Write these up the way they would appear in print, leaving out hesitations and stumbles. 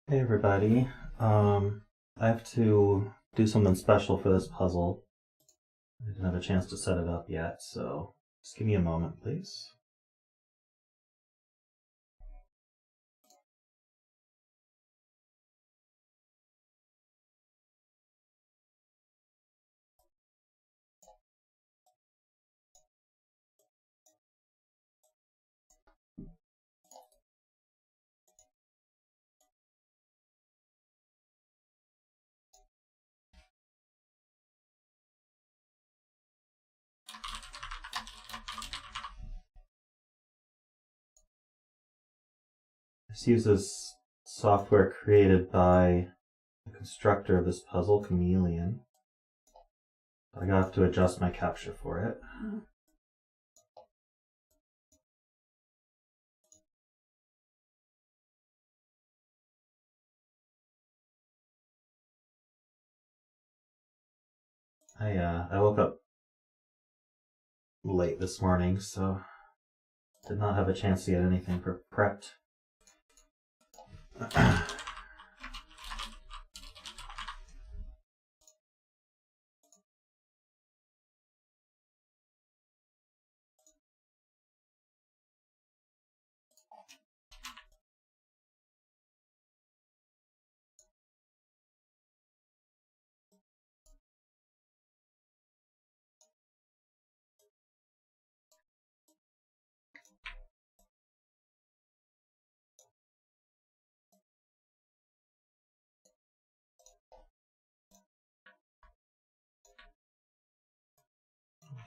Hey everybody. I have to do something special for this puzzle. I didn't have a chance to set it up yet, so just give me a moment, please. This uses software created by the constructor of this puzzle, Chameleon. I have to adjust my capture for it. I woke up late this morning, so did not have a chance to get anything prepped.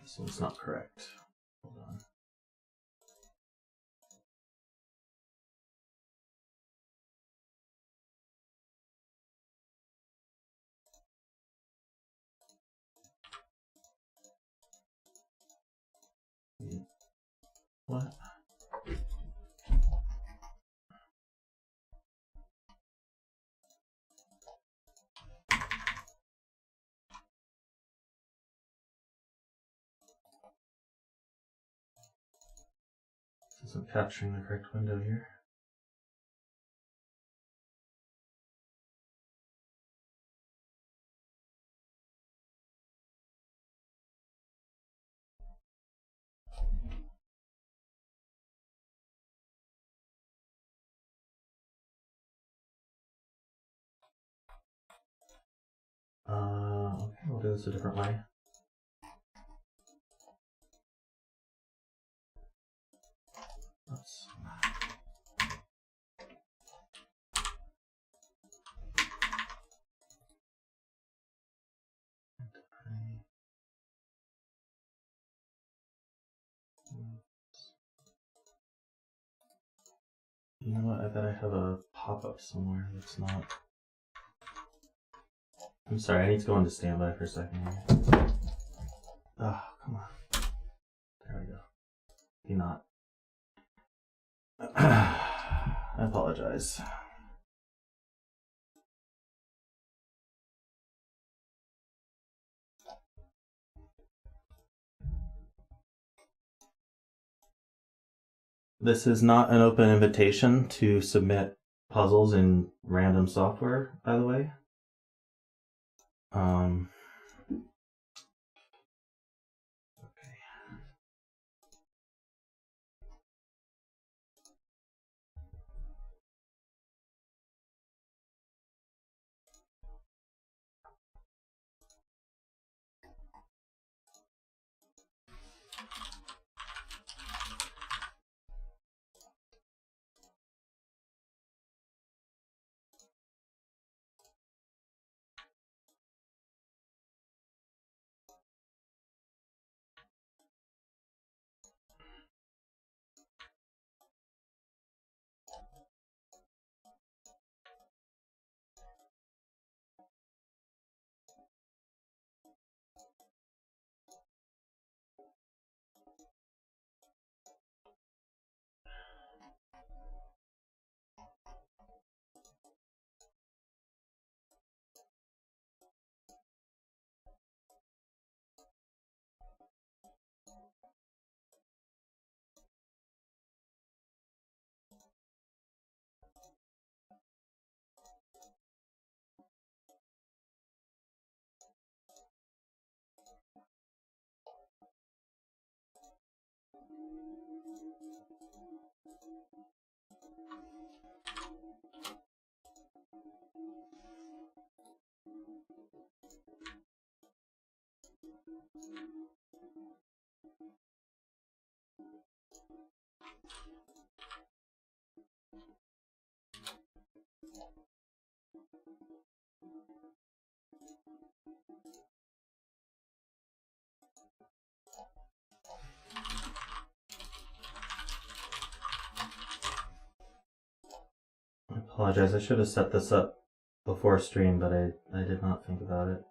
This one's not correct. Hold on. What? This isn't capturing the correct window here. Okay, we'll do this a different way. Oops. You know what? I bet I have a pop-up somewhere that's not. I'm sorry, I need to go into standby for a second here. Oh, come on. There we go. Do not. I apologize. This is not an open invitation to submit puzzles in random software, by the way. I apologize, I should have set this up before stream, but I did not think about it.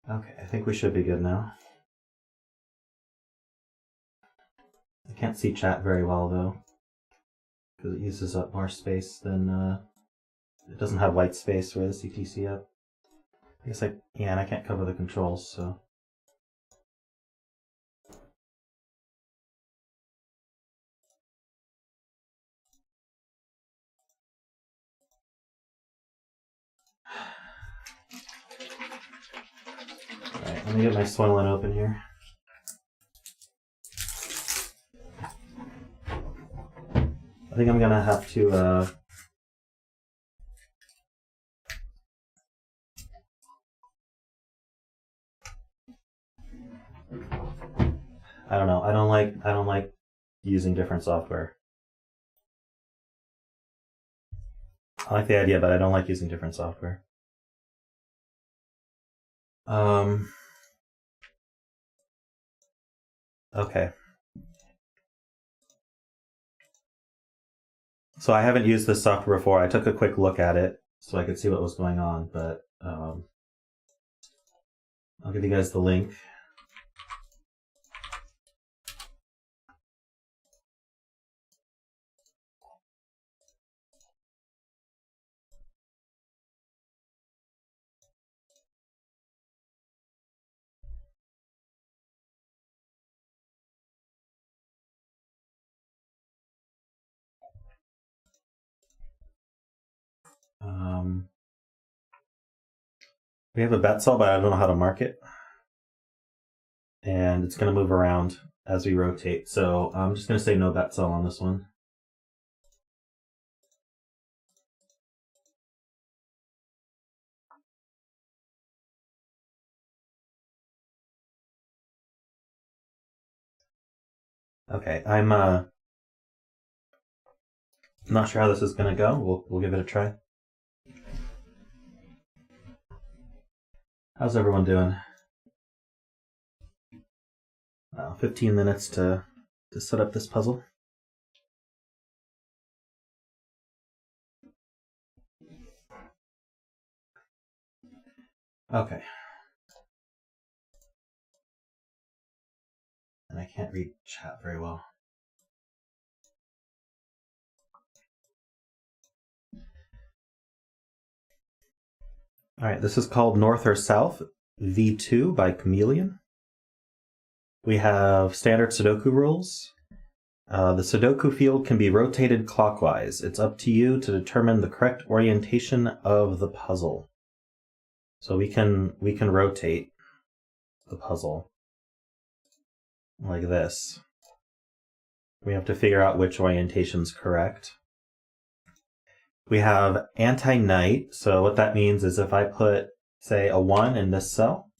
Okay, I think we should be good now. I can't see chat very well though, because it uses up more space than, it doesn't have white space for the CTC up. I guess yeah, and I can't cover the controls, so. Alright, let me get my Swollen open here. I think I'm gonna have to, I don't know. I don't like using different software. I like the idea, but I don't like using different software. Okay. So I haven't used this software before. I took a quick look at it so I could see what was going on, but I'll give you guys the link. We have a bet cell, but I don't know how to mark it. And it's going to move around as we rotate. So I'm just going to say no bet cell on this one. Okay, I'm not sure how this is going to go. We'll give it a try. How's everyone doing? 15 minutes to set up this puzzle. Okay. And I can't read chat very well. All right, this is called North or South V2 by Chameleon. We have standard Sudoku rules. The Sudoku field can be rotated clockwise. It's up to you to determine the correct orientation of the puzzle. So we can rotate the puzzle like this. We have to figure out which orientation is correct. We have anti-night, so what that means is if I put, say, a 1 in this cell,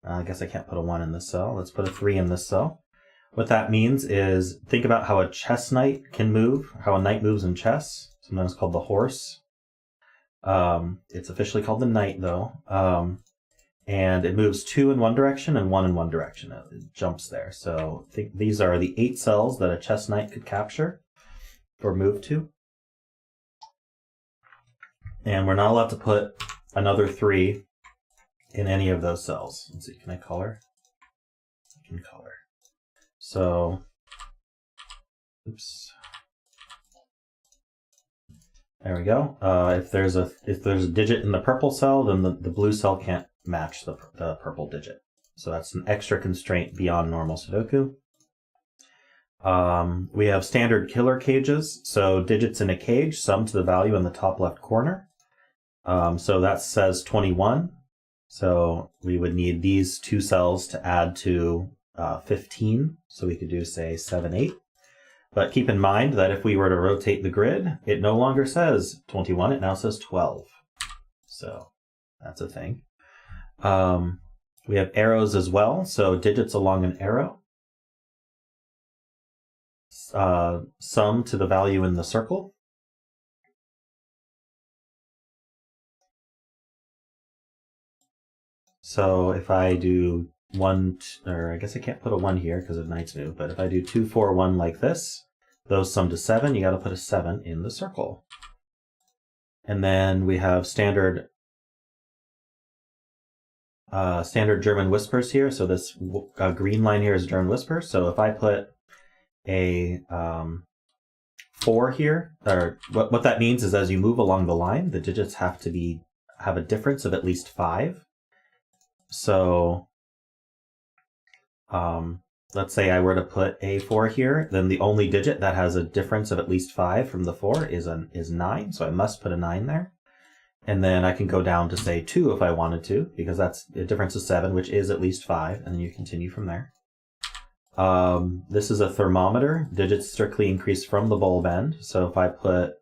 I guess I can't put a 1 in this cell, let's put a 3 in this cell. What that means is, think about how a chess knight can move, how a knight moves in chess, sometimes called the horse. It's officially called the knight, though. And it moves 2 in one direction and 1 in one direction. It jumps there. So I think these are the 8 cells that a chess knight could capture or move to. And we're not allowed to put another 3 in any of those cells. Let's see, can I color? I can color. So, oops. There we go. If there's a digit in the purple cell, then the blue cell can't match the purple digit. So that's an extra constraint beyond normal Sudoku. We have standard killer cages. So digits in a cage sum to the value in the top left corner. So that says 21. So we would need these 2 cells to add to 15. So we could do, say, 7, 8. But keep in mind that if we were to rotate the grid, it no longer says 21, it now says 12. So that's a thing. We have arrows as well, so digits along an arrow sum to the value in the circle. So if I do 1, or I guess I can't put a 1 here because of knight's move, but if I do 2, 4, 1 like this, those sum to 7, you got to put a 7 in the circle. And then we have standard German whispers here. So this green line here is German whisper. So if I put a 4 here, or what that means is as you move along the line, the digits have to have a difference of at least 5. So let's say I were to put a 4 here, then the only digit that has a difference of at least 5 from the 4 is 9, so I must put a 9 there. And then I can go down to, say, 2 if I wanted to, because that's a difference of 7, which is at least 5, and then you continue from there. This is a thermometer. Digits strictly increase from the bulb end, so if I put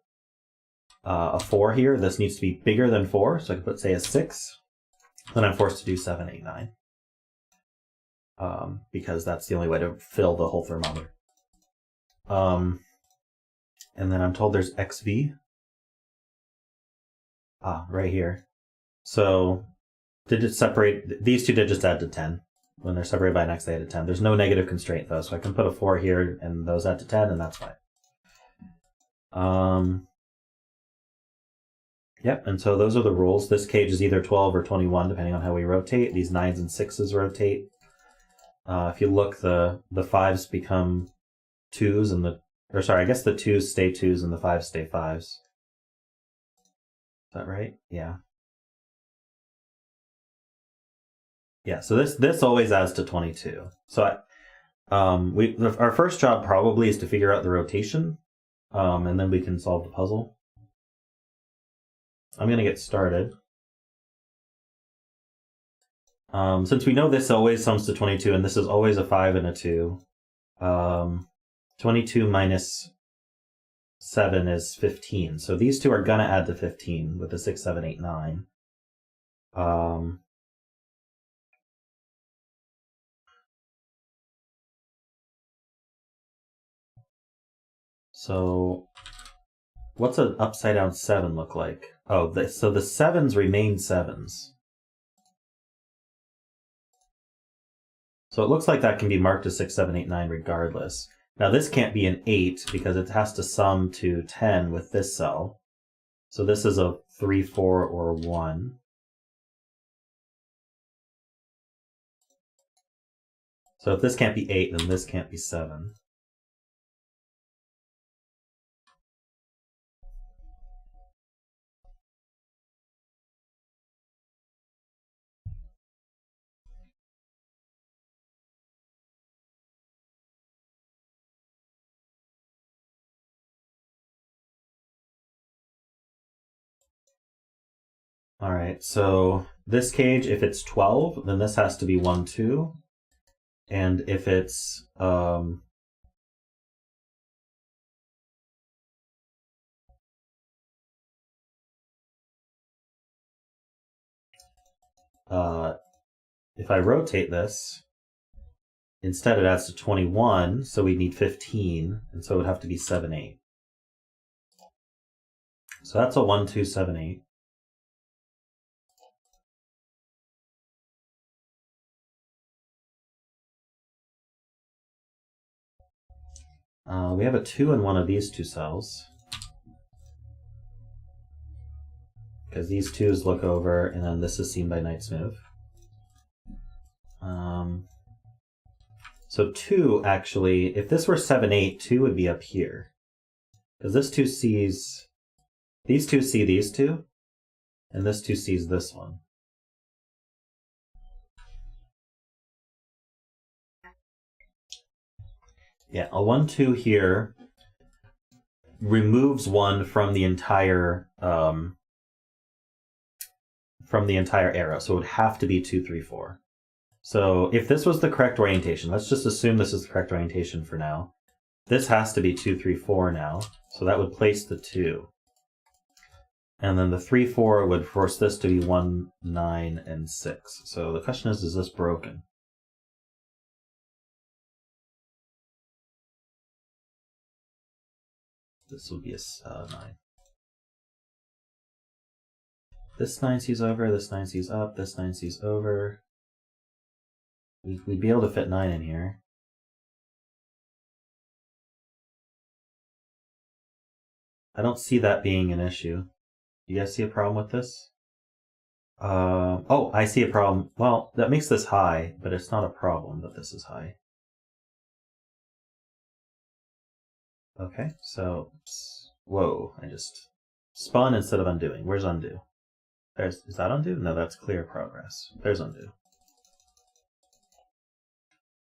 a 4 here, this needs to be bigger than 4, so I can put, say, a 6. Then I'm forced to do 7, 8, 9. Because that's the only way to fill the whole thermometer. And then I'm told there's XV. Right here. So digits separate, these 2 digits add to 10. When they're separated by an X, they add to 10. There's no negative constraint though, so I can put a 4 here and those add to 10 and that's fine. Yep, and so those are the rules. This cage is either 12 or 21, depending on how we rotate. These 9s and 6s rotate. If you look, the 5s become 2s, and I guess the 2s stay 2s and the 5s stay 5s. Is that right? Yeah. Yeah, so this always adds to 22. So our first job probably is to figure out the rotation, and then we can solve the puzzle. I'm going to get started. Since we know this always sums to 22, and this is always a 5 and a 2, 22 minus 7 is 15. So these 2 are going to add to 15 with the 6, 7, 8, 9. So what's an upside down 7 look like? Oh, so the 7s remain 7s. So it looks like that can be marked as 6, 7, 8, 9 regardless. Now this can't be an 8 because it has to sum to 10 with this cell. So this is a 3, 4, or 1. So if this can't be 8, then this can't be 7. All right, so this cage, if it's 12, then this has to be 1, 2. And if it's if I rotate this, instead it adds to 21, so we need 15, and so it would have to be 7, 8. So that's a 1, 2, 7, 8. We have a 2 in one of these two cells. Because these 2's look over, and then this is seen by Knight's move. So 2, actually, if this were 7-8, 2 would be up here. Because this 2 sees... These 2 see these 2, and this 2 sees this one. Yeah, a 1-2 here removes 1 from the entire arrow, so it would have to be 2, 3, 4. So if this was the correct orientation, let's just assume this is the correct orientation for now. This has to be 2, 3, 4 now, so that would place the 2. And then the 3, 4 would force this to be 1, 9, and 6. So the question is this broken? This would be a 9. This 9 sees over, this 9 sees up, this 9 sees over. We'd be able to fit 9 in here. I don't see that being an issue. Do you guys see a problem with this? Oh, I see a problem. Well, that makes this high, but it's not a problem that this is high. Okay, so, whoa, I just spun instead of undoing. Where's undo? Is that undo? No, that's clear progress. There's undo.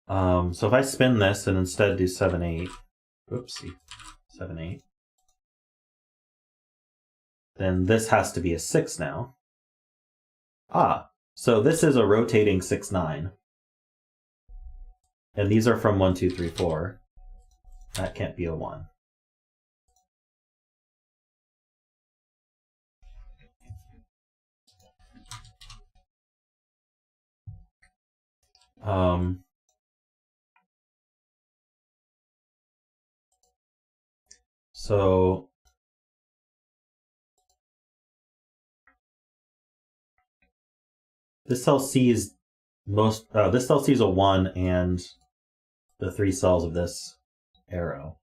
So if I spin this and instead do 7, 8, oopsie, 7, 8, then this has to be a 6 now. Ah, so this is a rotating 6, 9. And these are from 1, 2, 3, 4. That can't be a 1. So this cell sees this cell sees a 1 and the 3 cells of this arrow.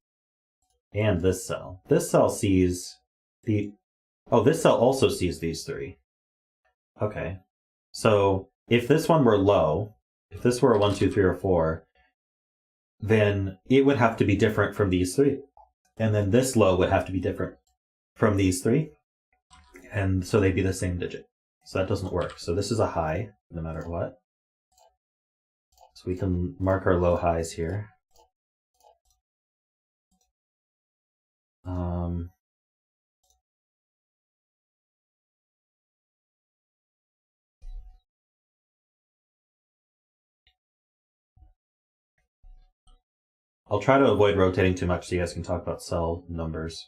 And this cell. This cell sees the... Oh, this cell also sees these 3. Okay. So if this one were low, if this were a 1, 2, 3, or 4, then it would have to be different from these 3. And then this low would have to be different from these 3. And so they'd be the same digit. So that doesn't work. So this is a high, no matter what. So we can mark our low highs here. I'll try to avoid rotating too much so you guys can talk about cell numbers.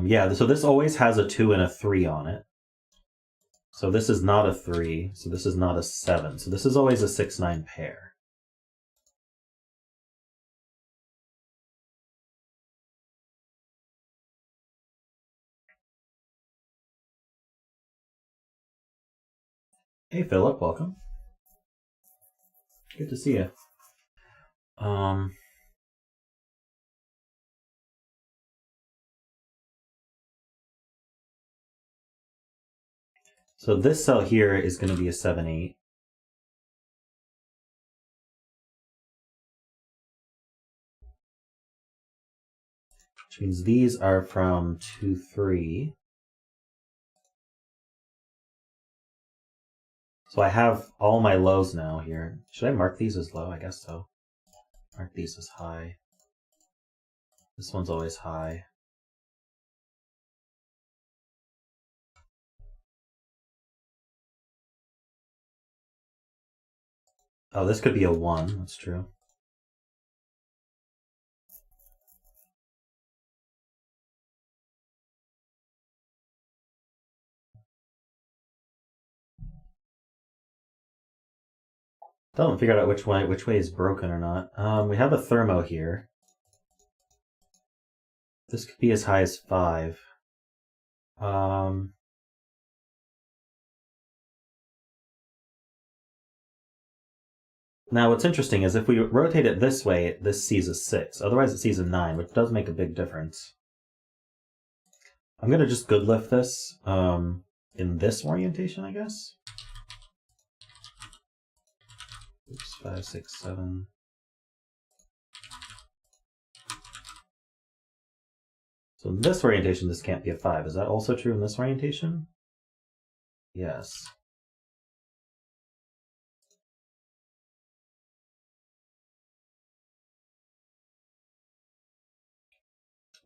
Yeah, so this always has a 2 and a 3 on it. So this is not a 3, so this is not a 7. So this is always a 6, 9 pair. Hey Philip, welcome. Good to see you. So this cell here is going to be a 7, 8. Which means these are from 2, 3. So I have all my lows now here. Should I mark these as low? I guess so. Mark these as high. This one's always high. Oh, this could be a 1. That's true. Still haven't figured out which way is broken or not. We have a thermo here. This could be as high as 5. Now what's interesting is if we rotate it this way, this sees a 6. Otherwise it sees a 9, which does make a big difference. I'm going to just good lift this in this orientation, I guess. Oops, 5, 6, 7. So in this orientation, this can't be a 5. Is that also true in this orientation? Yes.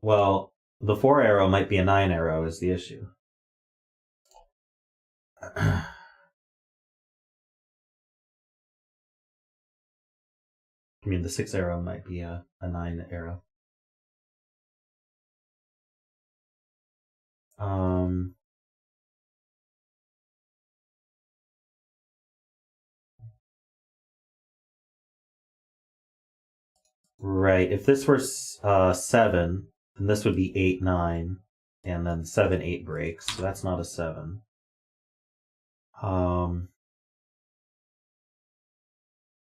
Well, the 4 arrow might be a 9 arrow is the issue. I mean, the 6 arrow might be a 9 arrow. Right, if this were 7, then this would be 8, 9, and then 7, 8 breaks, so that's not a 7.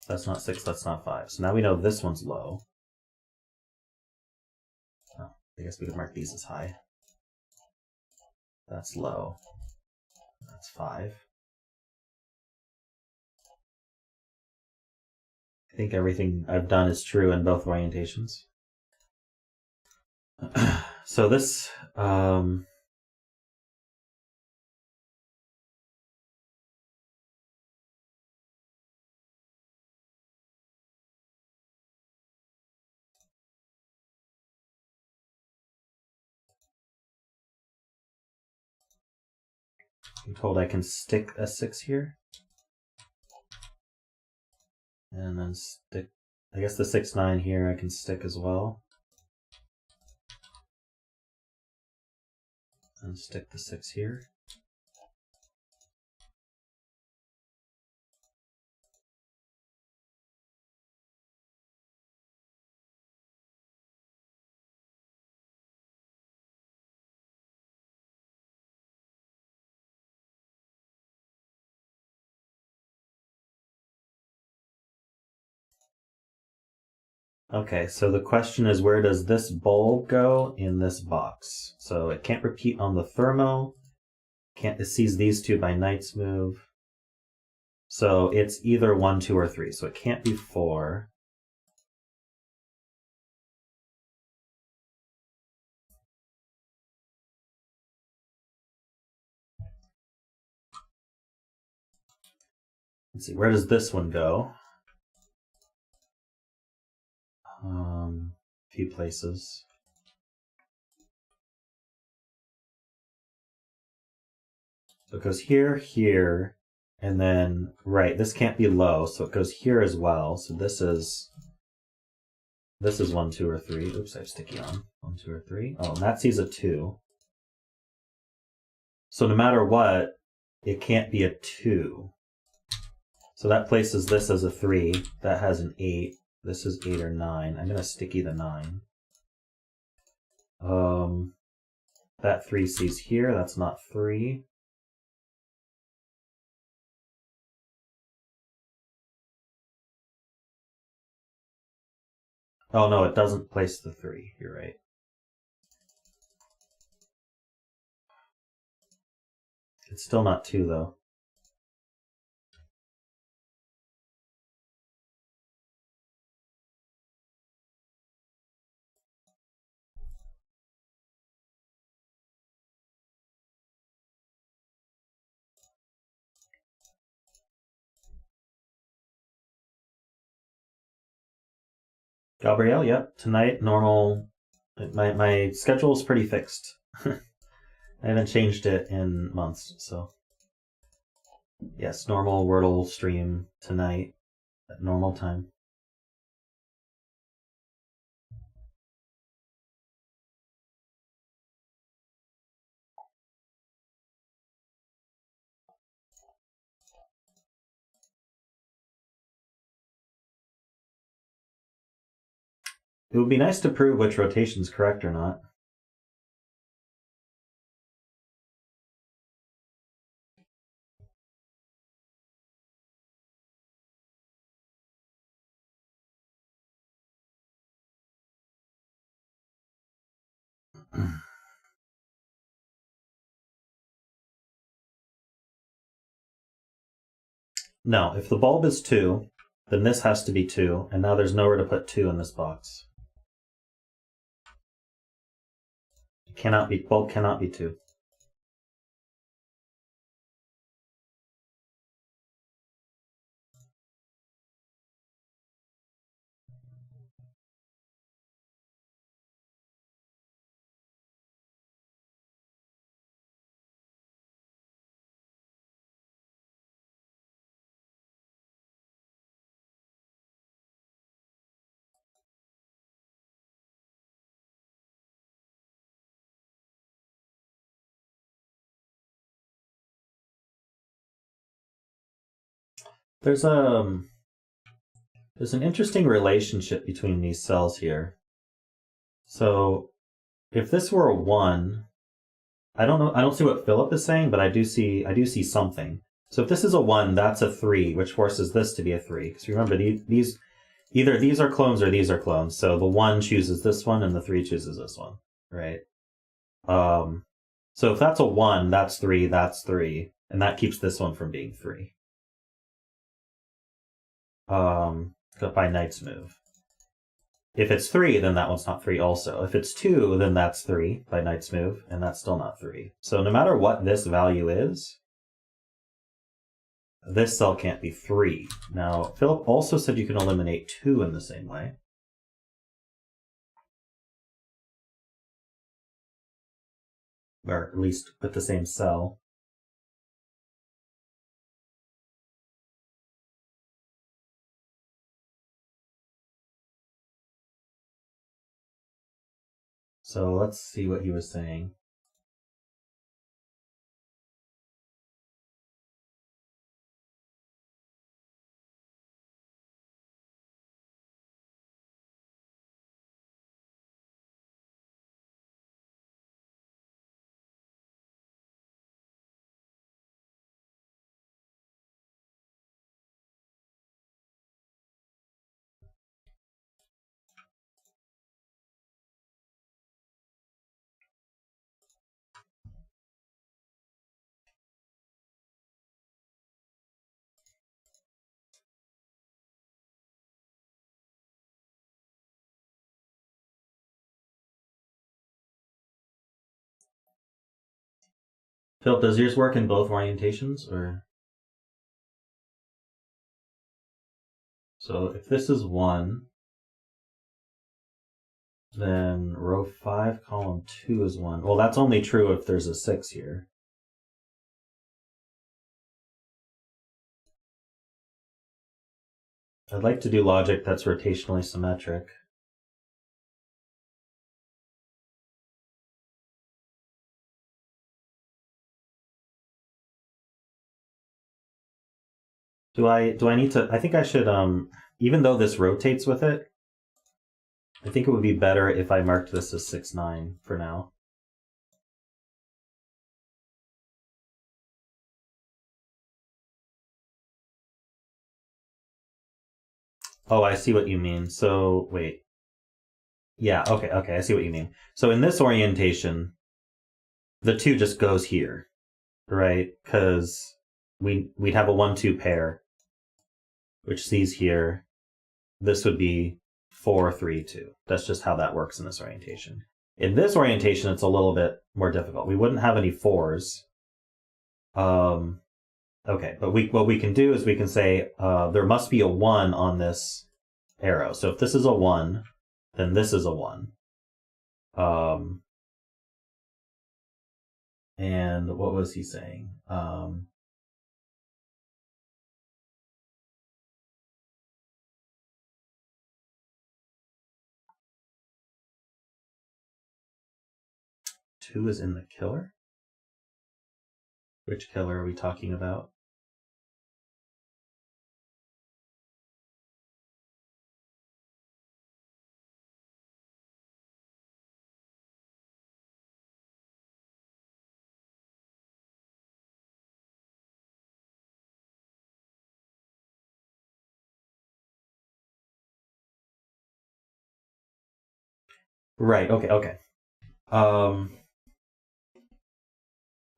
That's not 6, that's not 5. So now we know this one's low. Oh, I guess we could mark these as high. That's low. That's 5. I think everything I've done is true in both orientations. So this, I'm told I can stick a 6 here. And then stick, I guess the 6, 9 here I can stick as well. And stick the 6 here. Okay, so the question is, where does this bulb go in this box? So it can't repeat on the thermo. It sees these two by knight's move. So it's either 1, 2, or 3. So it can't be 4. Let's see, where does this one go? A few places. So it goes here, here, and then, right, this can't be low, so it goes here as well. So this is 1, 2, or 3. Oops, I have sticky on. 1, 2, or 3. Oh, and that sees a 2. So no matter what, it can't be a 2. So that places this as a 3. That has an 8. This is 8 or 9. I'm going to sticky the 9. That 3 sees here. That's not 3. Oh, no, it doesn't place the 3. You're right. It's still not 2, though. Gabrielle, yep. Tonight, normal. My schedule is pretty fixed. I haven't changed it in months, so. Yes, normal Wordle stream tonight at normal time. It would be nice to prove which rotation's correct or not. No, if the bulb is 2, then this has to be 2, and now there's nowhere to put 2 in this box. Bulb cannot be 2. There's an interesting relationship between these cells here. So if this were a 1, I don't see what Philip is saying, but I do see something. So if this is a 1, that's a 3, which forces this to be a 3. Because remember, these either these are clones or these are clones. So the 1 chooses this one and the 3 chooses this one, right? So if that's a 1, that's 3, and that keeps this one from being 3. By Knight's move. If it's 3, then that one's not 3 also. If it's 2, then that's 3 by Knight's move, and that's still not 3. So no matter what this value is, this cell can't be 3. Now, Philip also said you can eliminate 2 in the same way. Or at least with the same cell. So let's see what he was saying. Philip, does yours work in both orientations, or? So if this is 1, then row 5, column 2 is 1. Well, that's only true if there's a 6 here. I'd like to do logic that's rotationally symmetric. Do I need to? I think I should, even though this rotates with it, I think it would be better if I marked this as 6, 9 for now. Oh, I see what you mean. So, wait. Yeah, okay, I see what you mean. So in this orientation, the 2 just goes here, right? Because we'd have a 1-2 pair, which sees here. This would be 4, 3, 2. That's just how that works in this orientation. In this orientation, it's a little bit more difficult. We wouldn't have any 4s. Okay, but what we can do is we can say there must be a 1 on this arrow. So if this is a 1, then this is a 1. And what was he saying? 2 is in the killer? Which killer are we talking about? Right, okay.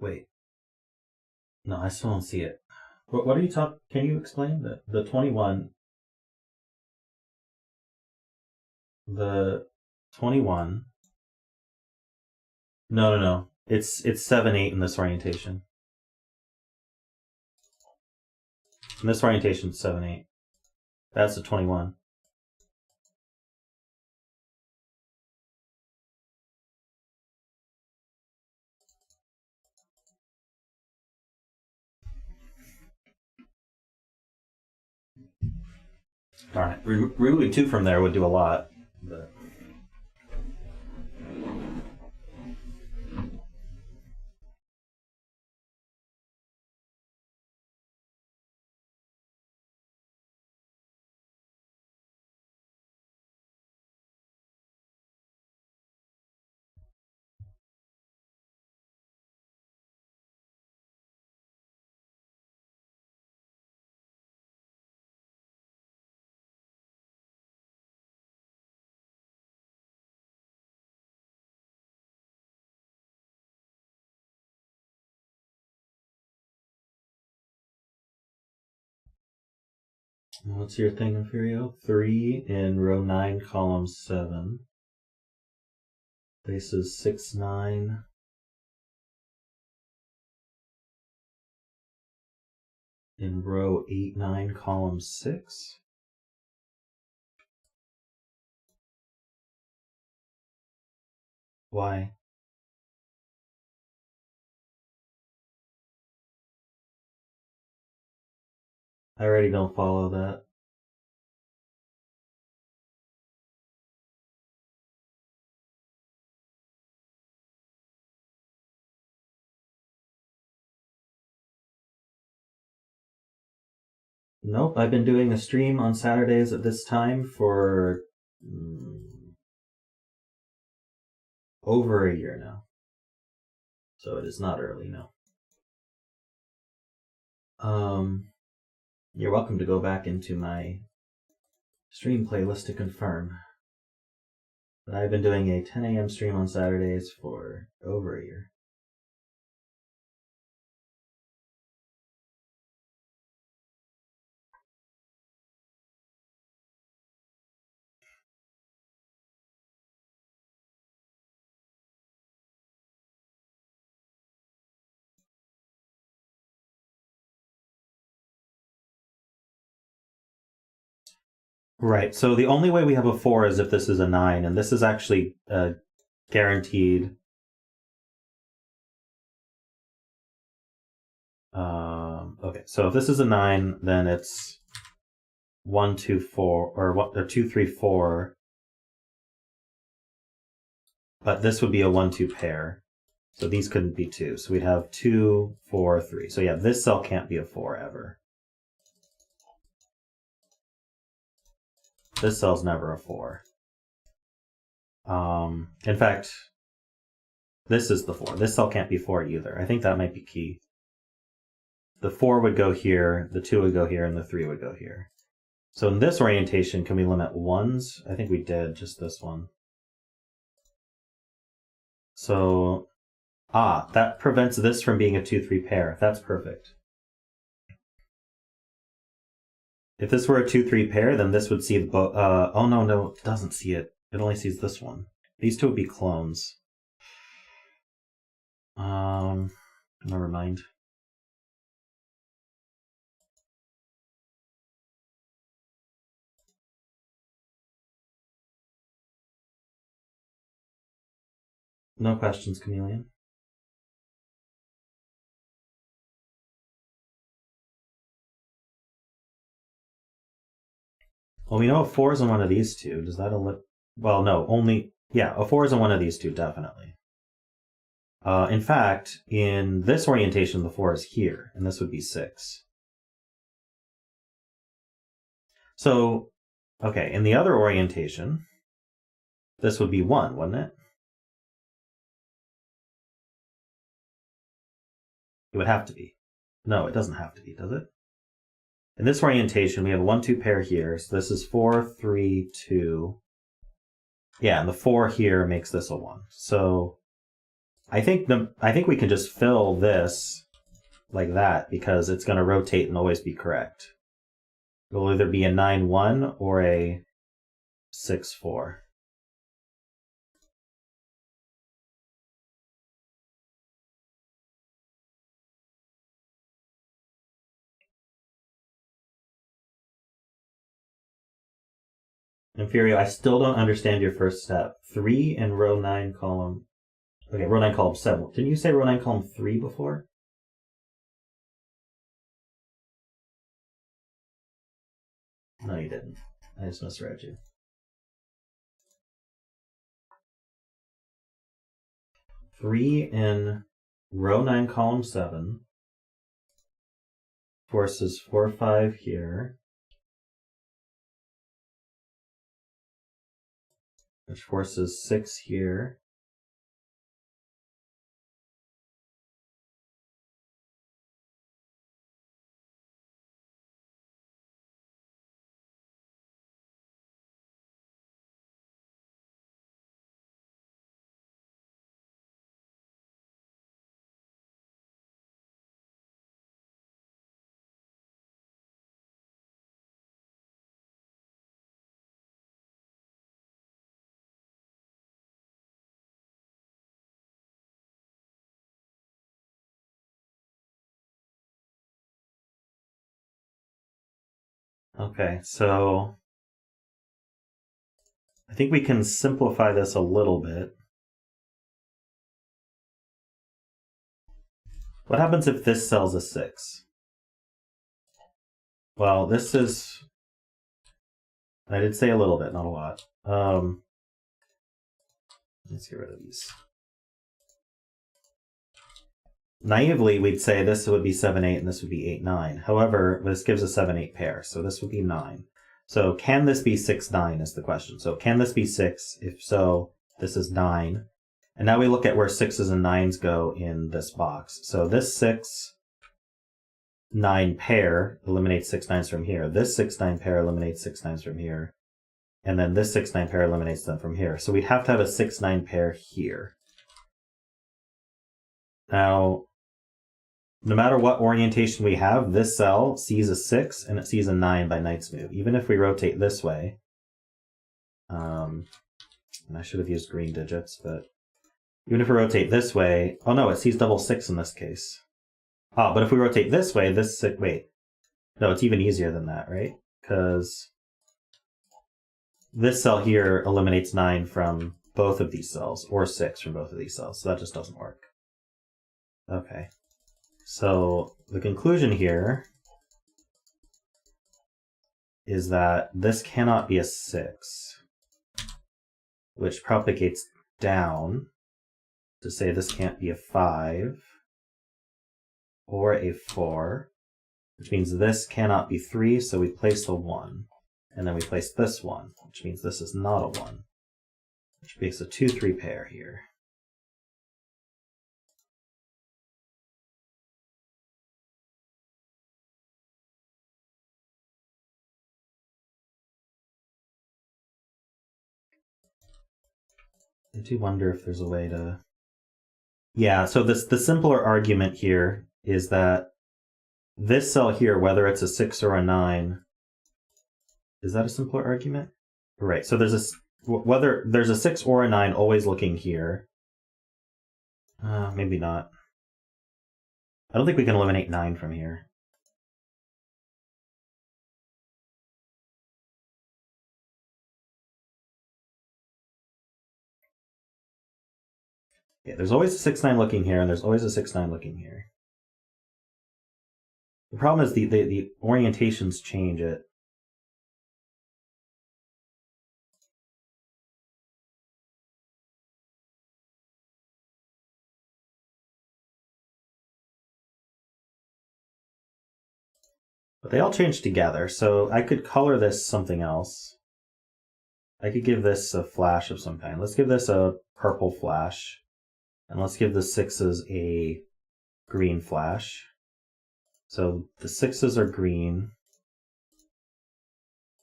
Wait. No, I still don't see it. What are you talking? Can you explain the 21? The 21. No. It's 7/8 in this orientation. In this orientation, 7/8. That's the 21. Darn it. Removing 2 from there would do a lot. But... What's your thing, Imperio? 3 in row 9, column 7. Places 6, 9. In row 8, 9, column 6. Why? I already don't follow that. Nope, I've been doing a stream on Saturdays at this time for over a year now. So it is not early, no. You're welcome to go back into my stream playlist to confirm. But I've been doing a 10 a.m. stream on Saturdays for over a year. Right, so the only way we have a 4 is if this is a 9, and this is actually guaranteed. Okay, so if this is a 9, then it's 1, 2, 4, or 2, 3, 4. But this would be a 1, 2 pair. So these couldn't be 2. So we'd have 2, 4, 3. So yeah, this cell can't be a 4 ever. This cell's never a 4. In fact, this is the 4. This cell can't be 4 either. I think that might be key. The 4 would go here, the 2 would go here, and the 3 would go here. So in this orientation, can we limit 1s? I think we did, just this one. So, that prevents this from being a 2, 3 pair. That's perfect. If this were a 2, 3 pair, then this would see the oh no, it doesn't see it. It only sees this one. These two would be clones. Never mind. No questions, Chameleon. Well, we know a 4 is in one of these two. Does that well, no, only... Yeah, a 4 is in one of these two, definitely. In fact, in this orientation, the 4 is here, and this would be 6. So, okay, in the other orientation, this would be 1, wouldn't it? It would have to be. No, it doesn't have to be, does it? In this orientation, we have a 1, 2 pair here, so this is 4, 3, 2. Yeah, and the 4 here makes this a 1. So I think we can just fill this like that because it's going to rotate and always be correct. It'll either be a 9-1 or a 6-4. Inferior, I still don't understand your first step. 3 in row 9, column... Okay, row 9, column 7. Didn't you say row 9, column 3 before? No, you didn't. I just misread you. 3 in row 9, column 7. Forces 4, 5 here. Which forces 6 here. Okay, so I think we can simplify this a little bit. What happens if this cell's a 6? Well, this is... I did say a little bit, not a lot. Let's get rid of these. Naively, we'd say this would be 7, 8, and this would be 8, 9. However, this gives a 7, 8 pair, so this would be 9. So can this be 6, 9 is the question. So can this be 6? If so, this is 9. And now we look at where 6s and 9s go in this box. So this 6, 9 pair eliminates 6, 9s from here. This 6, 9 pair eliminates 6, 9s from here. And then this 6, 9 pair eliminates them from here. So we'd have to have a 6, 9 pair here. Now, no matter what orientation we have, this cell sees a 6 and it sees a 9 by Knight's move. Even if we rotate this way, and I should have used green digits, but even if we rotate this way, oh no, it sees double 6 in this case. Oh, but if we rotate this way, this 6, wait. No, it's even easier than that, right? Because this cell here eliminates 9 from both of these cells, or 6 from both of these cells, so that just doesn't work. Okay. So the conclusion here is that this cannot be a 6, which propagates down to say this can't be a 5 or a 4, which means this cannot be 3, so we place a 1. And then we place this 1, which means this is not a 1, which makes a 2, 3 pair here. I do wonder if there's a way to... Yeah, so the simpler argument here is that this cell here, whether it's a 6 or a 9, is that a simpler argument? Right, so there's whether there's a 6 or a 9 always looking here. Maybe not. I don't think we can eliminate 9 from here. Yeah, there's always a 6, 9 looking here, and there's always a 6, 9 looking here. The problem is the orientations change it. But they all change together, so I could color this something else. I could give this a flash of some kind. Let's give this a purple flash. And let's give the 6s a green flash. So the 6s are green.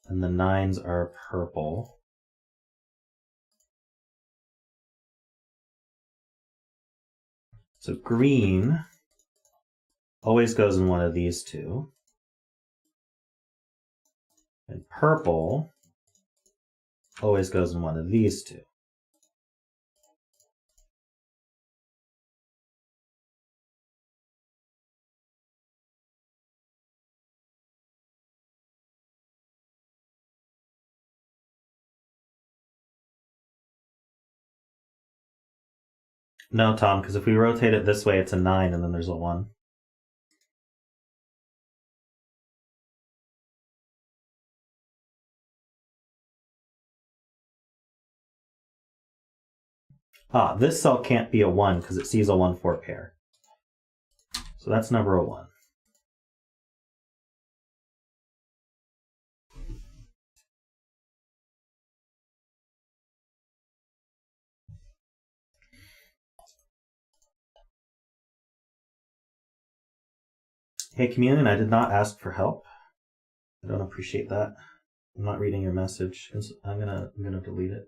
And the 9s are purple. So green always goes in one of these two. And purple always goes in one of these two. No, Tom, because if we rotate it this way, it's a 9, and then there's a 1. Ah, this cell can't be a 1 because it sees a 1-4 pair. So that's number 1. Hey, Chameleon, I did not ask for help. I don't appreciate that. I'm not reading your message. I'm gonna delete it.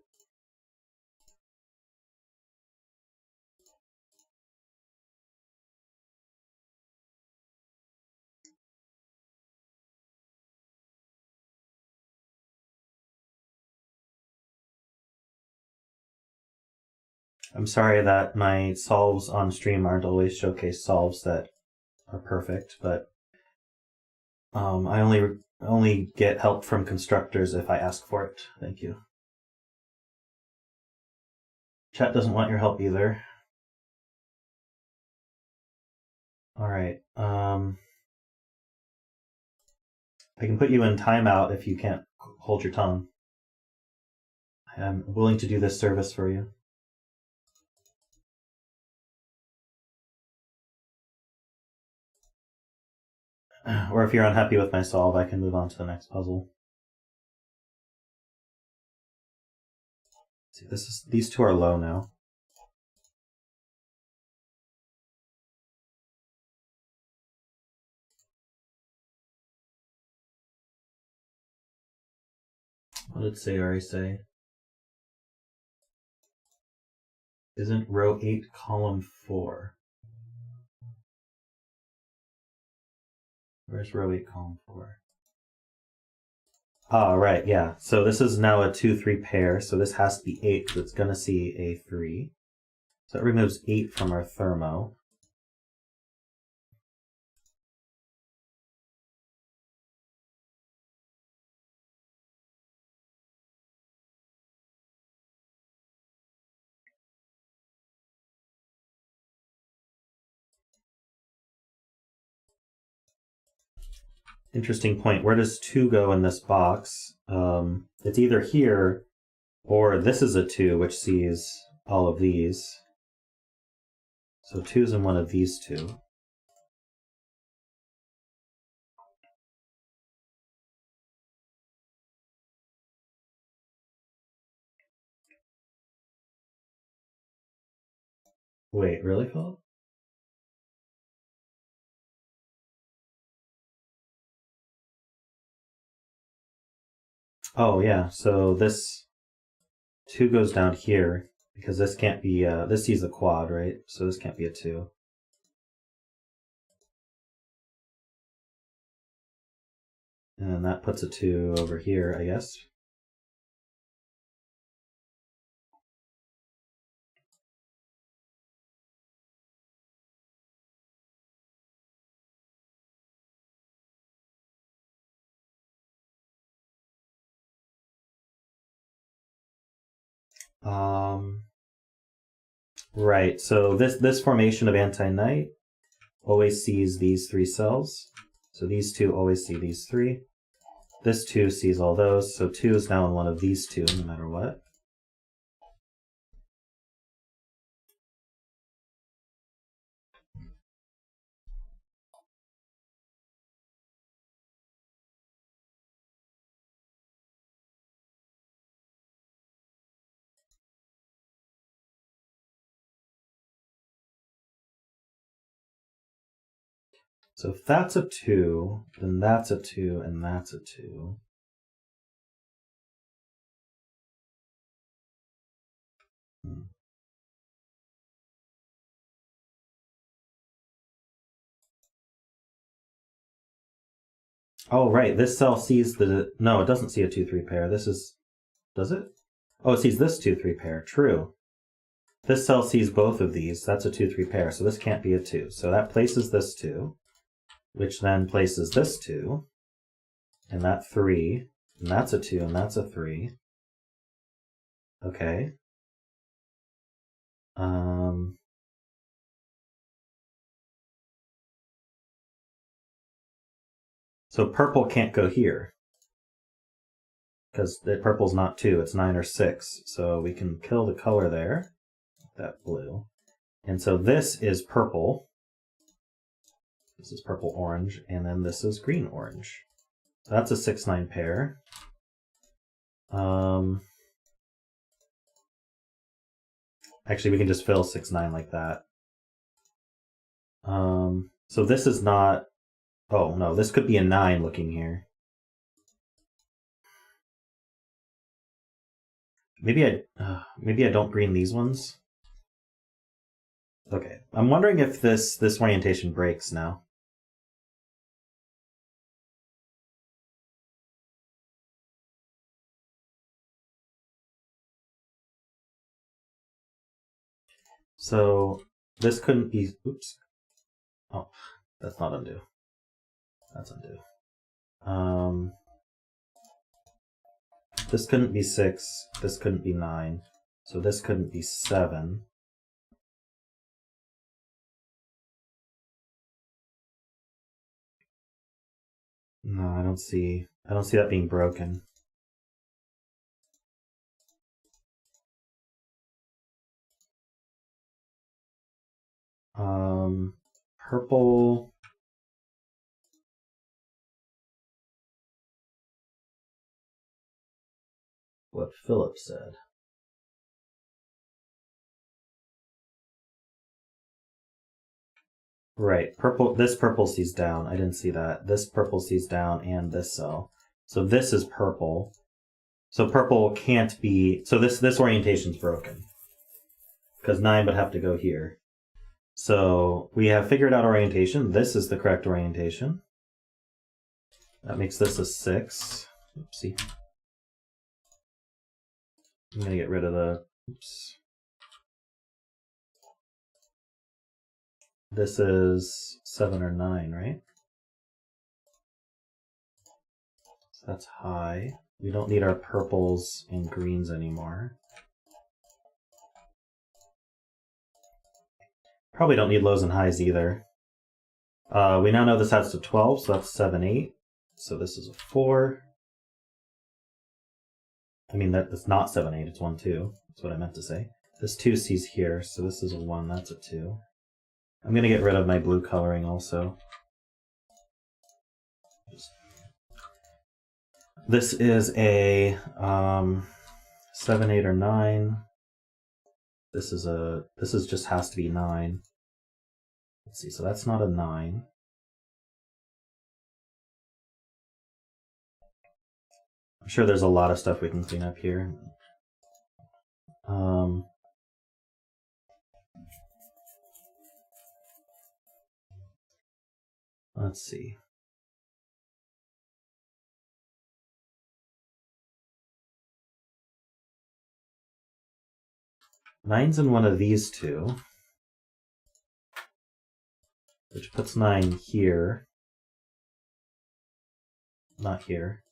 I'm sorry that my solves on stream aren't always showcase solves that are perfect, but I only get help from constructors if I ask for it. Thank you. Chat doesn't want your help either. All right. I can put you in timeout if you can't hold your tongue. I'm willing to do this service for you. Or if you're unhappy with my solve, I can move on to the next puzzle. See, these two are low now. What did Sayori say? Isn't row 8 column 4? Where's row 8 column 4? Ah, right, yeah. So this is now a 2-3 pair, so this has to be 8 because it's going to see a 3. So it removes 8 from our thermo. Interesting point. Where does 2 go in this box? It's either here or this is a 2, which sees all of these. So 2's in one of these two. Wait, really, Philip? Oh, yeah. So this 2 goes down here because this can't be, this sees a quad, right? So this can't be a 2. And that puts a 2 over here, I guess. Right, so this formation of anti-night always sees these 3 cells. So these 2 always see these 3. This 2 sees all those, so 2 is now in one of these 2, no matter what. So if that's a 2, then that's a 2, and that's a 2. Oh, right. This cell sees the... No, it doesn't see a 2-3 pair. This is... Does it? Oh, it sees this 2-3 pair. True. This cell sees both of these. That's a 2-3 pair, so this can't be a 2. So that places this 2, which then places this 2, and that 3, and that's a 2, and that's a 3. Okay. So purple can't go here, because the purple's not 2, it's 9 or 6. So we can kill the color there, that blue. And so this is purple. This is purple-orange, and then this is green-orange. So that's a 6-9 pair. Actually, we can just fill 6-9 like that. So this is not... Oh, no, this could be a 9 looking here. Maybe I don't green these ones. Okay, I'm wondering if this orientation breaks now. So this couldn't be... Oops. Oh, that's not undo. That's undo. This couldn't be 6. This couldn't be 9. So this couldn't be 7. No, I don't see that being broken. Purple. What Philip said. Right, purple. This purple sees down. I didn't see that. This purple sees down, and this cell. So this is purple. So purple can't be. So this orientation's broken because 9 would have to go here. So we have figured out orientation. This is the correct orientation. That makes this a 6. Oopsie. I'm gonna get rid of the. Oops. This is 7 or 9, right? So that's high. We don't need our purples and greens anymore. Probably don't need lows and highs either. We now know this adds to 12, so that's 7, 8. So this is a 4. I mean, that's not 7, 8, it's 1, 2. That's what I meant to say. This 2 sees here, so this is a 1, that's a 2. I'm going to get rid of my blue coloring also. This is a 7, 8, or 9. This is just has to be 9. Let's see, so that's not a 9. I'm sure there's a lot of stuff we can clean up here. Let's see. Nine's in one of these two, which puts 9 here. Not here.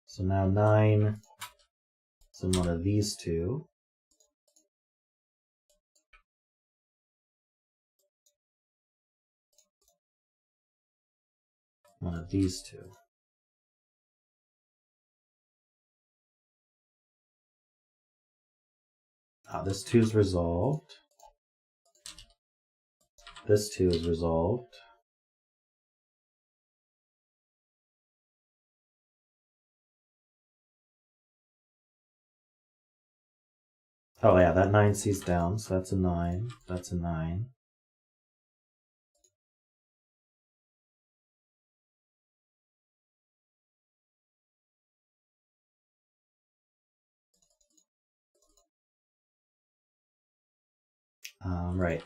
So now 9 is in one of these two. One of these two. This 2 is resolved. This 2 is resolved. Oh yeah, that 9 sees down, so that's a 9. That's a 9. Right.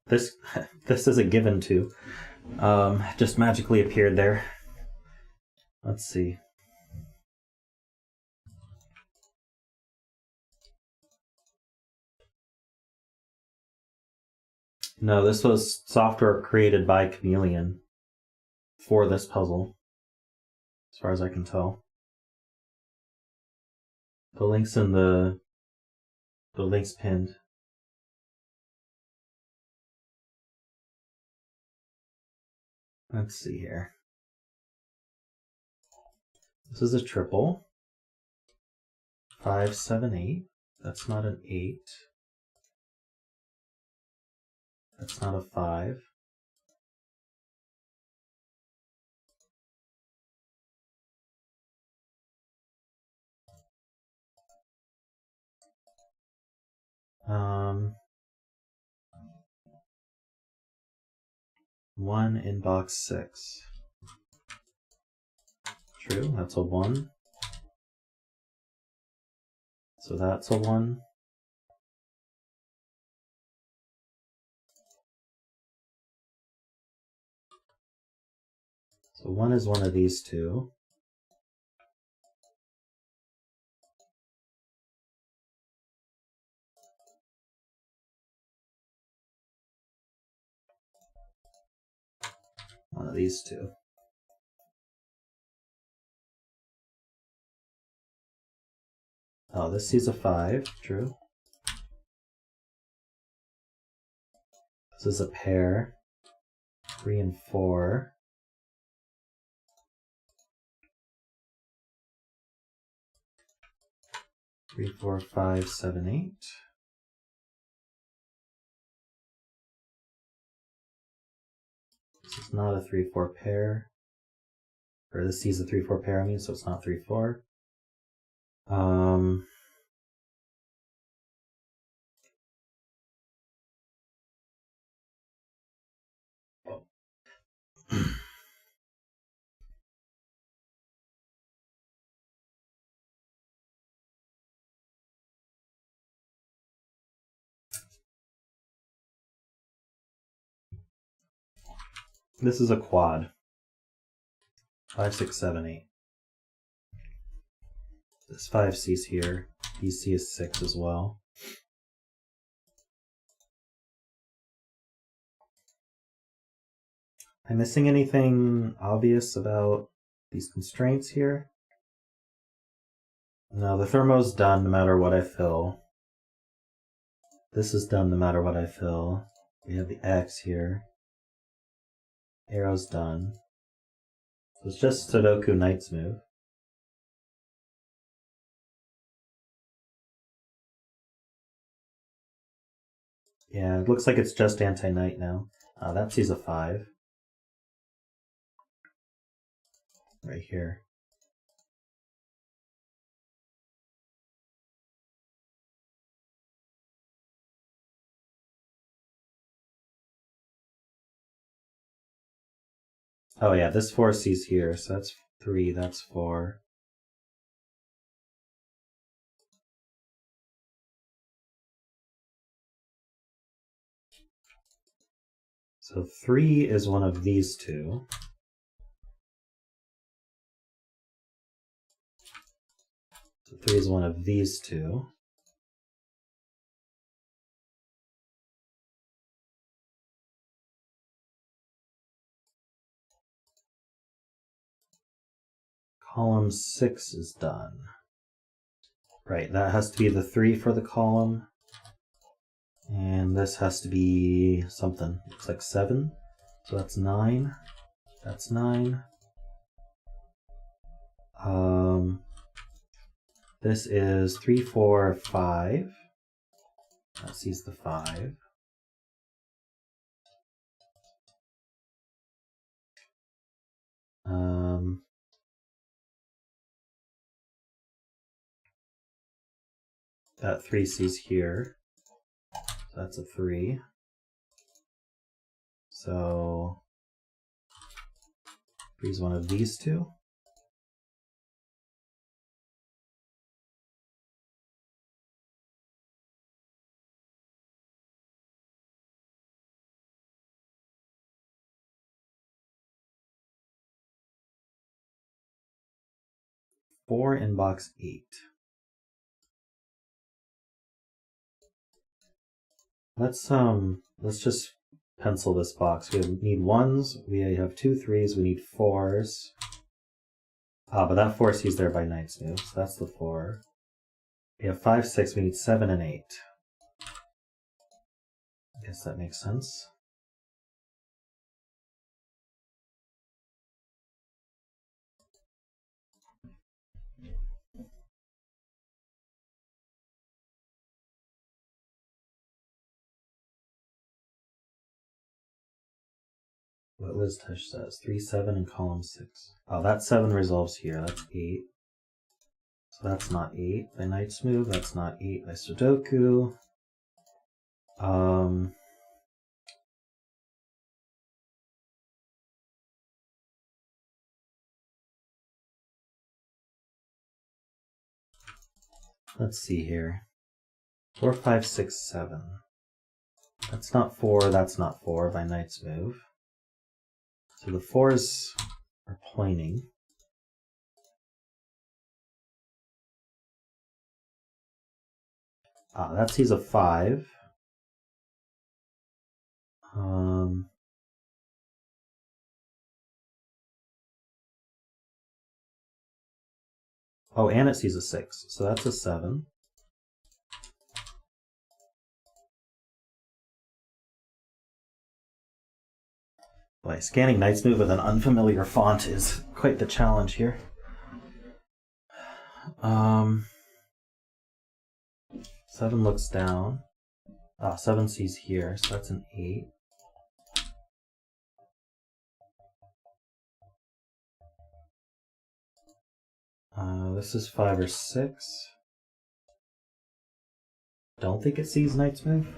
This this isn't given to. Just magically appeared there. Let's see. No, this was software created by Chameleon for this puzzle, as far as I can tell. The link's in the link's pinned. Let's see here. This is a triple. 5, 7, 8. That's not an 8. That's not a 5. One in box 6. True, that's a 1. So that's a 1. So 1 is one of these two. One of these two. Oh, this sees a 5, true. This is a pair. 3 and 4. Three, 4, 5, 7, 8. This is not a 3, 4 pair. Or this sees a 3, 4 pair, I mean, so it's not 3, 4. This is a quad. 5, 6, 7, 8. This 5 sees here. He sees 6 as well. Am I missing anything obvious about these constraints here? No, the thermo's done no matter what I fill. This is done no matter what I fill. We have the X here. Arrow's done. So it's just Sudoku Knight's move. Yeah, it looks like it's just anti-knight now. That sees a 5. Right here. Oh yeah, this 4 sees here, so that's 3, that's 4. So 3 is one of these two. So 3 is one of these two. Column 6 is done. Right, that has to be the 3 for the column. And this has to be something. Looks like 7. So that's 9. That's 9. This is 3, 4, 5. That sees the 5. That 3 sees here. So that's a 3. So 3 is one of these two. 4 in box 8. Let's just pencil this box. We need 1s, we have 2 3s, we need 4s. But that 4 sees there by knight's move, so that's the 4. We have 5 6, we need 7 and 8. I guess that makes sense. What Liz Tush says, 3 7 in column 6. Oh, that 7 resolves here, that's 8. So that's not 8 by knight's move, that's not 8 by Sudoku. Let's see here. 4 5 6 7. That's not 4, that's not 4 by knight's move. So the 4s are planing. That sees a 5. Oh, and it sees a 6, so that's a 7. Boy, scanning knight's move with an unfamiliar font is quite the challenge here. 7 looks down. 7 sees here, so that's an 8. This is 5 or 6. Don't think it sees knight's move.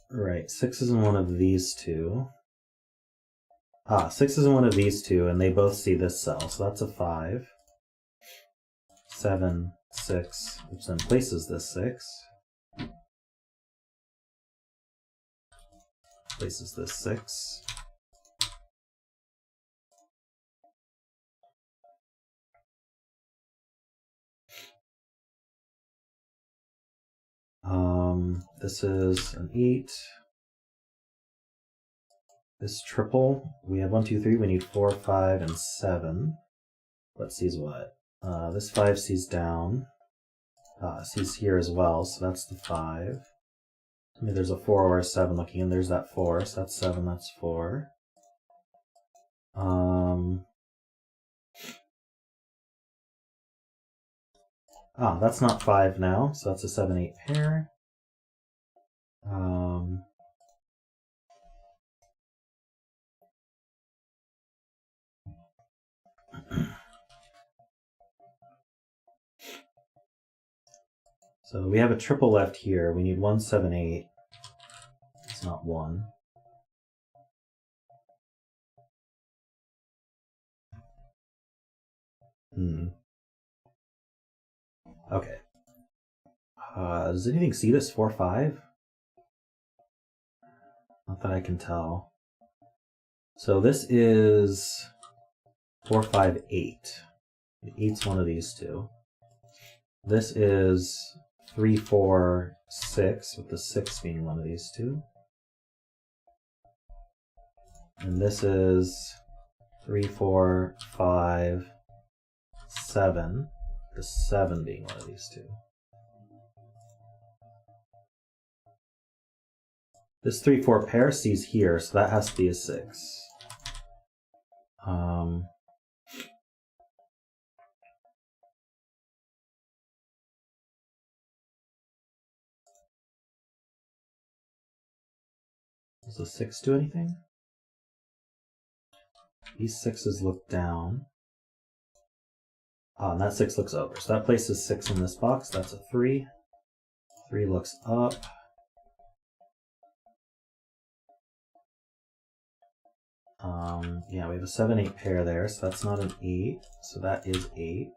Right, 6 is in one of these two. 6 is in one of these two, and they both see this cell, so that's a 5. 7, 6, which then places this 6. Places this 6. This is an 8. This triple, we have 1, 2, 3, we need 4, 5, and 7. What sees what? This 5 sees down. Sees here as well, so that's the 5. I mean, there's a 4 or a 7 looking in, there's that 4, so that's 7, that's 4. That's not 5 now, so that's a 7, 8 pair. So we have a triple left here. We need 1, 7, 8. It's not 1. Okay. Does anything see this 4, 5? Not that I can tell. So this is 4, 5, 8. 8's one of these two. This is 3, 4, 6, with the 6 being one of these two. And this is 3, 4, 5, 7, the 7 being one of these two. This 3, 4 pair sees here, so that has to be a 6. Does the 6 do anything? These 6s look down. And that 6 looks over. So that places 6 in this box. That's a 3. 3 looks up. Yeah, we have a 7, 8 pair there, so that's not an 8. So that is 8.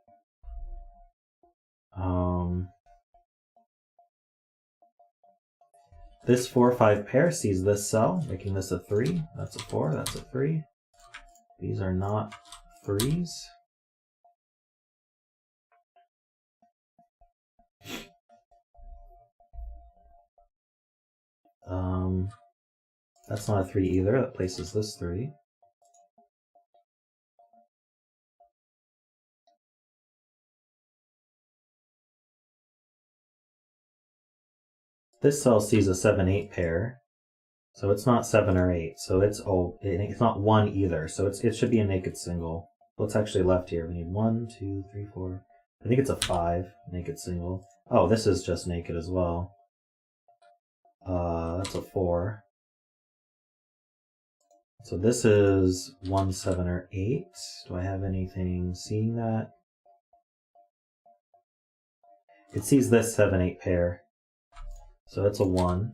This 4-5 pair sees this cell, making this a 3. That's a 4, that's a 3. These are not 3s. That's not a 3 either. That places this 3. This cell sees a 7-8 pair, so it's not 7 or 8. So it's not 1 either. So it should be a naked single. What's actually left here? We need 1, 2, 3, 4. I think it's a 5 naked single. Oh, this is just naked as well. That's a 4. So this is 1, 7, or 8. Do I have anything seeing that? It sees this 7, 8 pair. So that's a 1.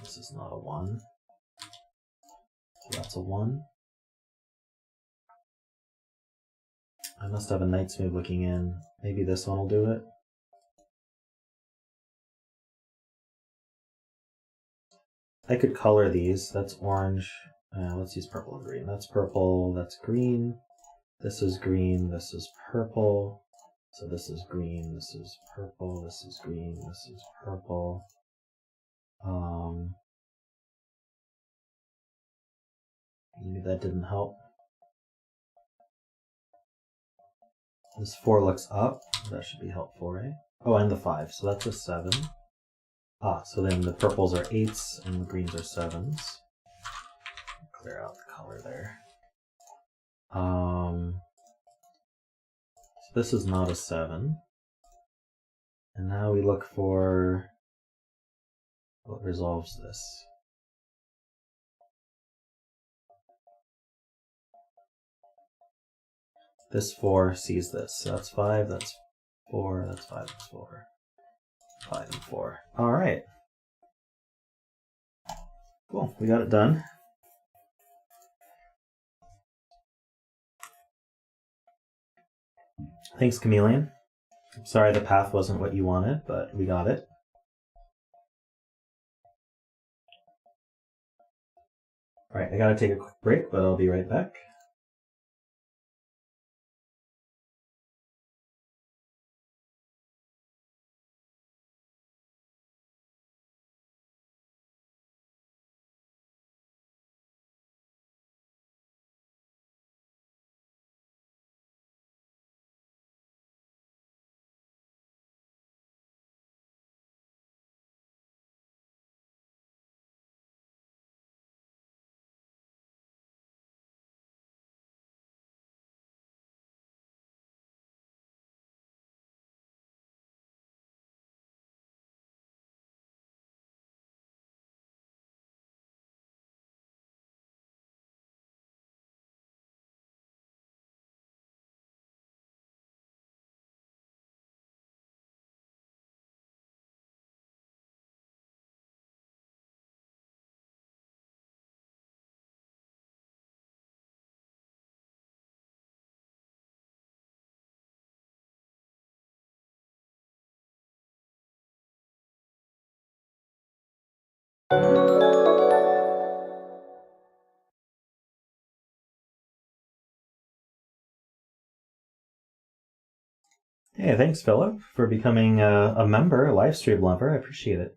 This is not a 1. So that's a 1. I must have a knight's move looking in. Maybe this one will do it. I could color these. That's orange. Let's use purple and green. That's purple. That's green. This is green. This is purple. So this is green. This is purple. This is green. This is purple. Maybe that didn't help. This 4 looks up. That should be helpful, right? Oh, and the 5. So that's a 7. So then the purples are 8s and the greens are 7s. Clear out the color there. So this is not a 7. And now we look for what resolves this. This 4 sees this. So that's 5, that's 4, that's 5, that's 4. 5 and 4. Alright. Cool, we got it done. Thanks, Chameleon. Sorry the path wasn't what you wanted, but we got it. Alright, I gotta take a quick break, but I'll be right back. Hey, thanks, Philip, for becoming a member, a live stream lover. I appreciate it.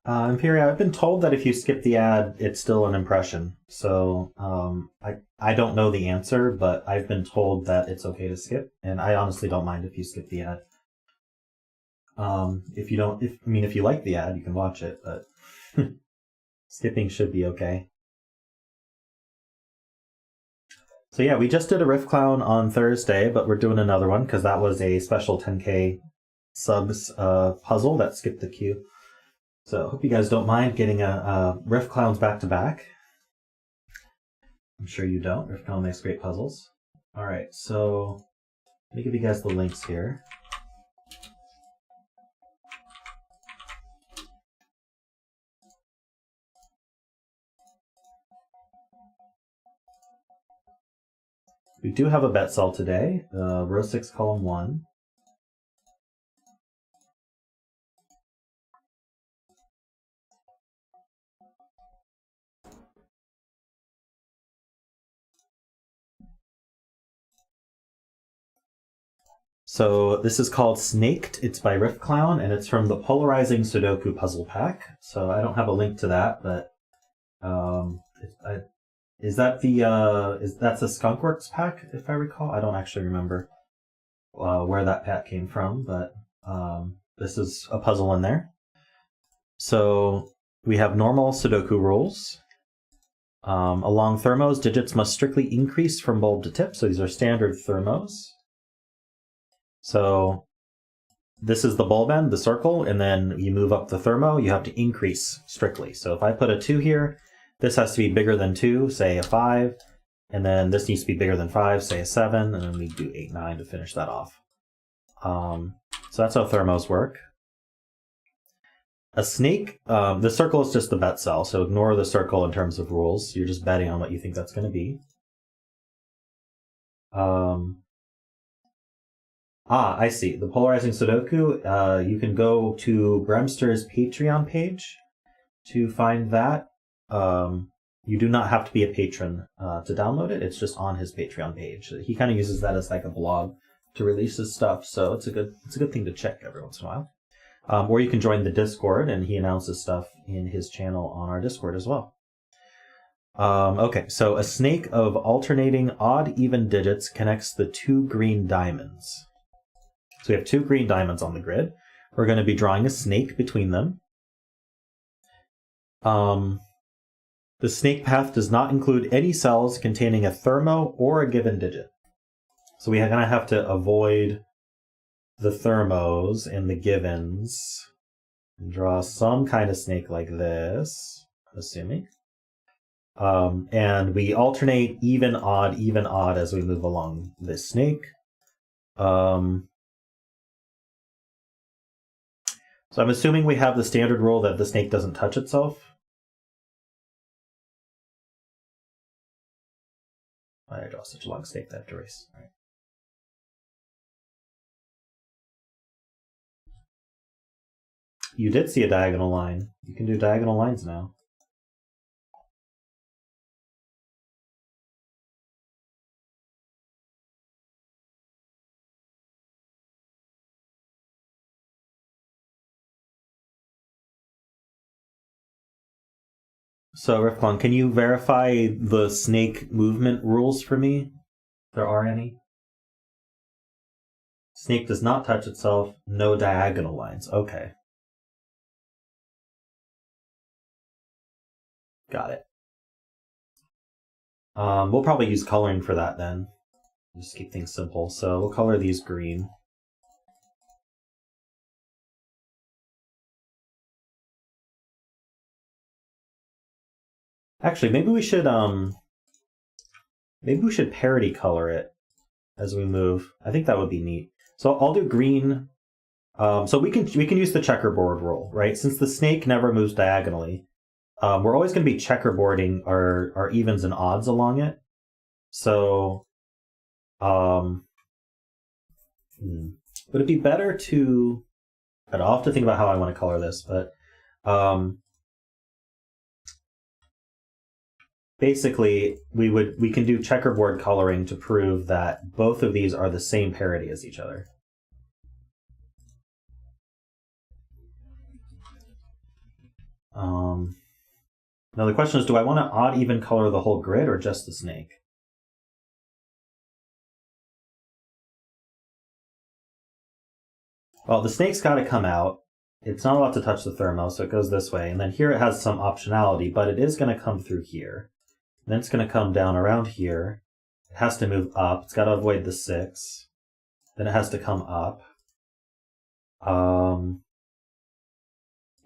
Imperia, I've been told that if you skip the ad, it's still an impression. So I don't know the answer, but I've been told that it's okay to skip, and I honestly don't mind if you skip the ad. If you like the ad, you can watch it, but skipping should be okay. So yeah, we just did a riffclown on Thursday, but we're doing another one because that was a special 10K subs puzzle that skipped the queue. So I hope you guys don't mind getting a riffclowns back to back. I'm sure you don't. Riffclown makes great puzzles. All right, so let me give you guys the links here. We do have a bet cell today, row 6, column 1. So this is called Snaked. It's by riffclown, and it's from the Polarizing Sudoku Puzzle Pack. So I don't have a link to that, but that's the Skunkworks pack, if I recall. I don't actually remember where that pack came from, but this is a puzzle in there. So we have normal Sudoku rules. Along thermos, digits must strictly increase from bulb to tip. So these are standard thermos. So this is the bulb end, the circle, and then you move up the thermo, you have to increase strictly. So if I put a 2 here, this has to be bigger than 2, say a 5, and then this needs to be bigger than 5, say a 7, and then we do 8, 9 to finish that off. So that's how thermos work. A snake, the circle is just the bet cell, so ignore the circle in terms of rules. You're just betting on what you think that's going to be. I see. The Polarizing Sudoku, you can go to Bremster's Patreon page to find that. You do not have to be a patron to download it. It's just on his Patreon page. He kind of uses that as like a blog to release his stuff, so it's a good thing to check every once in a while. Or you can join the Discord, and he announces stuff in his channel on our Discord as well. Okay, so a snake of alternating odd-even digits connects the 2 green diamonds. So we have 2 green diamonds on the grid. We're going to be drawing a snake between them. The snake path does not include any cells containing a thermo or a given digit. So we're going to have to avoid the thermos and the givens and draw some kind of snake like this, assuming. And we alternate even, odd as we move along this snake. So I'm assuming we have the standard rule that the snake doesn't touch itself. I draw such a long snake that I have to erase. All right. You did see a diagonal line. You can do diagonal lines now. So, Riffclown, can you verify the snake movement rules for me? If there are any? Snake does not touch itself, no diagonal lines. Okay. Got it. We'll probably use coloring for that then. Just keep things simple. So we'll color these green. Actually, maybe we should parity color it as we move. I think that would be neat. So I'll do green. So we can use the checkerboard rule, right? Since the snake never moves diagonally, we're always going to be checkerboarding our evens and odds along it. So, would it be better to? I'll have to think about how I want to color this, but basically, we can do checkerboard coloring to prove that both of these are the same parity as each other. Now the question is, do I want to odd even color the whole grid or just the snake? Well, the snake's got to come out. It's not allowed to touch the thermo, so it goes this way. And then here it has some optionality, but it is going to come through here. And then it's going to come down around here. It has to move up. It's got to avoid the 6. Then it has to come up.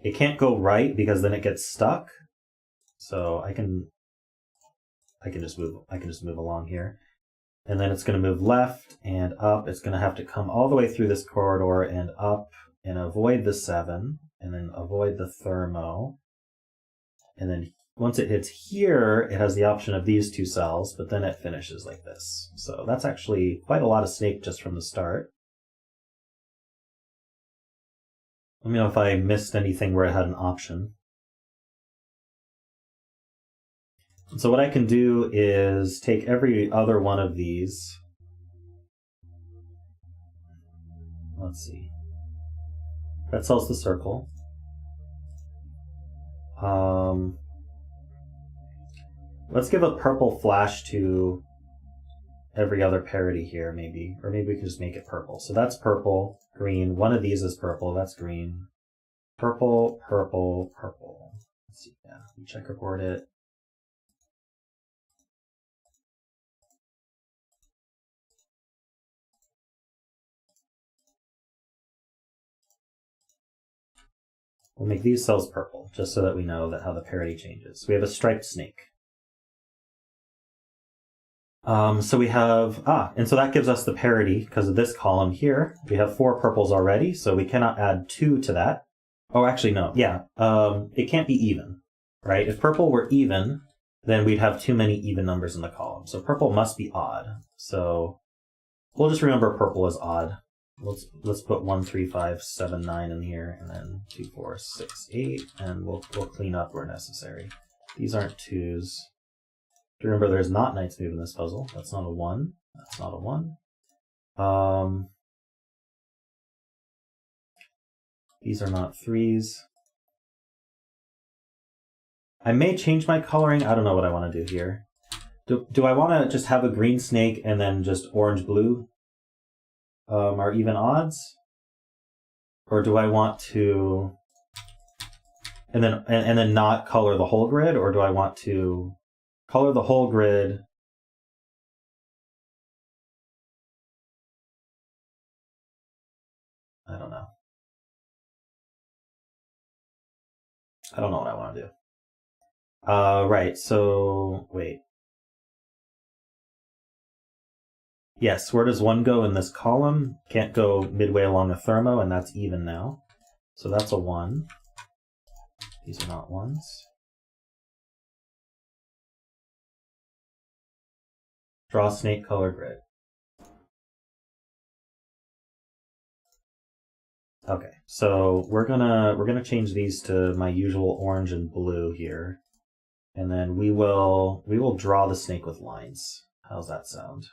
It can't go right because then it gets stuck. So I can just move along here. And then it's going to move left and up. It's going to have to come all the way through this corridor and up and avoid the 7 and then avoid the thermo. And then once it hits here, it has the option of these 2 cells, but then it finishes like this. So that's actually quite a lot of snake just from the start. Let me know if I missed anything where it had an option. So what I can do is take every other one of these. Let's see. That sells the circle. Let's give a purple flash to every other parity here, maybe. Or maybe we can just make it purple. So that's purple, green. One of these is purple. That's green. Purple, purple, purple. Let's see. Yeah, we checkerboard it. We'll make these cells purple, just so that we know that how the parity changes. We have a striped snake. So we have, and so that gives us the parity, because of this column here. We have 4 purples already, so we cannot add 2 to that. Oh, actually, no. Yeah, it can't be even, right? If purple were even, then we'd have too many even numbers in the column. So purple must be odd. So we'll just remember purple is odd. Let's put 1, 3, 5, 7, 9 in here, and then 2, 4, 6, 8, and we'll clean up where necessary. These aren't 2s. Remember, there's not knights move in this puzzle. That's not a 1. That's not a 1. These are not 3s. I may change my coloring. I don't know what I want to do here. Do I want to just have a green snake and then just orange-blue? Are even odds? Or do I want to and then not color the whole grid, or do I want to color the whole grid? I don't know. I don't know what I want to do. Right, so wait. Yes, where does 1 go in this column? Can't go midway along the thermo, and that's even now. So that's a 1. These are not 1s. Draw snake color grid. Okay, so we're gonna change these to my usual orange and blue here, and then we will draw the snake with lines. How's that sound?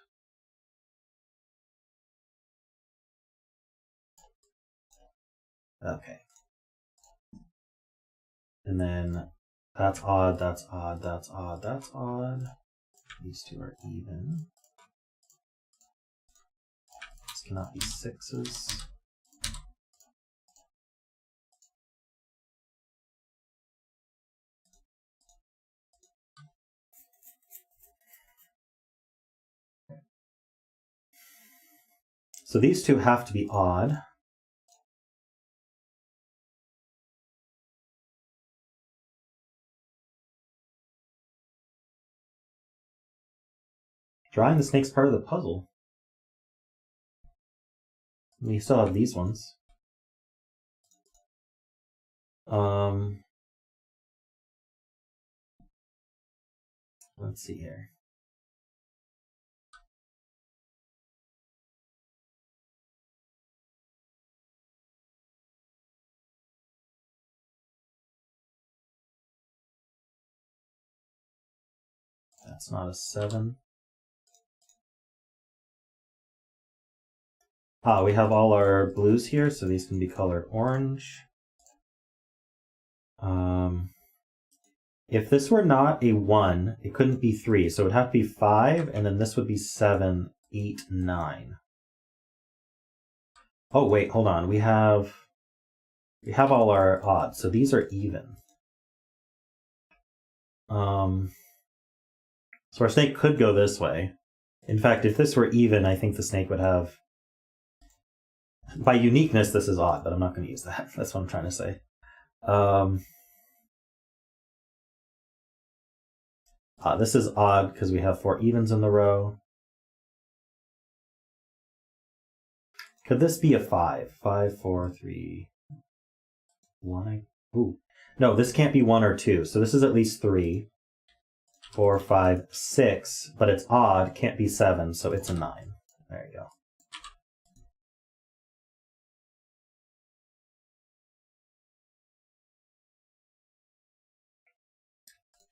Okay. And then that's odd, that's odd, that's odd, that's odd. These 2 are even. This cannot be 6s. So these 2 have to be odd. Drawing the snake's part of the puzzle. We still have these ones. Let's see here. That's not a 7. We have all our blues here, so these can be colored orange. If this were not a 1, it couldn't be 3, so it would have to be 5, and then this would be 7, 8, 9. Oh, wait, hold on. We have all our odds, so these are even. So our snake could go this way. In fact, if this were even, I think the snake would have... By uniqueness, this is odd, but I'm not going to use that. That's what I'm trying to say. This is odd because we have 4 evens in the row. Could this be a 5? 5, 4, 3, 1. Ooh. No, this can't be 1 or 2, so this is at least 3. 4, 5, 6, but it's odd, can't be 7, so it's a 9. There you go.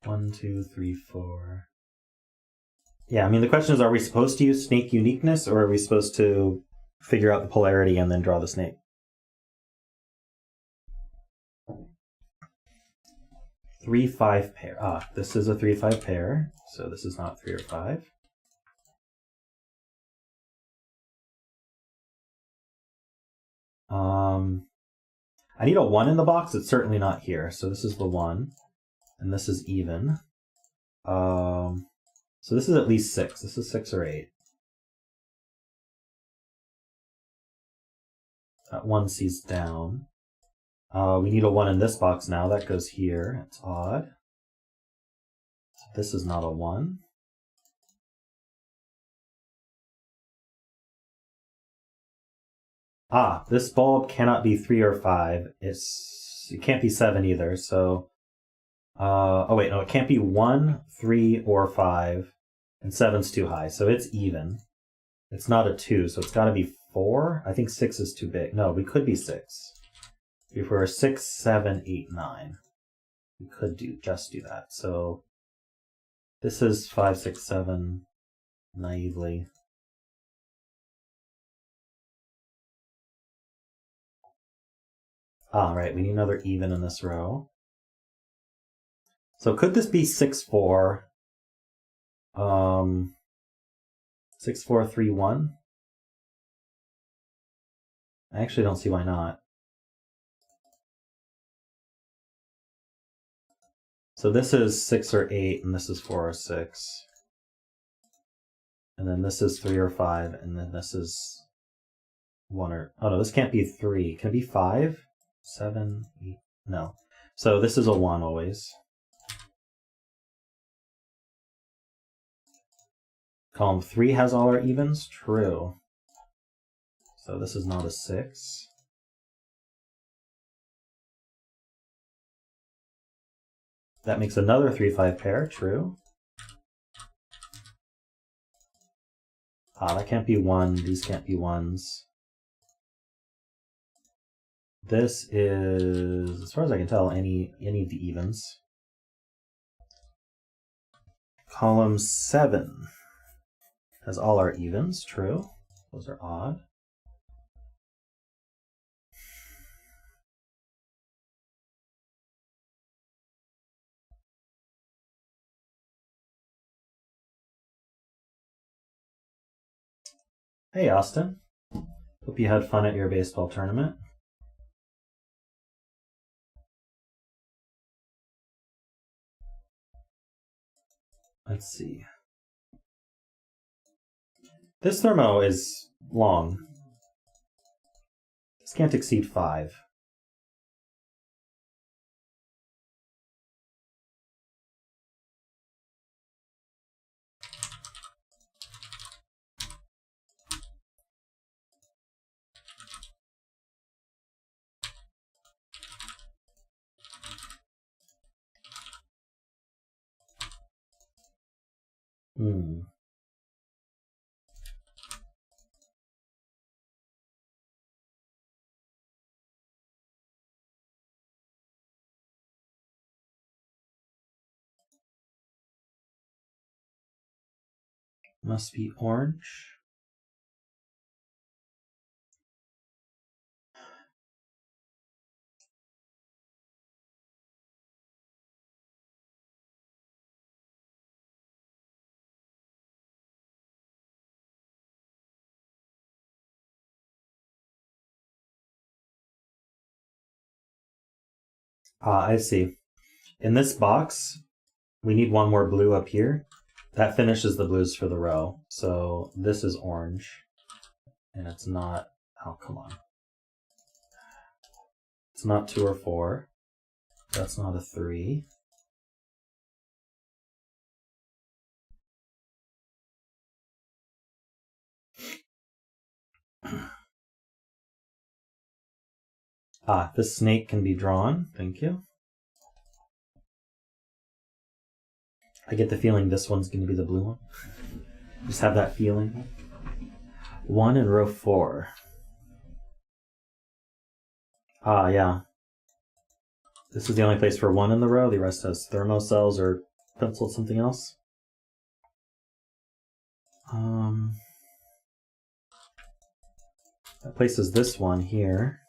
One, 2, 3, 4. Yeah, I mean, the question is, are we supposed to use snake uniqueness, or are we supposed to figure out the polarity and then draw the snake? Three, 5 pair. This is a 3, 5 pair, so this is not 3 or 5. I need a 1 in the box. It's certainly not here, so this is the 1, and this is even. So this is at least 6. This is 6 or 8. That 1 sees down. We need a 1 in this box now. That goes here. It's odd. So this is not a 1. This bulb cannot be 3 or 5. It can't be 7 either, so... oh wait, no, it can't be 1, 3, or 5, and 7's too high, so it's even. It's not a 2, so it's got to be 4? I think 6 is too big. No, we could be 6. If we're 6, 7, 8, 9, we could just do that. So this is 5, 6, 7, naively. Right, we need another even in this row. So could this be 6, 4? 6, 4, 3, 1? I actually don't see why not. So this is 6 or 8, and this is 4 or 6. And then this is 3 or 5, and then this is 1 or... Oh no, this can't be 3. Can it be 5? 7, 8? No. So this is a 1 always. Column 3 has all our evens? True. So this is not a 6. That makes another 3, 5 pair. True. That can't be 1. These can't be 1s. This is, as far as I can tell, any of the evens. Column 7 has all our evens. True. Those are odd. Hey, Austin. Hope you had fun at your baseball tournament. Let's see. This thermo is long. This can't exceed 5. Must be orange. I see. In this box, we need one more blue up here. That finishes the blues for the row. So this is orange. And it's not... Oh, come on. It's not 2 or 4. That's not a 3. This snake can be drawn. Thank you. I get the feeling this one's going to be the blue one. Just have that feeling. 1 in row 4. Yeah. This is the only place for 1 in the row. The rest has thermo cells or penciled something else. That places this one here.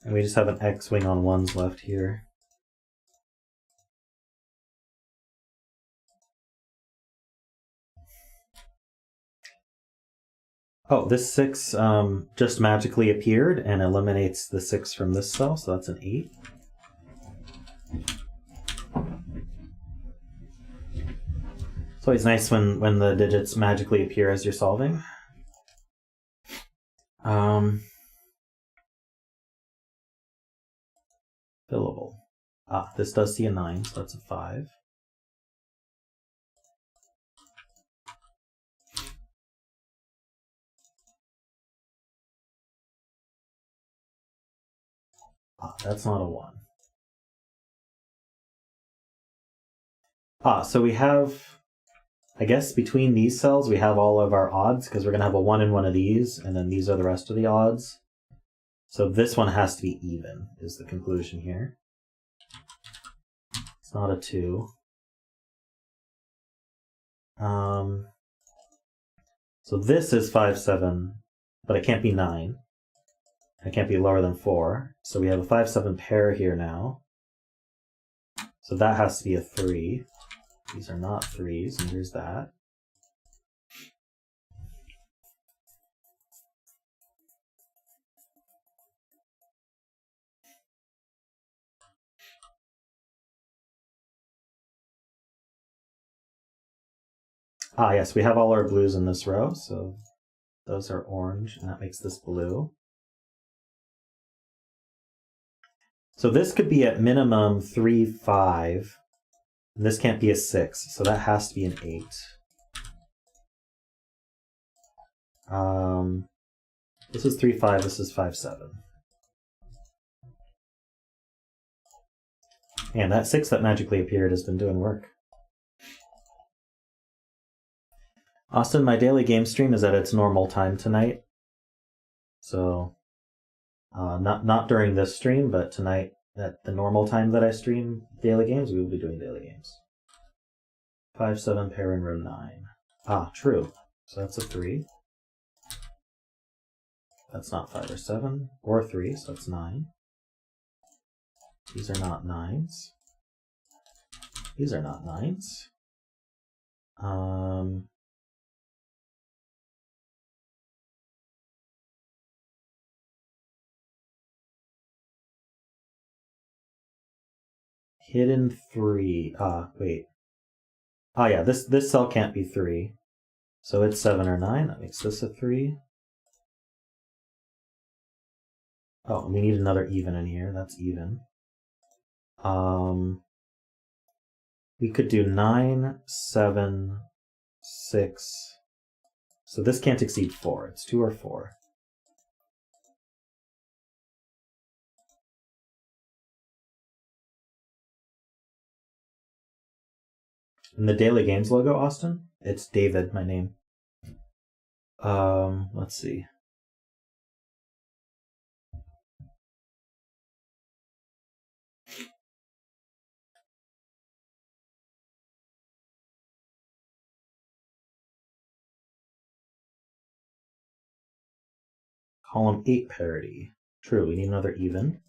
And we just have an X-wing on 1s left here. Oh, this 6 just magically appeared and eliminates the 6 from this cell, so that's an 8. It's always nice when the digits magically appear as you're solving. Fillable. This does see a 9, so that's a 5. That's not a 1. So we have, I guess between these cells we have all of our odds, because we're going to have a 1 in one of these, and then these are the rest of the odds. So this one has to be even, is the conclusion here. It's not a 2. So this is 5, 7, but it can't be 9. It can't be lower than 4. So we have a 5, 7 pair here now. So that has to be a 3. These are not 3s, and here's that. Yes, we have all our blues in this row, so those are orange, and that makes this blue. So this could be at minimum 3, 5, and this can't be a 6, so that has to be an 8. This is 3, 5, this is 5, 7. And that 6 that magically appeared has been doing work. Austin, my daily game stream is at its normal time tonight. So, not during this stream, but tonight at the normal time that I stream daily games, we will be doing daily games. 5, 7 pair in row 9. True. So that's a 3. That's not 5 or 7, or 3, so it's 9. These are not 9s. These are not 9s. Hidden 3. Wait. Yeah, this cell can't be 3. So it's 7 or 9. That makes this a 3. Oh, we need another even in here. That's even. We could do 9, 7, 6. So this can't exceed 4. It's 2 or 4. In the Daily Games logo, Austin, it's David, my name. Let's see. Column 8 parity. True, we need another even.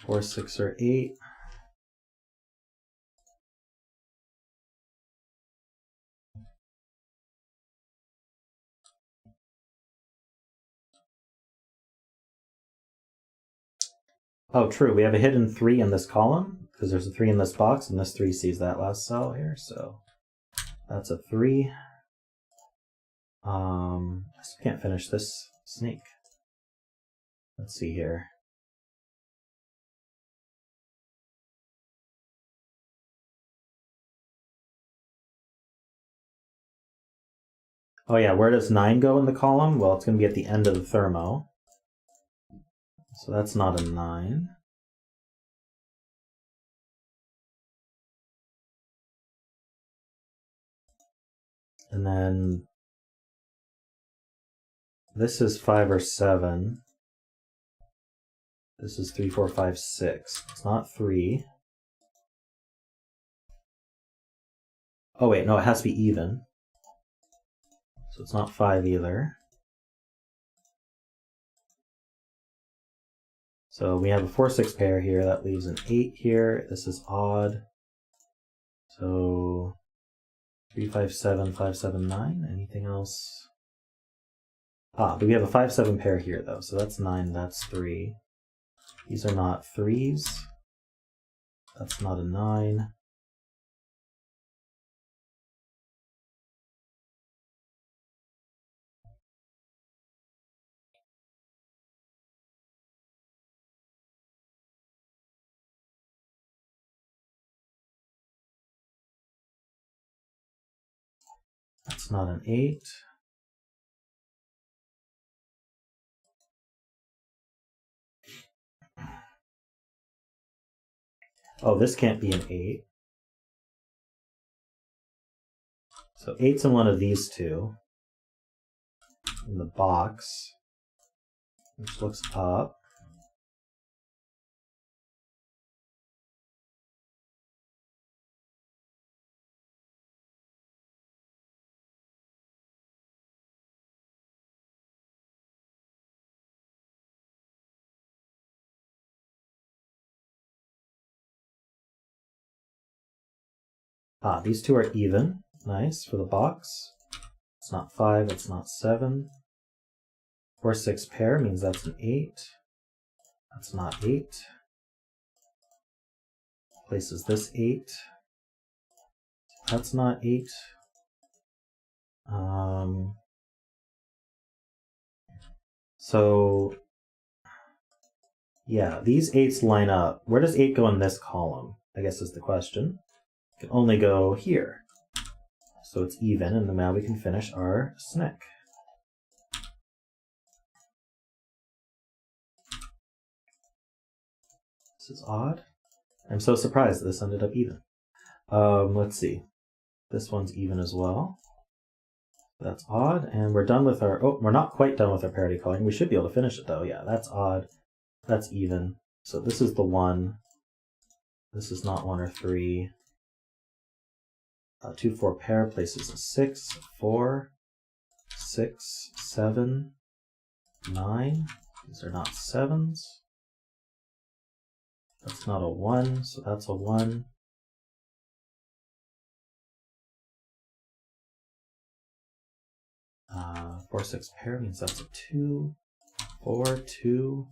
4, 6, or 8. Oh, true. We have a hidden 3 in this column because there's a 3 in this box, and this 3 sees that last cell here. So that's a 3. I still can't finish this snake. Let's see here. Oh yeah, where does 9 go in the column? Well, it's going to be at the end of the thermo. So that's not a 9. And then this is 5 or 7. This is 3, 4, 5, 6. It's not 3. Oh wait, no, it has to be even. So it's not 5 either. So we have a 4, 6 pair here. That leaves an 8 here. This is odd. So 3, 5, 7, 5, 7, 9. Anything else? Ah, but we have a 5, 7 pair here though. So that's 9, that's 3. These are not 3s. That's not a 9. That's not an 8. Oh, this can't be an 8. So 8's in one of these two. In the box, which looks up. Ah, these two are even. Nice for the box. It's not 5, it's not 7. 4, 6 pair means that's an 8. That's not 8. Places this 8. That's not 8. So, yeah, these 8s line up. Where does 8 go in this column? I guess is the question. It can only go here. So it's even, and now we can finish our snack. This is odd. I'm so surprised that this ended up even. Let's see. This one's even as well. That's odd, and we're done with our... Oh, we're not quite done with our parity coloring. We should be able to finish it, though. Yeah, that's odd. That's even. So this is the 1. This is not 1 or 3. 2, 4 pair places a 6, 4, 6, 7, 9. These are not 7s. That's not a 1, so that's a 1. Uh, 4, 6 pair means that's a 2, 4, 2.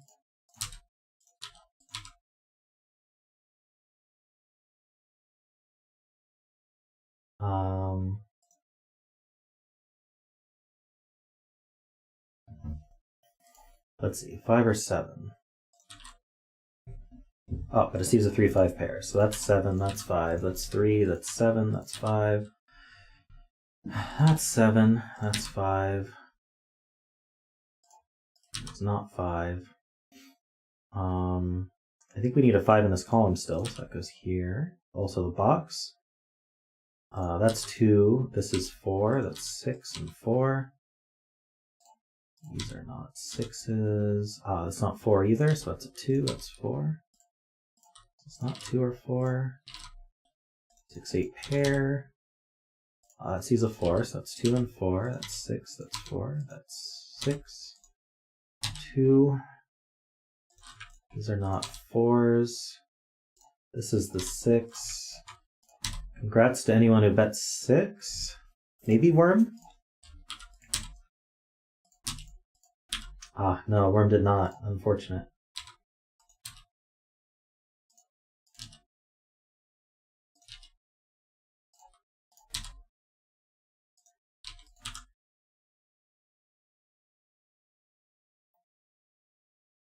Let's see, 5 or 7. Oh, but it sees a 3, 5 pair. So that's 7, that's 5, that's 3, that's 7, that's 5. That's 7, that's 5. It's not 5. I think we need a 5 in this column still, so that goes here. Also the box. That's 2, this is 4, that's 6 and 4. These are not 6s. That's not 4 either, so that's a 2, that's 4. It's not 2 or 4. 6, 8 pair. It sees a 4, so that's 2 and 4. That's 6, that's 4, that's 6. 2. These are not 4s. This is the 6. Congrats to anyone who bet 6. Maybe Worm? Ah, no, Worm did not. Unfortunate.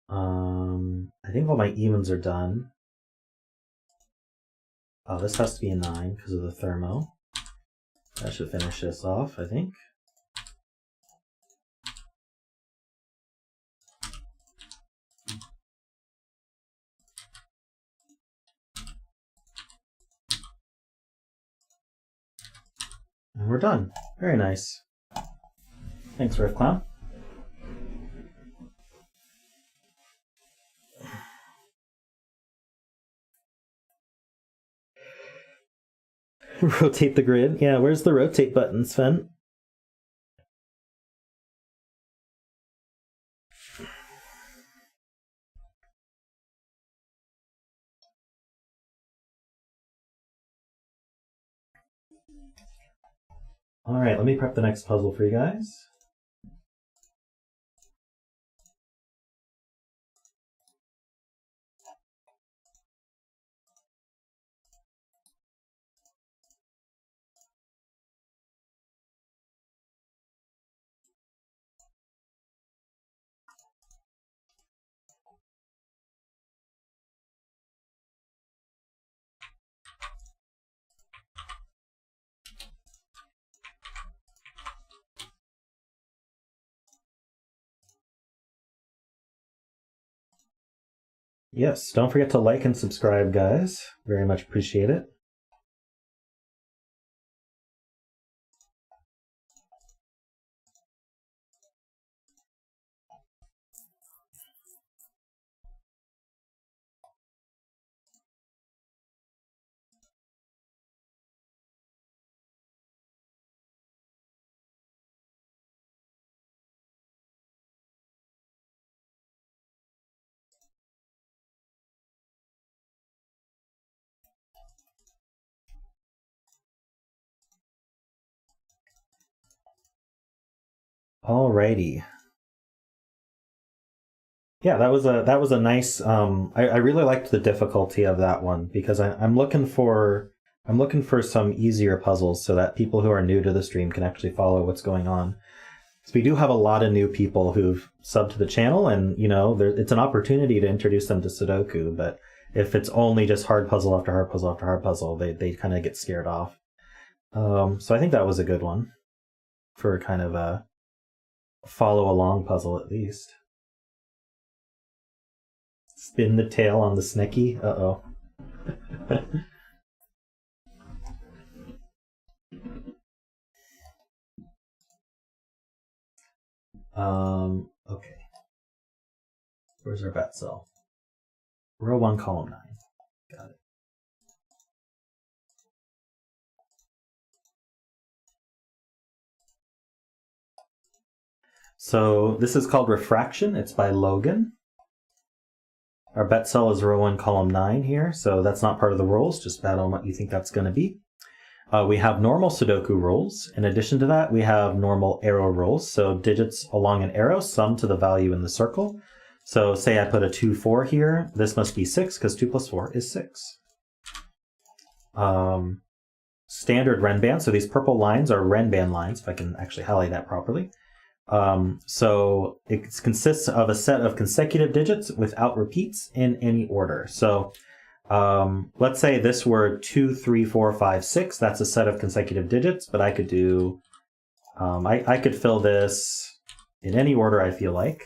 I think all my evens are done. Oh, this has to be a 9 because of the thermo. That should finish this off, I think. And we're done. Very nice. Thanks, riffclown. Rotate the grid. Yeah, where's the rotate button, Sven? All right, let me prep the next puzzle for you guys. Yes, don't forget to like and subscribe, guys. Very much appreciate it. Alrighty. Yeah, that was a nice. I really liked the difficulty of that one because I'm looking for some easier puzzles so that people who are new to the stream can actually follow what's going on. So we do have a lot of new people who've subbed to the channel, and it's an opportunity to introduce them to Sudoku. But if it's only just hard puzzle after hard puzzle after hard puzzle, they kind of get scared off. So I think that was a good one for kind of a follow along puzzle at least. Spin the tail on the Snicky. Uh-oh. Okay. Where's our bet cell? Row 1, column 9. Got it. So this is called Refraction. It's by Logan. Our bet cell is row 1, column 9 here, so that's not part of the rules. Just bet on what you think that's going to be. We have normal Sudoku rules. In addition to that, we have normal arrow rules. So digits along an arrow sum to the value in the circle. So say I put a 2, 4 here. This must be 6 because 2 plus 4 is 6. Standard Renban. So these purple lines are Renban lines, if I can actually highlight that properly. So it consists of a set of consecutive digits without repeats in any order. So let's say this were 2, 3, 4, 5, 6. That's a set of consecutive digits, but I could do, I could fill this in any order I feel like.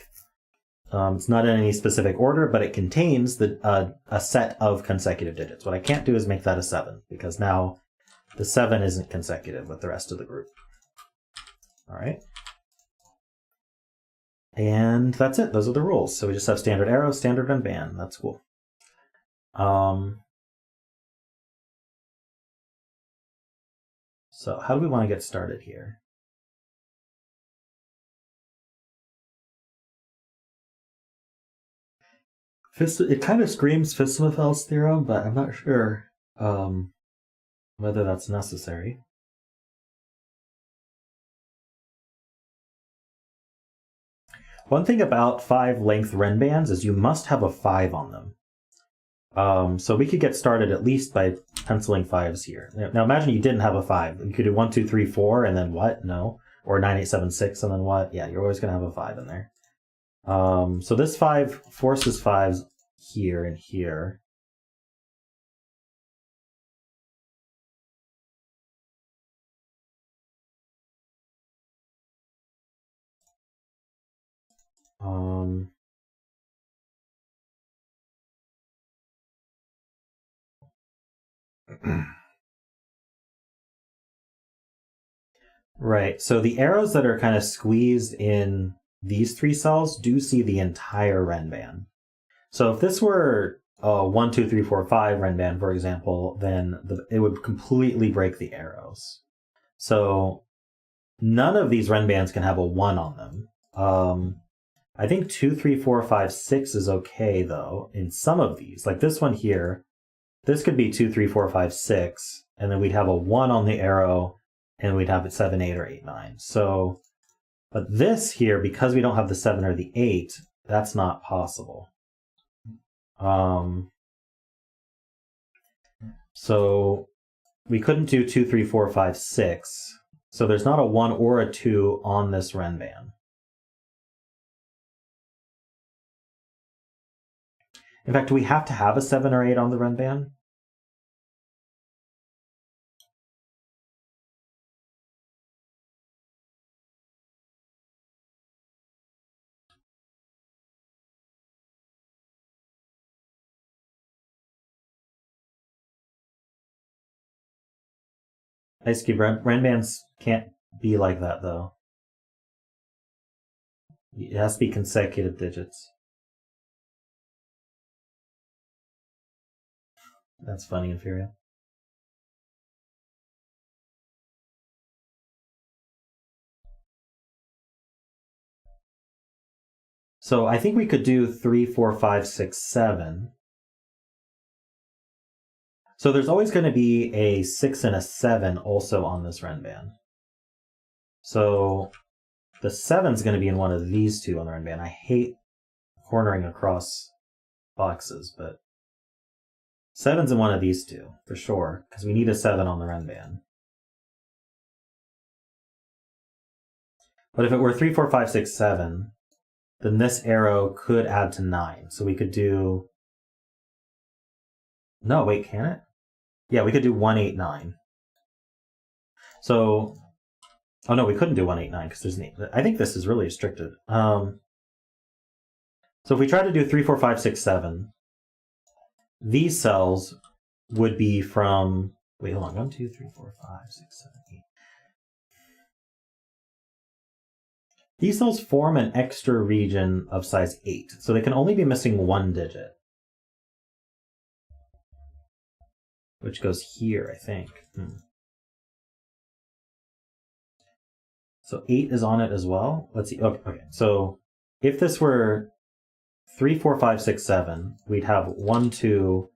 It's not in any specific order, but it contains a set of consecutive digits. What I can't do is make that a 7, because now the 7 isn't consecutive with the rest of the group. All right. And that's it. Those are the rules. So we just have standard arrow, standard Renban. That's cool. So how do we want to get started here? It kind of screams Fistmathel's theorem, but I'm not sure whether that's necessary. One thing about 5-length Renbans is you must have a 5 on them. So we could get started at least by penciling 5s here. Now imagine you didn't have a 5. You could do 1, 2, 3, 4, and then what? No. Or 9, 8, 7, 6, and then what? Yeah, you're always going to have a 5 in there. So this 5 forces 5s here and here. Right, so the arrows that are kind of squeezed in these 3 cells do see the entire Renban. So if this were a 1, 2, 3, 4, 5 Renban, for example, then it would completely break the arrows. So none of these Renbans can have a 1 on them. I think 2, 3, 4, 5, 6 is okay, though, in some of these. Like this one here, this could be 2, 3, 4, 5, 6, and then we'd have a 1 on the arrow, and we'd have it 7, 8, or 8, 9. So, but this here, because we don't have the 7 or the 8, that's not possible. So we couldn't do 2, 3, 4, 5, 6. So there's not a 1 or a 2 on this Renban. In fact, do we have to have a 7 or 8 on the Renban? Ice Cube, Renbans can't be like that, though. It has to be consecutive digits. That's funny, Inferior. So I think we could do 3, 4, 5, 6, 7. So there's always going to be a 6 and a 7 also on this Renban. So the 7's going to be in one of these two on the Renban. I hate cornering across boxes, but 7's in one of these two, for sure, because we need a 7 on the Renban. But if it were 3, 4, 5, 6, 7, then this arrow could add to 9. So we could do... No, wait, can it? Yeah, we could do 1, 8, 9. So... Oh no, we couldn't do 1, 8, 9 because there's an 8. I think this is really restricted. So if we try to do 3, 4, 5, 6, 7, these cells would be from... Wait, hold on. 1, 2, 3, 4, 5, 6, 7, 8. These cells form an extra region of size 8, so they can only be missing 1 digit. Which goes here, I think. So 8 is on it as well. Let's see. Okay. So if this were 3, 4, 5, 6, 7, we'd have 1, 2,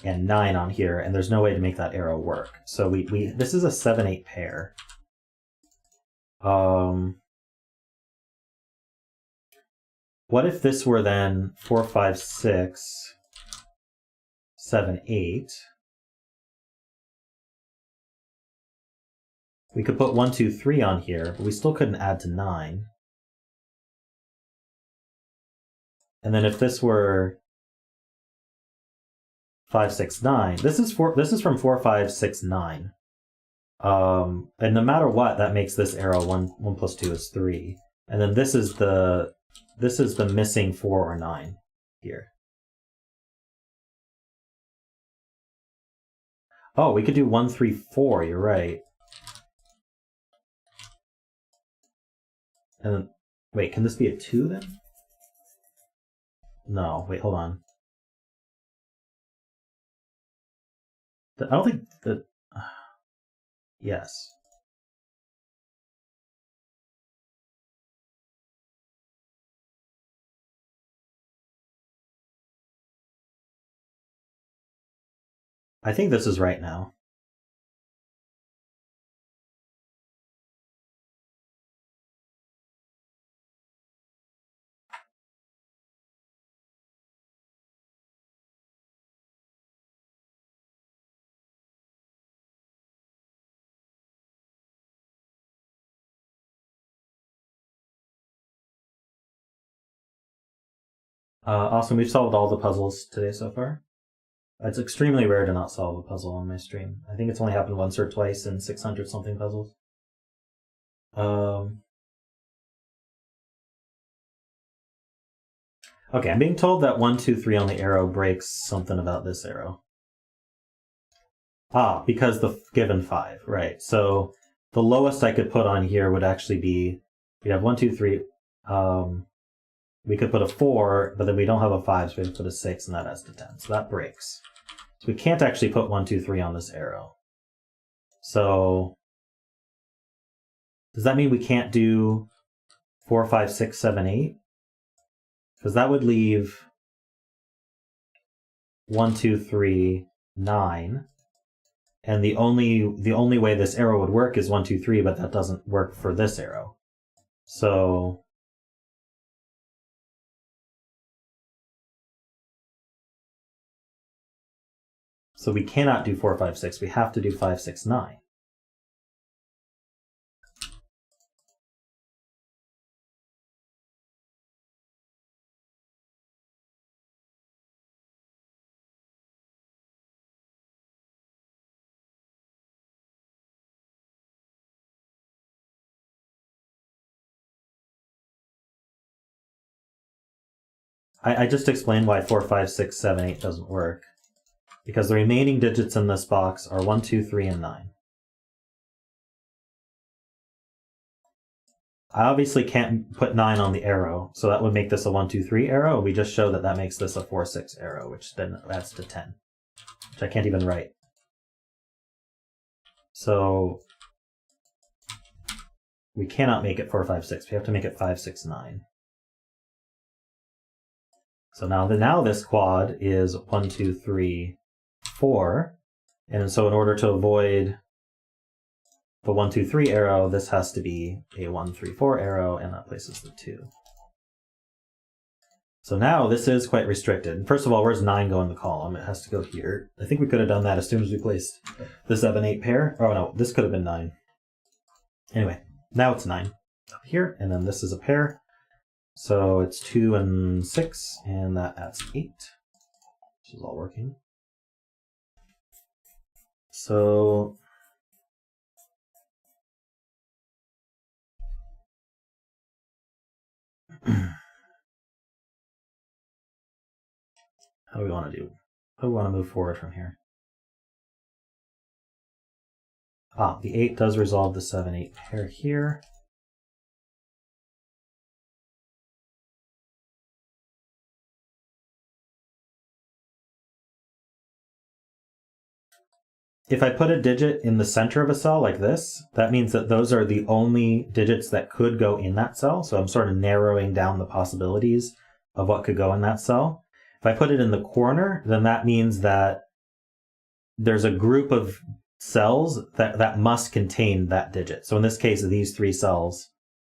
and 9 on here, and there's no way to make that arrow work. So this is a 7, 8 pair. What if this were then 4, 5, 6, 7, 8? We could put 1, 2, 3 on here, but we still couldn't add to 9. And then if this were 5, 6, 9, this is from 4, 5, 6, 9. And no matter what, that makes this arrow 1 plus 2 is 3. And then this is the missing 4 or 9 here. Oh, we could do 1, 3, 4, you're right. And then, wait, can this be a 2 then? No, wait, hold on. I don't think that... Yes. I think this is right now. Awesome, we've solved all the puzzles today so far. It's extremely rare to not solve a puzzle on my stream. I think it's only happened once or twice in 600 something puzzles. Okay, I'm being told that 1, 2, 3 on the arrow breaks something about this arrow. Ah, because the given 5, right. So the lowest I could put on here would actually be, we'd have 1, 2, 3. We could put a 4, but then we don't have a 5, so we have to put a 6, and that adds to 10. So that breaks. So we can't actually put 1, 2, 3 on this arrow. So does that mean we can't do 4, 5, 6, 7, 8? Because that would leave 1, 2, 3, 9. And the only way this arrow would work is 1, 2, 3, but that doesn't work for this arrow. So we cannot do 4, 5, 6. We have to do 5, 6, 9. I just explained why 4, 5, 6, 7, 8 doesn't work. Because the remaining digits in this box are 1, 2, 3, and 9. I obviously can't put 9 on the arrow, so that would make this a 1, 2, 3 arrow. We just show that that makes this a 4, 6 arrow, which then adds to 10, which I can't even write. So we cannot make it 4, 5, 6. We have to make it 5, 6, 9. So now this quad is 1, 2, 3, 4. And so in order to avoid the 1, 2, 3 arrow, this has to be a 1, 3, 4 arrow, and that places the 2. So now this is quite restricted. First of all, where's 9 go in the column? It has to go here. I think we could have done that as soon as we placed the 7, 8 pair. Oh no, this could have been 9. Anyway, now it's 9 up here, and then this is a pair. So it's 2 and 6, and that adds 8. This is all working. So how do we want to do? How do we want to move forward from here? Ah, the 8 does resolve the 7, 8 pair here. If I put a digit in the center of a cell like this, that means that those are the only digits that could go in that cell. So I'm sort of narrowing down the possibilities of what could go in that cell. If I put it in the corner, then that means that there's a group of cells that must contain that digit. So in this case, these 3 cells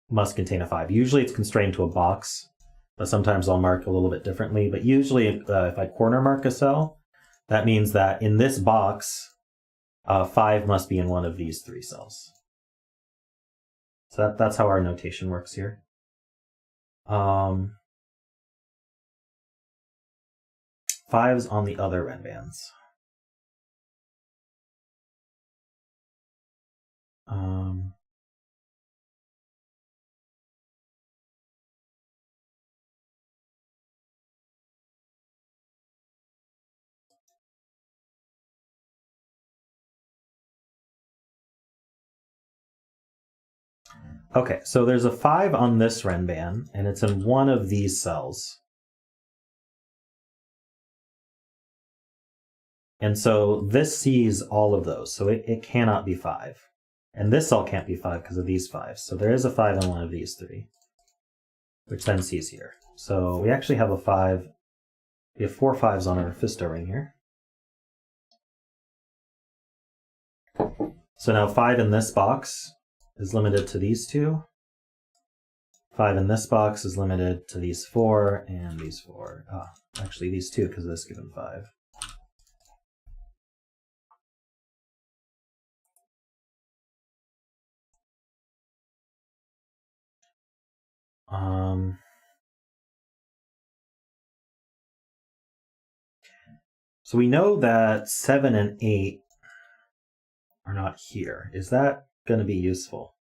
must contain a 5. Usually it's constrained to a box, but sometimes I'll mark a little bit differently. But usually if I corner mark a cell, that means that in this box, 5 must be in one of these 3 cells. So that's how our notation works here. 5's on the other red bands. Okay, so there's a 5 on this ren band, and it's in one of these cells. And so this sees all of those, so it cannot be 5. And this cell can't be 5 because of these 5s. So there is a 5 in one of these 3, which then sees here. So we actually have a 5. We have 4 5s on our Fisto ring here. So now 5 in this box is limited to these 2. 5 in this box is limited to these 4 and these 4. Actually these 2 because of this given 5. So we know that 7 and 8 are not here. Is that going to be useful?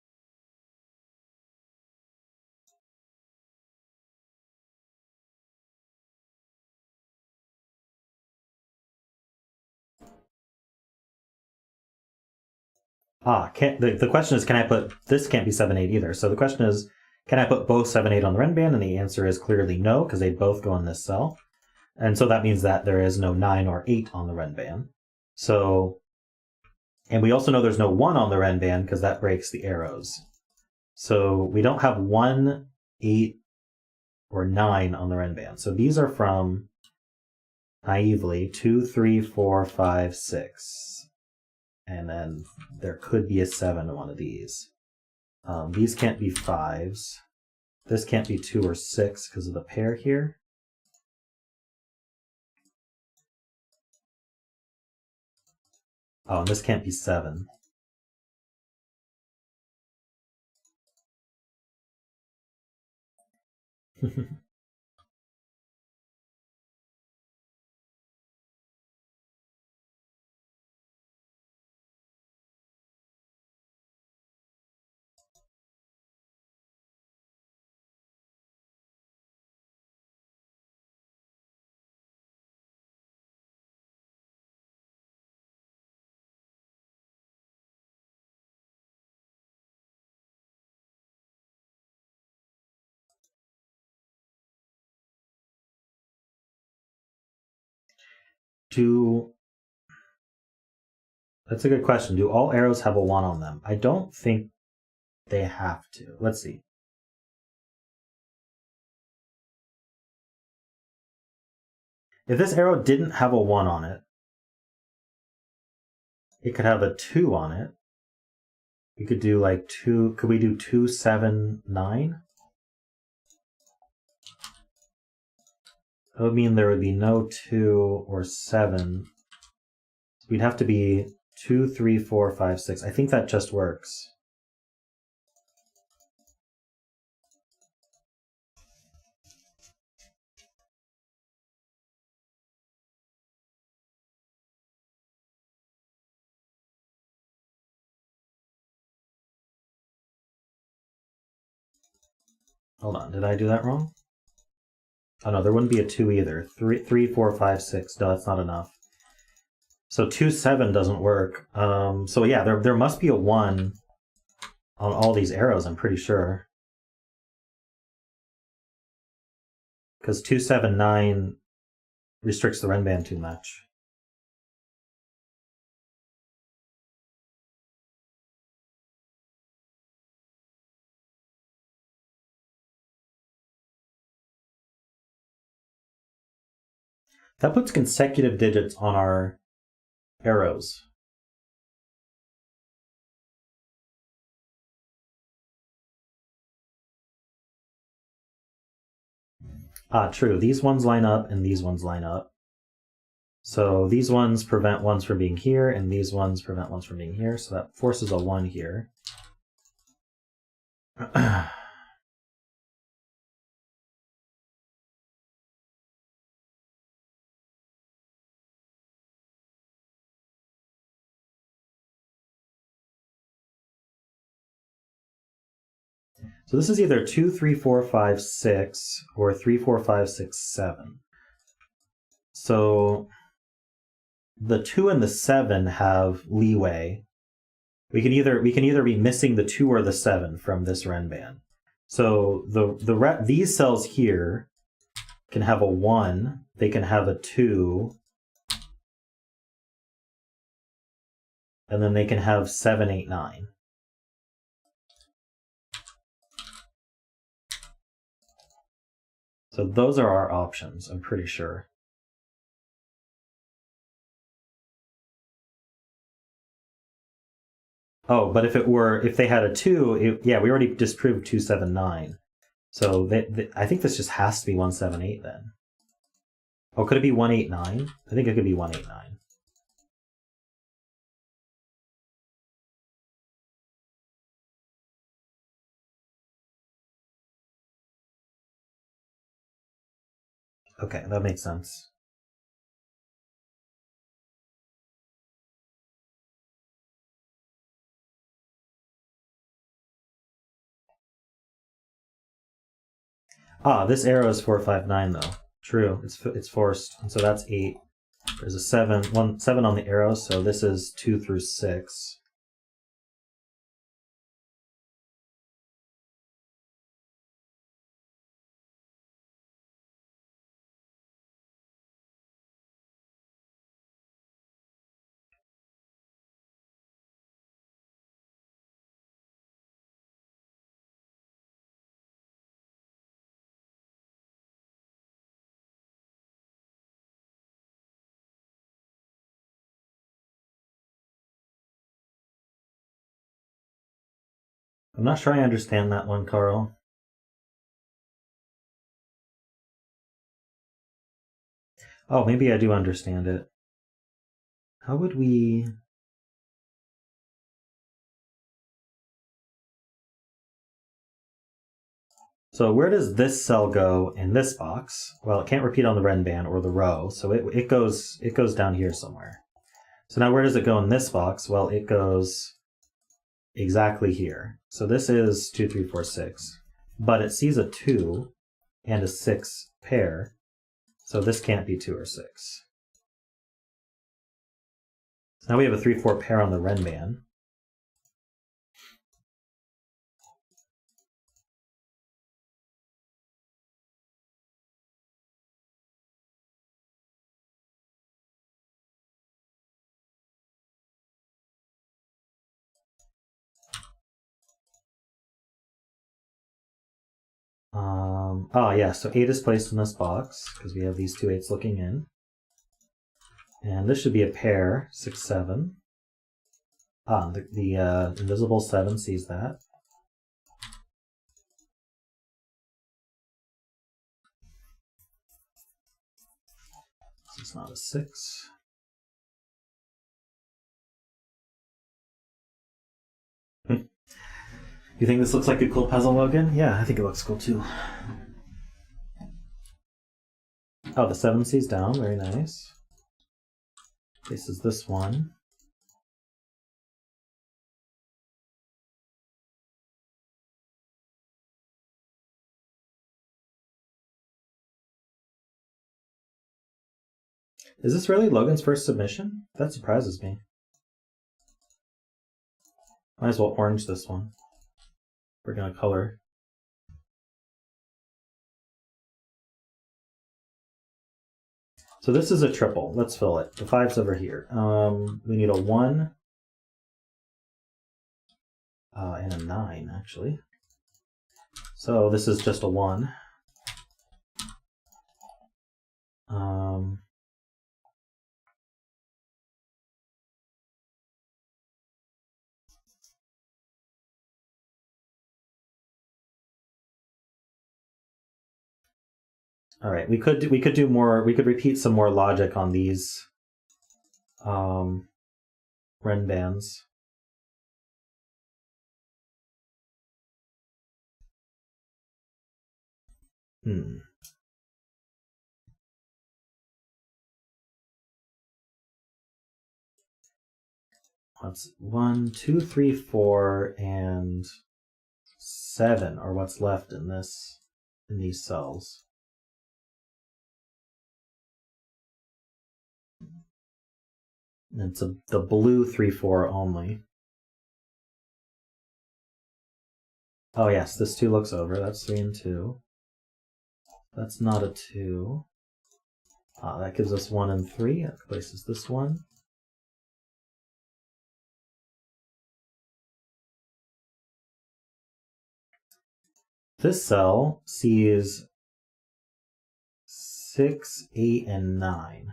The question is, can I put, this can't be 7, 8 either. So the question is, can I put both 7, 8 on the ren band? And the answer is clearly no, because they both go in this cell. And so that means that there is no 9 or 8 on the ren band. So, and we also know there's no 1 on the ren band because that breaks the arrows. So we don't have 1, 8, or 9 on the ren band. So these are from, naively, 2, 3, 4, 5, 6. And then there could be a 7 in one of these. These can't be 5s. This can't be 2 or 6 because of the pair here. Oh, and this can't be 7. That's a good question. Do all arrows have a 1 on them? I don't think they have to. Let's see. If this arrow didn't have a 1 on it, it could have a 2 on it. We could do like 2, could we do 2, 7, 9? That would mean there would be no 2 or 7. We'd have to be 2, 3, 4, 5, 6. I think that just works. Hold on, did I do that wrong? Oh no, there wouldn't be a 2 either. 3, 4, 5, 6. No, that's not enough. So 2, 7 doesn't work. So yeah, there must be a 1 on all these arrows, I'm pretty sure. Because 2, 7, 9 restricts the ren band too much. That puts consecutive digits on our arrows. True. These ones line up and these ones line up. So these ones prevent ones from being here, and these ones prevent ones from being here. So that forces a 1 here. So this is either 2, 3, 4, 5, 6, or 3, 4, 5, 6, 7. So the 2 and the 7 have leeway. We can either be missing the 2 or the 7 from this ren band. So these cells here can have a 1, they can have a 2, and then they can have 7, 8, 9. So those are our options, I'm pretty sure. Oh, but if they had a 2, yeah, we already disproved 2, 7, 9. So I think this just has to be 1, 7, 8 then. Oh, could it be 1, 8, 9? I think it could be 1, 8, 9. Okay, that makes sense. Ah, this arrow is 4, 5, 9 though. True, it's forced, and so that's 8. There's a 7 on the arrow, so this is 2 through 6. I'm not sure I understand that one, Carl. Oh, maybe I do understand it. How would we... So where does this cell go in this box? Well, it can't repeat on the ren band or the row, so it goes down here somewhere. So now where does it go in this box? Well, it goes exactly here. So this is 2, 3, 4, 6. But it sees a 2 and a 6 pair, so this can't be 2 or 6. So now we have a 3, 4 pair on the ren band. Yeah, so 8 is placed in this box, because we have these two 8s looking in. And this should be a pair, 6, 7. The invisible 7 sees that. This is not a 6. You think this looks like a cool puzzle, Logan? Yeah, I think it looks cool too. Oh, the 7 sees down, very nice. Places this one. Is this really Logan's first submission? That surprises me. Might as well orange this one. We're gonna color. So this is a triple. Let's fill it. The 5's over here. We need a 1 and a 9, actually. So this is just a 1. All right, we could do more. We could repeat some more logic on these ren bands. What's 1, 2, 3, 4, and 7 are what's left in these cells. And it's the blue 3, 4 only. Oh yes, this 2 looks over. That's 3 and 2. That's not a 2. That gives us 1 and 3. That places this one. This cell sees 6, 8, and 9.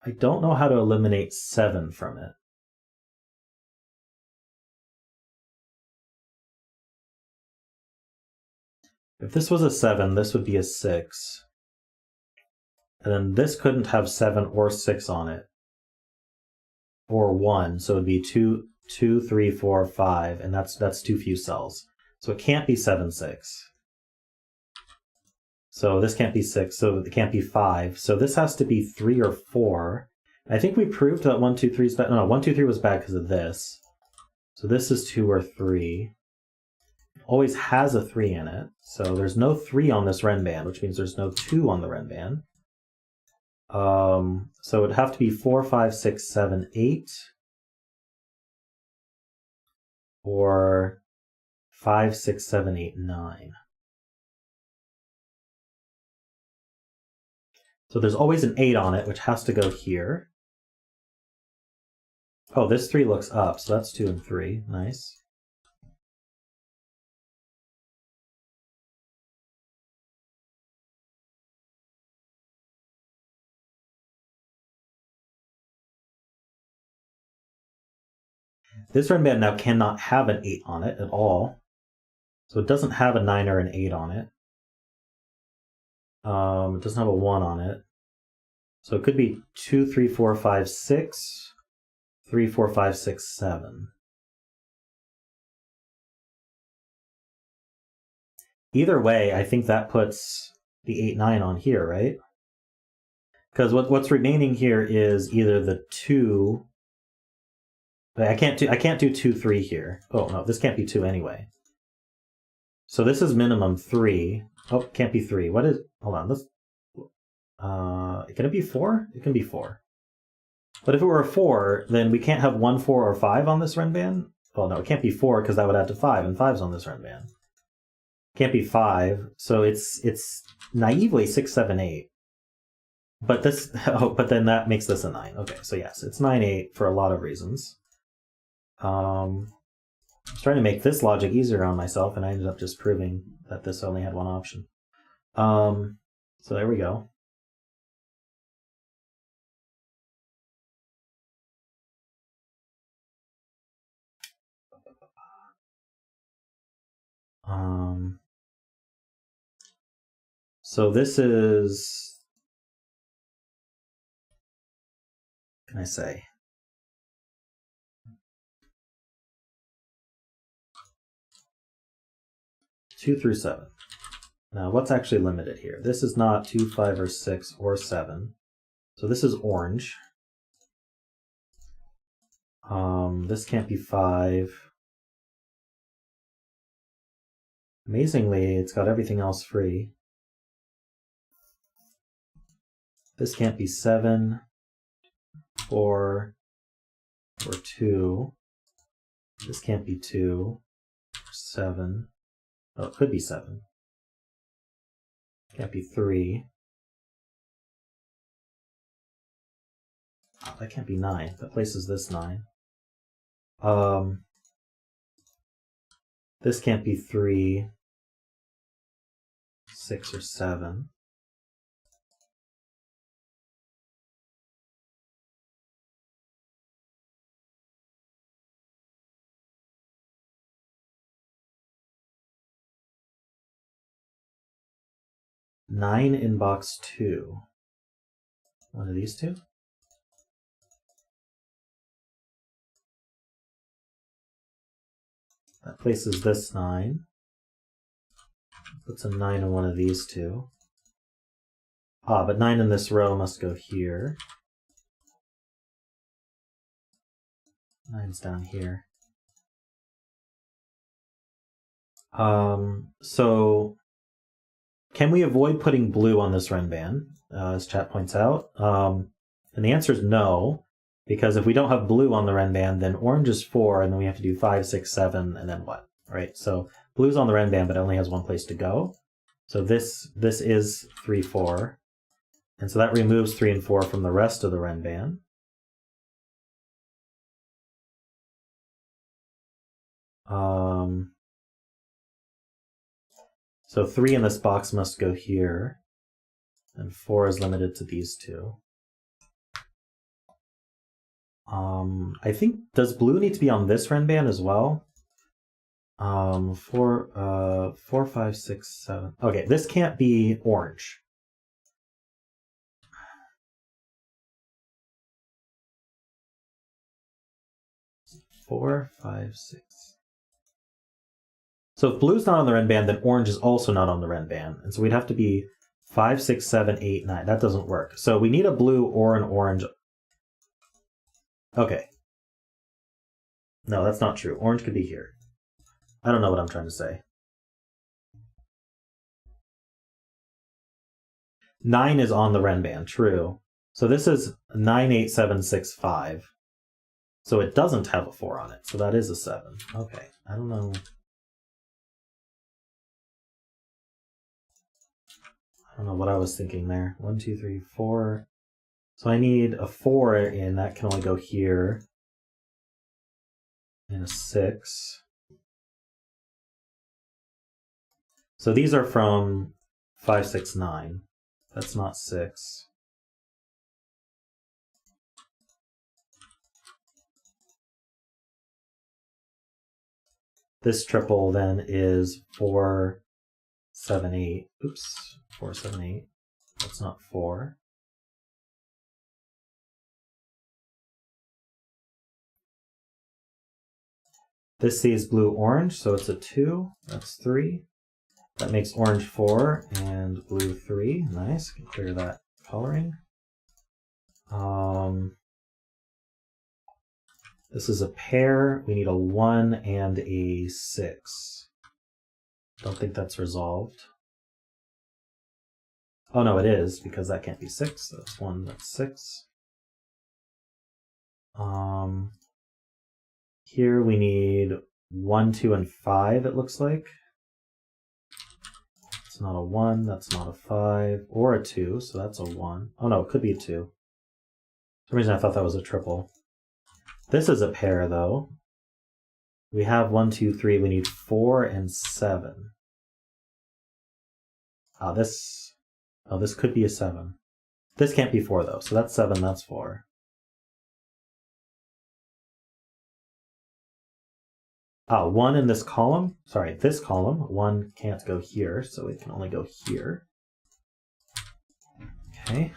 I don't know how to eliminate 7 from it. If this was a 7, this would be a 6. And then this couldn't have 7 or 6 on it. Or 1, so it would be 2, 3, 4, 5, and that's too few cells. So it can't be 7, 6. So this can't be 6, so it can't be 5. So this has to be 3 or 4. I think we proved that 1, 2, 3 is bad. No, 1, 2, 3 was bad because of this. So this is 2 or 3. Always has a 3 in it. So there's no 3 on this Renban, which means there's no 2 on the Renban. So it'd have to be 4, 5, 6, 7, 8. Or 5, 6, 7, 8, 9. So there's always an 8 on it, which has to go here. Oh, this 3 looks up, so that's 2 and 3. Nice. This Renban now cannot have an 8 on it at all. So it doesn't have a 9 or an 8 on it. It doesn't have a 1 on it. So it could be 2, 3, 4, 5, 6, 3, 4, 5, 6, 7. Either way, I think that puts the 8, 9 on here, right? Because what's remaining here is either the 2. I can't do 2, 3 here. Oh no, this can't be 2 anyway. So this is minimum 3. Oh, it can't be 3. What is? Hold on. Let's. Can it be 4? It can be 4. But if it were a 4, then we can't have 1, 4, or 5 on this Renban. Well, no, it can't be 4 because that would add to 5, and 5's on this Renban. Can't be 5, so it's naively 6, 7, 8. But this, but then that makes this a 9. Okay, so yes, it's 9, 8 for a lot of reasons. I was trying to make this logic easier on myself, and I ended up just proving that this only had one option. So there we go. So this is, what can I say? Two through 7. Now, what's actually limited here? This is not 2, 5, or 6, or 7. So this is orange. This can't be 5. Amazingly, it's got everything else free. This can't be 7, 4, or 2. This can't be 2, or 7. Oh, it could be 7. Can't be 3. Oh, that can't be 9. That places this 9. This can't be 3, 6, or 7. Nine in box 2. One of these two? That places this 9. Puts a 9 in one of these two. Ah, but 9 in this row must go here. 9's down here. So can we avoid putting blue on this Renban, as chat points out? And the answer is no, because if we don't have blue on the Renban, then orange is 4, and then we have to do 5, 6, 7, and then what? Right? So blue's on the Renban, but it only has one place to go. So this is 3, 4. And so that removes 3 and 4 from the rest of the Renban. So 3 in this box must go here, and 4 is limited to these two. I think, does blue need to be on this Renban as well? 4, 5, 6, 7. Okay, this can't be orange. Four, 5, 6. So if blue's not on the Renban, then orange is also not on the Renban. And so we'd have to be 5, 6, 7, 8, 9. That doesn't work. So we need a blue or an orange. Okay. No, that's not true. Orange could be here. I don't know what I'm trying to say. 9 is on the Renban, true. So this is 98765. So it doesn't have a 4 on it. So that is a 7. Okay, I don't know. I don't know what I was thinking there. 1, 2, 3, 4. So I need a 4 and that can only go here. And a 6. So these are from 5, 6, 9. That's not 6. This triple then is 4, 7, 8. Oops, 4, 7, 8. That's not 4. This sees blue, orange, so it's a 2. That's 3. That makes orange 4 and blue 3. Nice, can clear that coloring. This is a pair. We need a 1 and a 6. Don't think that's resolved. Oh no, it is, because that can't be 6. That's 1, that's 6. Here we need 1, 2, and 5, it looks like. It's not a 1, that's not a 5, or a 2, so that's a 1. Oh no, it could be a 2. For some reason I thought that was a triple. This is a pair, though. We have 1, 2, 3, we need 4 and 7. This could be a 7. This can't be 4, though, so that's 7, that's 4. One in this column. Sorry, this column. 1 can't go here, so it can only go here. Okay.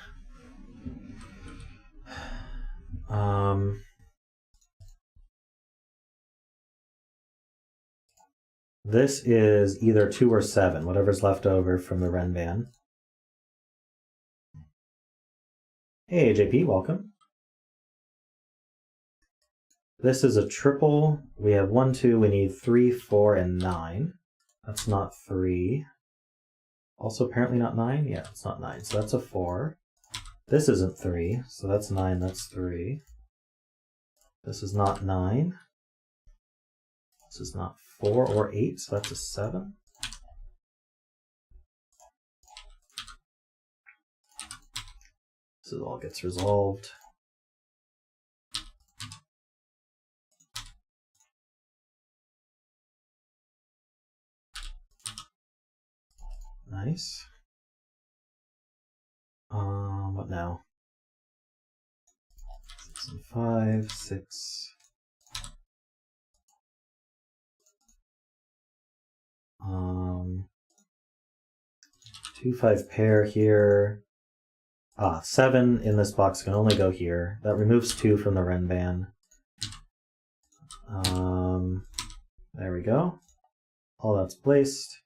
This is either 2 or 7, whatever's left over from the Renban. Hey, JP, welcome. This is a triple. We have 1, 2, we need 3, 4, and 9. That's not 3. Also apparently not 9? Yeah, it's not 9, so that's a 4. This isn't 3, so that's 9, that's 3. This is not 9. This is not 4 or 8, so that's a 7. This all gets resolved. Nice. What now? 6 and 5, 6. 2, 5 pair here. 7 in this box can only go here. That removes 2 from the Renban. There we go. All that's placed.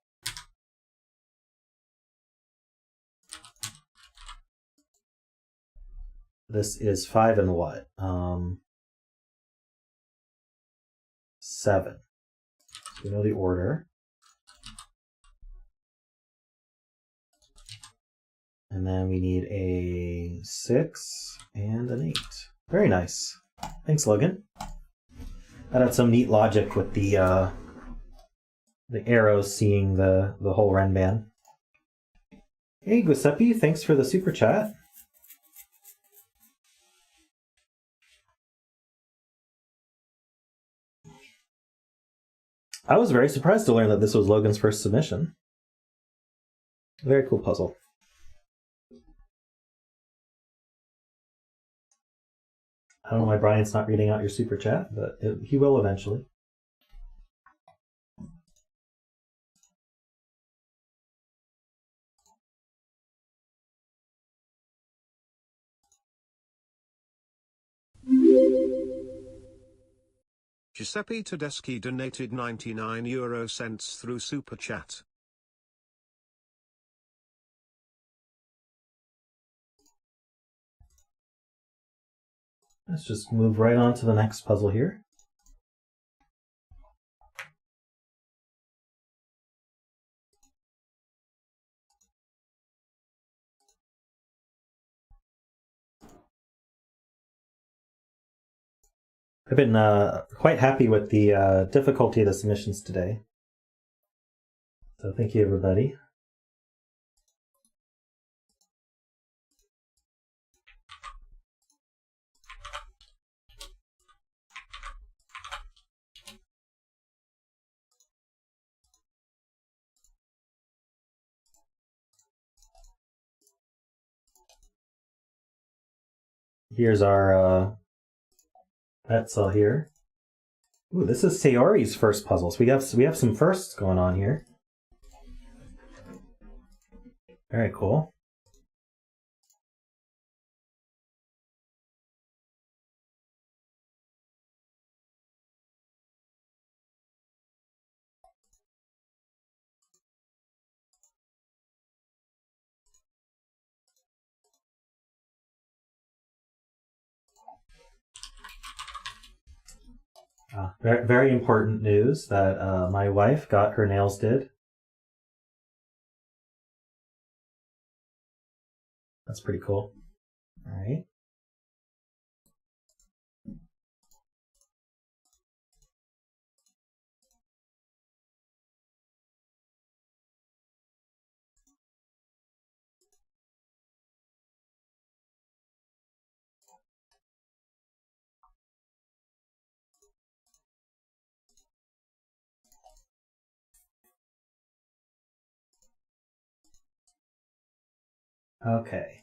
This is 5 and what? 7. So we know the order. And then we need a 6 and an 8. Very nice. Thanks, Logan. That had some neat logic with the arrows seeing the whole Renban. Hey, Giuseppe, thanks for the super chat. I was very surprised to learn that this was Logan's first submission. Very cool puzzle. I don't know why Brian's not reading out your super chat, but he will eventually. Giuseppe Tedeschi donated 99 € through Super Chat. Let's just move right on to the next puzzle here. I've been quite happy with the difficulty of the submissions today. So thank you, everybody. Here's our pencil here. Ooh, this is Sayori's first puzzle. So we have some firsts going on here. Very cool. Very, very important news that my wife got her nails did. That's pretty cool. All right. Okay.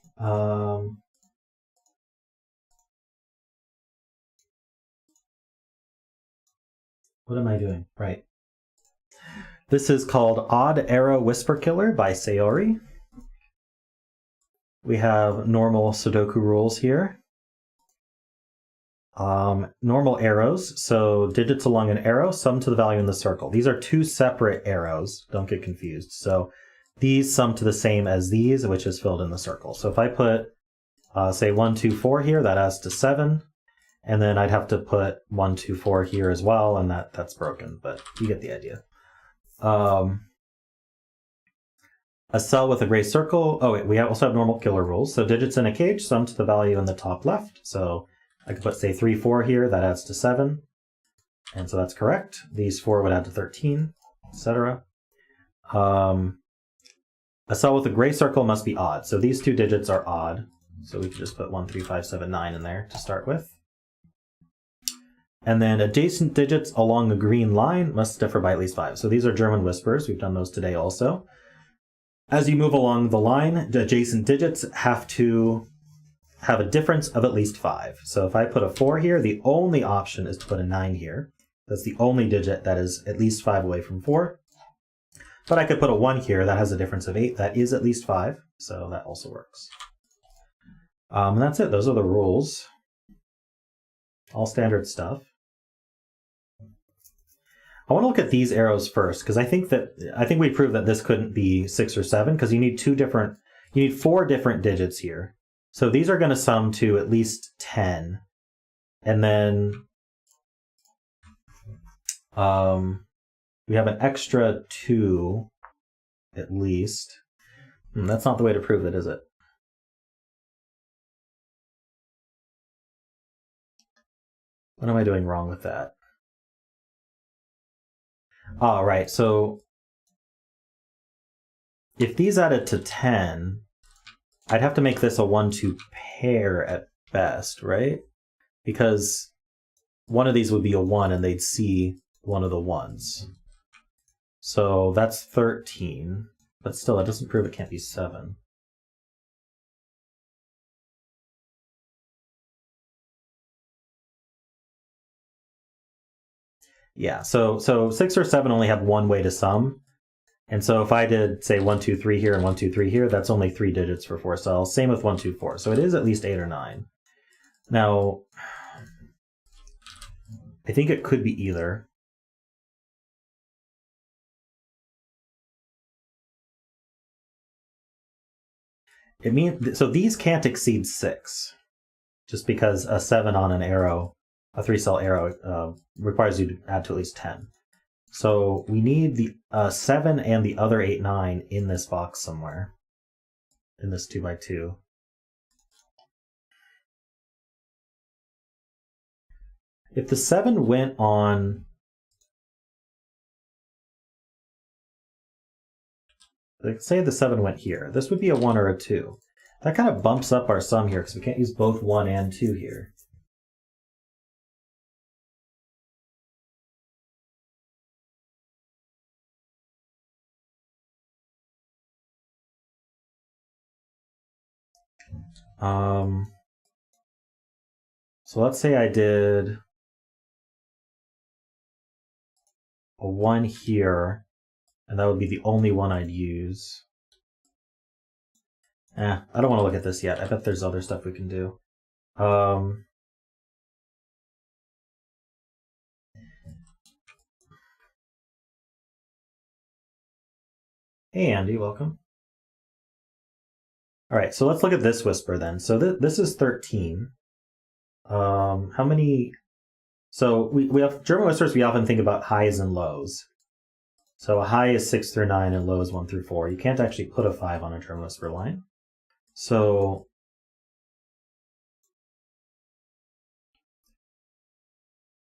What am I doing? Right. This is called Odd Arrow Whisper Killer by Sayori. We have normal Sudoku rules here. Normal arrows, so digits along an arrow, sum to the value in the circle. These are two separate arrows, don't get confused. So these sum to the same as these, which is filled in the circle. So if I put, say 1, 2, 4 here, that adds to 7. And then I'd have to put 1, 2, 4 here as well, and that's broken, but you get the idea. A cell with a gray circle. Oh, wait, we also have normal killer rules. So digits in a cage, sum to the value in the top left. So I could put, say, 3, 4 here, that adds to 7. And so that's correct. These 4 would add to 13, etc. A cell with a gray circle must be odd. So these two digits are odd. So we could just put 1, 3, 5, 7, 9 in there to start with. And then adjacent digits along a green line must differ by at least 5. So these are German whispers. We've done those today also. As you move along the line, the adjacent digits have to have a difference of at least 5. So if I put a 4 here, the only option is to put a 9 here. That's the only digit that is at least 5 away from 4. But I could put a 1 here that has a difference of 8. That is at least 5. So that also works. And that's it. Those are the rules. All standard stuff. I want to look at these arrows first, because I think we proved that this couldn't be 6 or 7, because you need 4 different digits here. So these are going to sum to at least 10. And then we have an extra 2 at least. That's not the way to prove it, is it? What am I doing wrong with that? Oh, right. So if these added to 10, I'd have to make this a 1-2 pair at best, right? Because one of these would be a 1 and they'd see one of the 1s. So that's 13. But still, that doesn't prove it can't be 7. Yeah, so 6 or 7 only have one way to sum. And so if I did, say, 1, 2, 3 here and 1, 2, 3 here, that's only 3 digits for 4 cells. Same with 1, 2, 4. So it is at least 8 or 9. Now, I think it could be either. It means, so these can't exceed 6, just because a 7 on an arrow, a 3-cell arrow, requires you to add to at least 10. So we need the 7 and the other 8, 9 in this box somewhere, in this 2x2. If the 7 went on, like say the 7 went here, this would be a 1 or a 2. That kind of bumps up our sum here because we can't use both 1 and 2 here. So let's say I did a 1 here, and that would be the only one I'd use. I don't want to look at this yet. I bet there's other stuff we can do. Hey Andy, welcome. All right, so let's look at this whisper then. So this is 13. How many? So we have German whispers. We often think about highs and lows. So a high is 6 through 9 and low is 1 through 4. You can't actually put a 5 on a German whisper line. So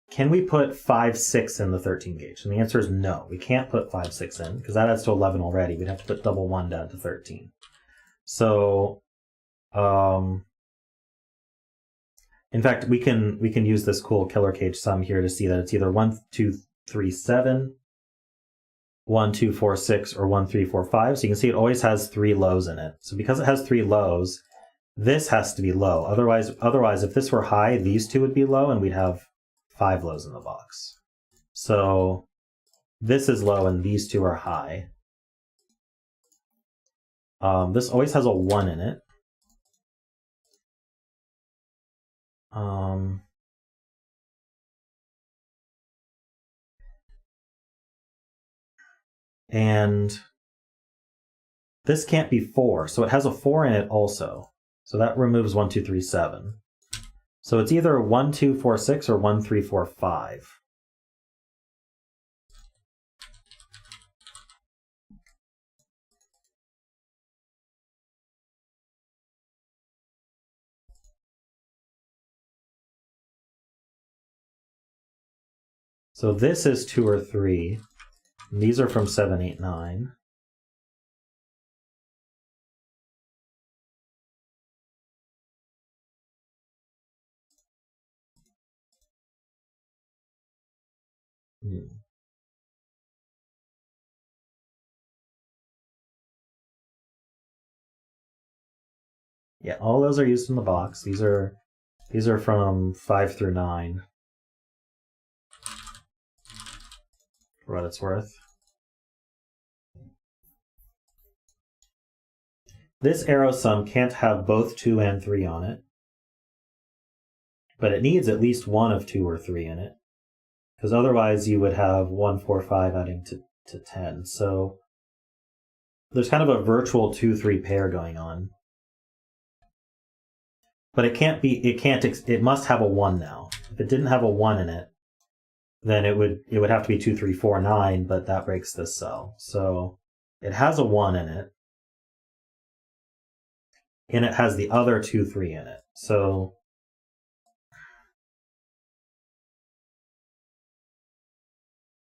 can we put 5, 6 in the 13 gauge? And the answer is no. We can't put 5, 6 in because that adds to 11 already. We'd have to put double 1 down to 13. So, in fact, we can use this cool killer cage sum here to see that it's either 1, 2, 3, 7, 1, 2, 4, 6, or 1, 3, 4, 5. So you can see it always has 3 lows in it. So because it has 3 lows, this has to be low. Otherwise, if this were high, these two would be low, and we'd have 5 lows in the box. So this is low, and these two are high. This always has a 1 in it. And this can't be 4, so it has a 4 in it also. So that removes 1, 2, 3, 7. So it's either 1, 2, 4, 6 or 1, 3, 4, 5. So this is 2 or 3. And these are from 7, 8, 9. Yeah, all those are used in the box. These are from 5 through 9. For what it's worth. This arrow sum can't have both 2 and 3 on it. But it needs at least one of 2 or 3 in it. Because otherwise you would have 1, 4, 5 adding to 10. So there's kind of a virtual 2, 3 pair going on. But it must have a 1 now. If it didn't have a 1 in it, then it would have to be 2, 3, 4, 9, but that breaks this cell. So it has a 1 in it. And it has the other 2, 3 in it. So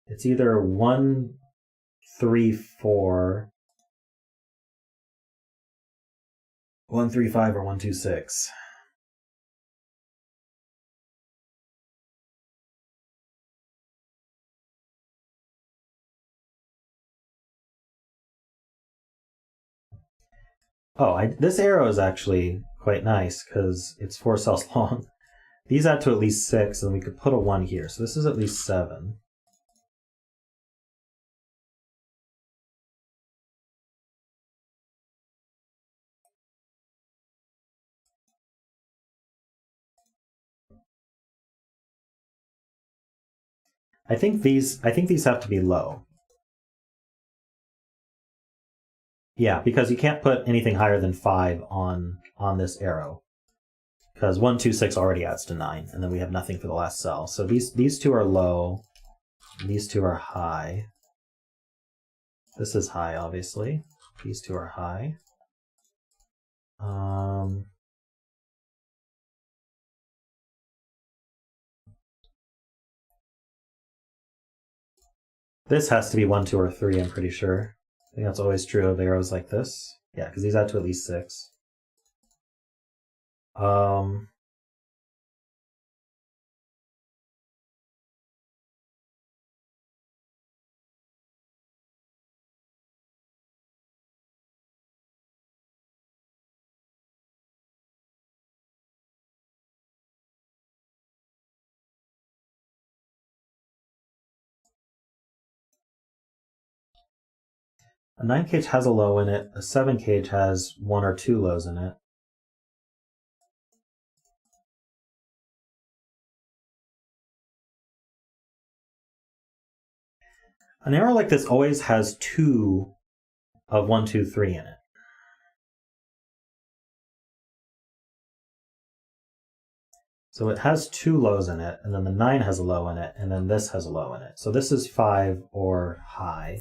it's either 1, 3, 4, 1, 3, 5, or 1, 2, 6. Oh, this arrow is actually quite nice because it's 4 cells long. These add to at least 6, and we could put a 1 here. So this is at least 7. I think these have to be low. Yeah, because you can't put anything higher than 5 on this arrow. Because 1, 2, 6 already adds to 9, and then we have nothing for the last cell. So these two are low. These two are high. This is high, obviously. These two are high. This has to be 1, 2, or 3, I'm pretty sure. I think that's always true of arrows like this. Yeah, because these add to at least 6. A 9 cage has a low in it. A 7 cage has 1 or 2 lows in it. An arrow like this always has 2 of 1, 2, 3 in it. So it has 2 lows in it, and then the 9 has a low in it, and then this has a low in it. So this is 5 or high.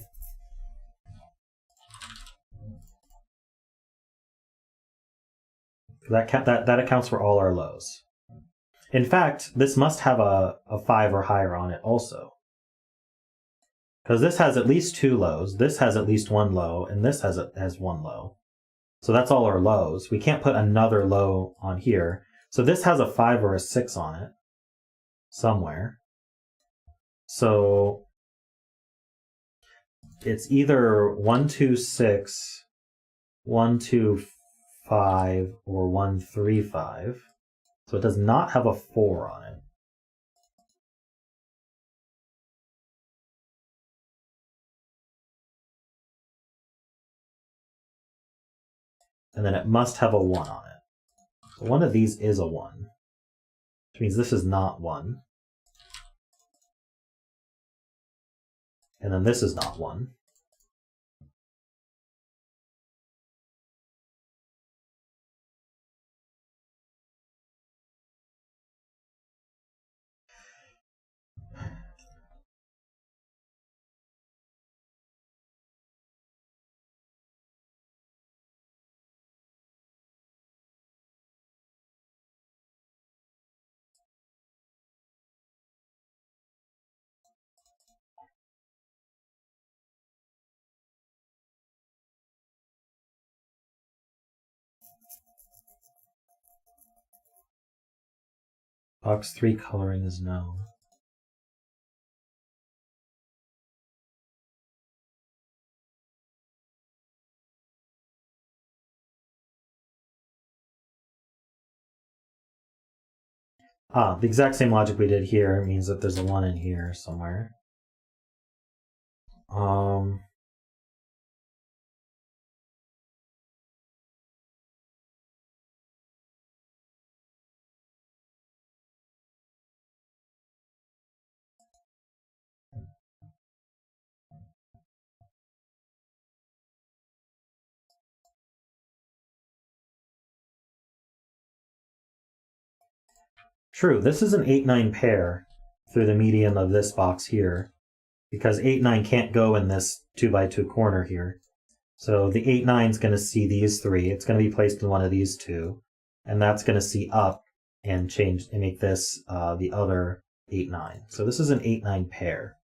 That accounts for all our lows. In fact, this must have a 5 or higher on it also. Because this has at least 2 lows, this has at least 1 low, and this has 1 low. So that's all our lows. We can't put another low on here. So this has a 5 or a 6 on it somewhere. So it's either 1, 2, 6, 1, 2, 5, or 1, 3, 5. So it does not have a 4 on it. And then it must have a 1 on it. So one of these is a 1, which means this is not 1. And then this is not 1. Box 3 coloring is no. The exact same logic we did here means that there's a 1 in here somewhere. True, this is an 8-9 pair through the medium of this box here, because 8-9 can't go in this 2x2 corner here. So the 8-9 is going to see these 3. It's going to be placed in one of these 2, and that's going to see up and change and make this the other 8-9. So this is an 8-9 pair.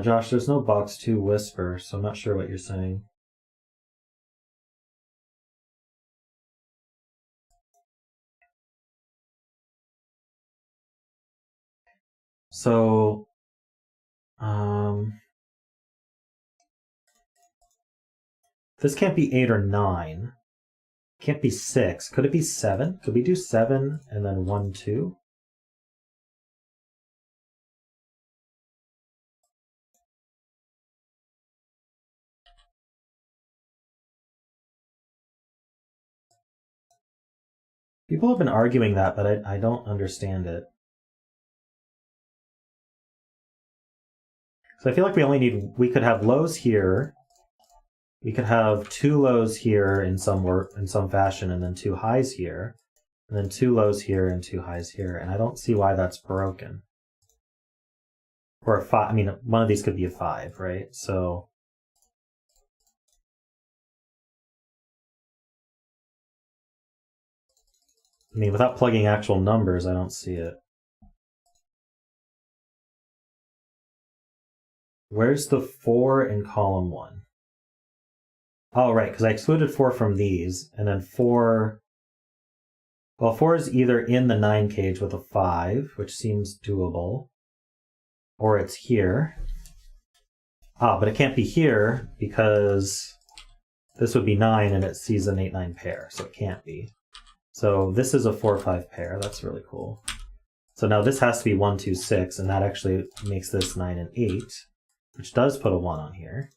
Josh, there's no box 2 whisper, so I'm not sure what you're saying. So, this can't be 8 or 9. Can't be 6. Could it be 7? Could we do 7 and then 1, 2? People have been arguing that, but I don't understand it. So I feel like we could have lows here. We could have 2 lows here in some fashion, and then 2 highs here. and then 2 lows here and 2 highs here, and I don't see why that's broken. Or a 5, I mean, one of these could be a 5, right? So I mean, without plugging actual numbers, I don't see it. Where's the 4 in column 1? Oh, right, because I excluded 4 from these, and then 4... Well, 4 is either in the 9 cage with a 5, which seems doable, or it's here. Ah, but it can't be here, because this would be 9, and it sees an 8-9 pair, so it can't be. So this is a 4-5 pair. That's really cool. So now this has to be 1, 2, 6, and that actually makes this 9 and 8, which does put a 1 on here.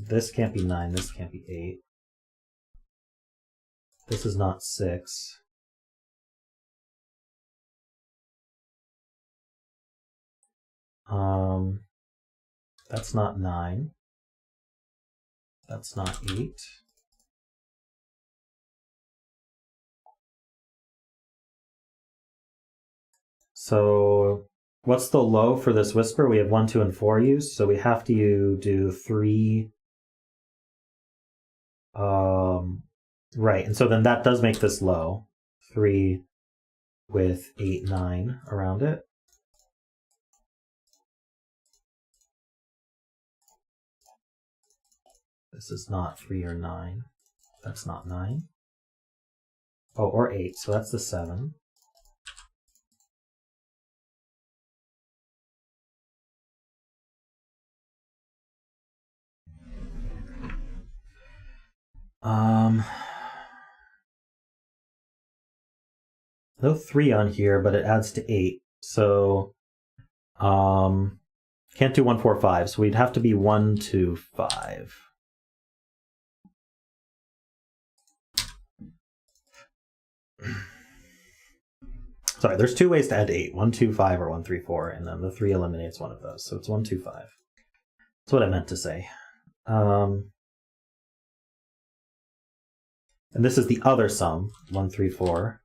This can't be 9, this can't be 8. This is not 6. That's not 9. That's not 8. So what's the low for this whisper? We have 1, 2, and 4 used, so we have to do 3. Right, and so then that does make this low. 3 with 8, 9 around it. This is not 3 or 9. That's not 9. Oh, or 8, so that's the 7. No 3 on here, but it adds to 8. So can't do 1, 4, 5. So we'd have to be 1, 2, 5. Sorry, there's 2 ways to add 8. 1, 2, 5, or 1, 3, 4, and then the 3 eliminates one of those. So it's 1, 2, 5. That's what I meant to say. And this is the other sum, 1, 3, 4.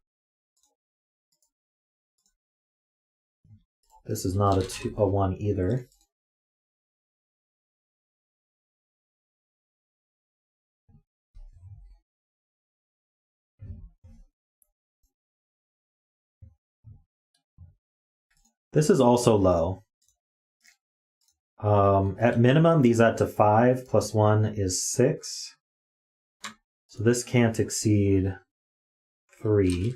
This is not a 1 either. This is also low. At minimum, these add to 5, plus 1 is 6. So this can't exceed 3.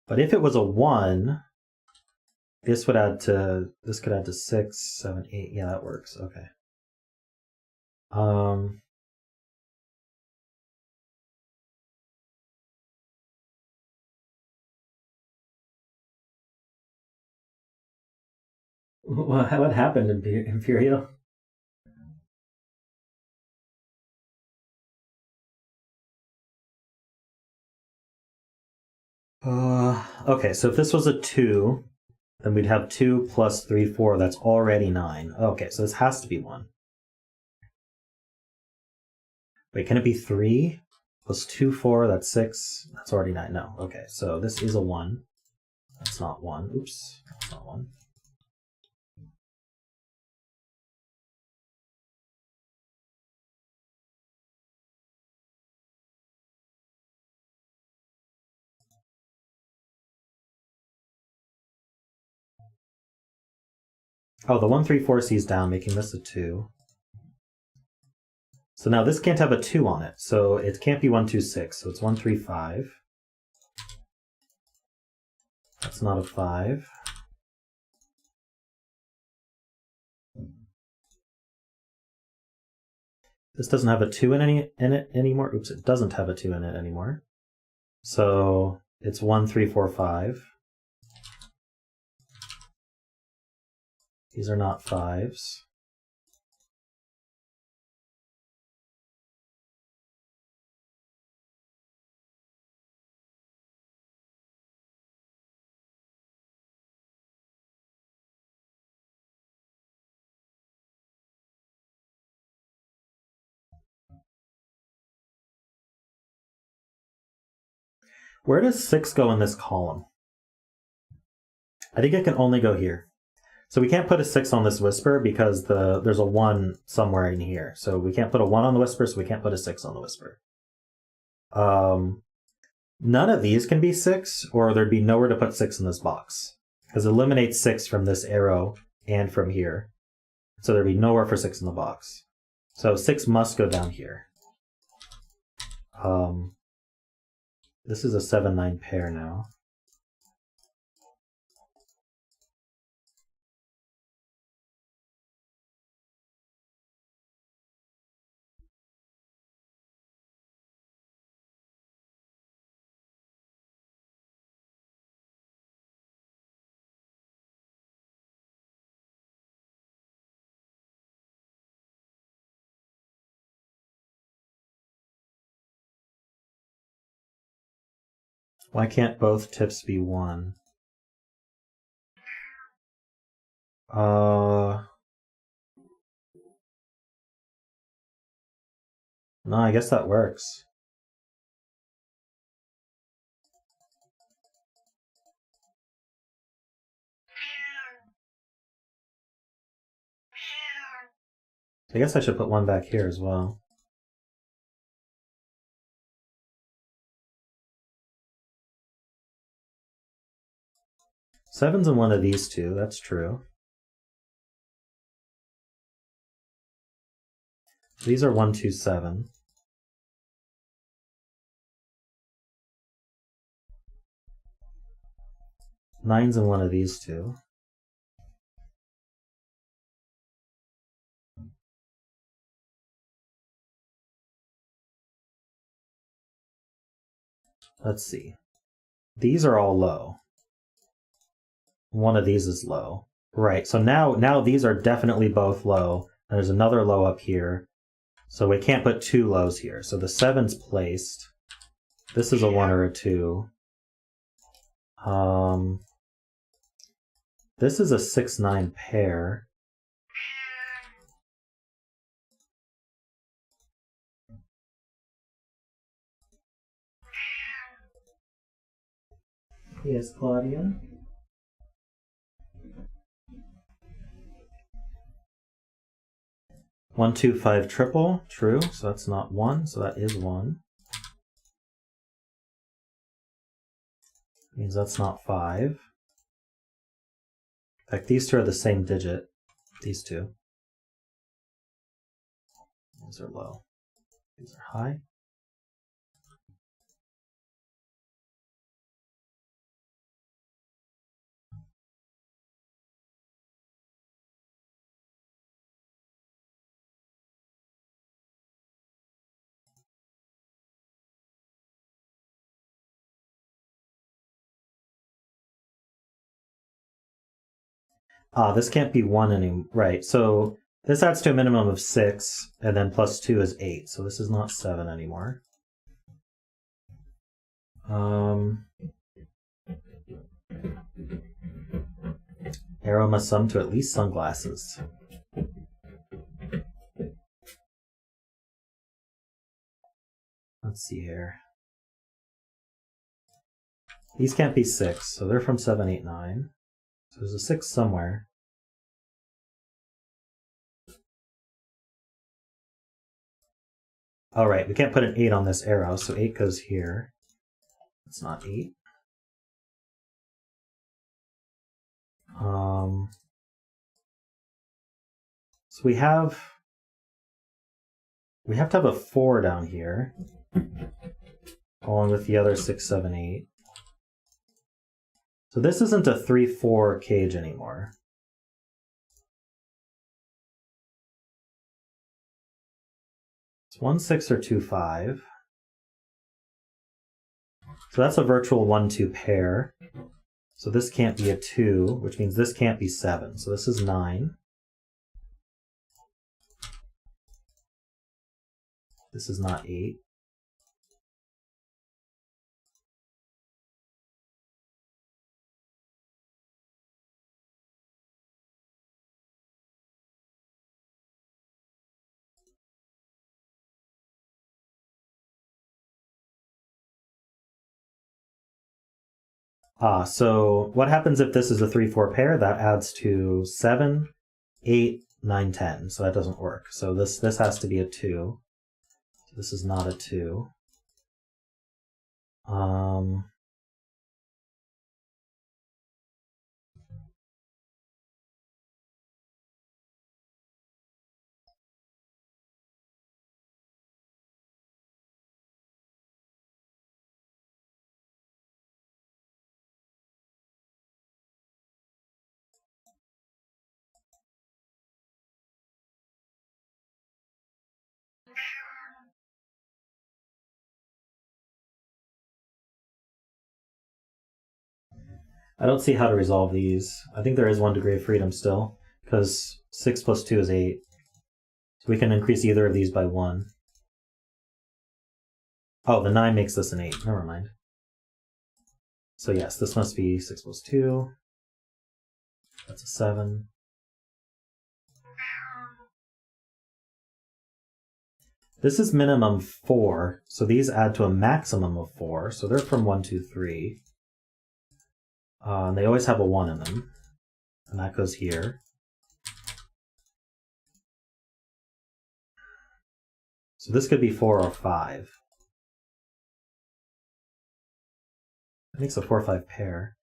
But if it was a 1, this could add to 6, 7, 8. Yeah, that works. Okay. What happened, Imperial? Okay, so if this was a 2, then we'd have 2 plus 3, 4. That's already 9. Okay, so this has to be 1. Wait, can it be 3 plus 2, 4? That's 6. That's already 9. No. Okay, so this is a 1. That's not 1. Oops, that's not 1. Oh, the 1, 3, 4 C's down, making this a 2. So now this can't have a 2 on it, so it can't be 1, 2, 6. So it's 1, 3, 5. That's not a 5. This doesn't have a 2 in it anymore. Oops, it doesn't have a 2 in it anymore. So it's 1, 3, 4, 5. These are not 5s. Where does 6 go in this column? I think it can only go here. So we can't put a 6 on this whisper because there's a 1 somewhere in here. So we can't put a 1 on the whisper, so we can't put a 6 on the whisper. None of these can be 6, or there'd be nowhere to put 6 in this box. Because it eliminates 6 from this arrow and from here. So there'd be nowhere for 6 in the box. So 6 must go down here. This is a 7-9 pair now. Why can't both tips be 1? No, I guess that works. I guess I should put 1 back here as well. Seven's in one of these two, that's true. These are 1, 2, 7. Nine's in one of these two. Let's see. These are all low. One of these is low. Right, so now these are definitely both low. And there's another low up here. So we can't put 2 lows here. So the 7's placed. This is a 1 or a 2. This is a 6-9 pair. Yes, Claudia? 1, 2, 5 triple, true, so that's not 1, so that is 1. Means that's not 5. In fact, these two are the same digit, these two. These are low. These are high. This can't be 1 anymore. Right, so this adds to a minimum of 6, and then plus 2 is 8, so this is not 7 anymore. Arrow must sum to at least sunglasses. Let's see here. These can't be 6, so they're from 7, 8, 9. So there's a 6 somewhere. All right, we can't put an 8 on this arrow, so 8 goes here. It's not 8. So we have to have a 4 down here, along with the other 6, 7, 8. So this isn't a 3-4 cage anymore. It's 1, 6 or 2, 5. So that's a virtual 1, 2 pair. So this can't be a 2, which means this can't be 7. So this is 9. This is not 8. So what happens if this is a 3-4 pair? That adds to 7, 8, 9, 10. So that doesn't work. So this has to be a 2. This is not a 2. I don't see how to resolve these. I think there is 1 degree of freedom still, because 6 plus 2 is 8. So we can increase either of these by 1. Oh, the 9 makes this an 8. Never mind. So yes, this must be 6 plus 2. That's a 7. This is minimum 4, so these add to a maximum of 4. So they're from 1, 2, 3. And they always have a 1 in them. And that goes here. So this could be 4 or 5. It makes a 4 or 5 pair.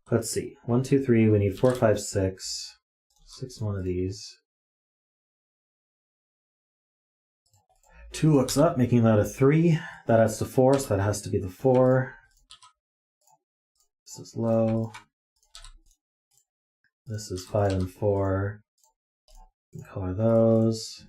Let's see. 1, 2, 3. We need 4, 5, 6. 6 one of these. 2 looks up, making that a 3. That adds to 4, so that has to be the 4. This is low. This is 5 and 4. Color those.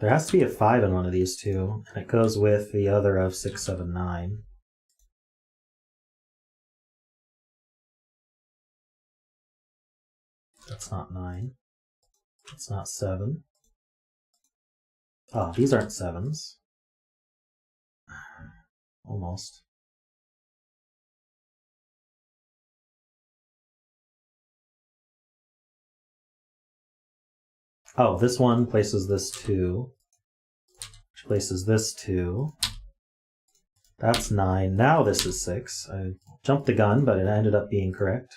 There has to be a 5 in one of these two, and it goes with the other of 6, 7, 9. That's not 9. That's not 7. Oh, these aren't 7s. Almost. Oh, this one places this 2. Which places this 2. That's 9. Now this is 6. I jumped the gun, but it ended up being correct.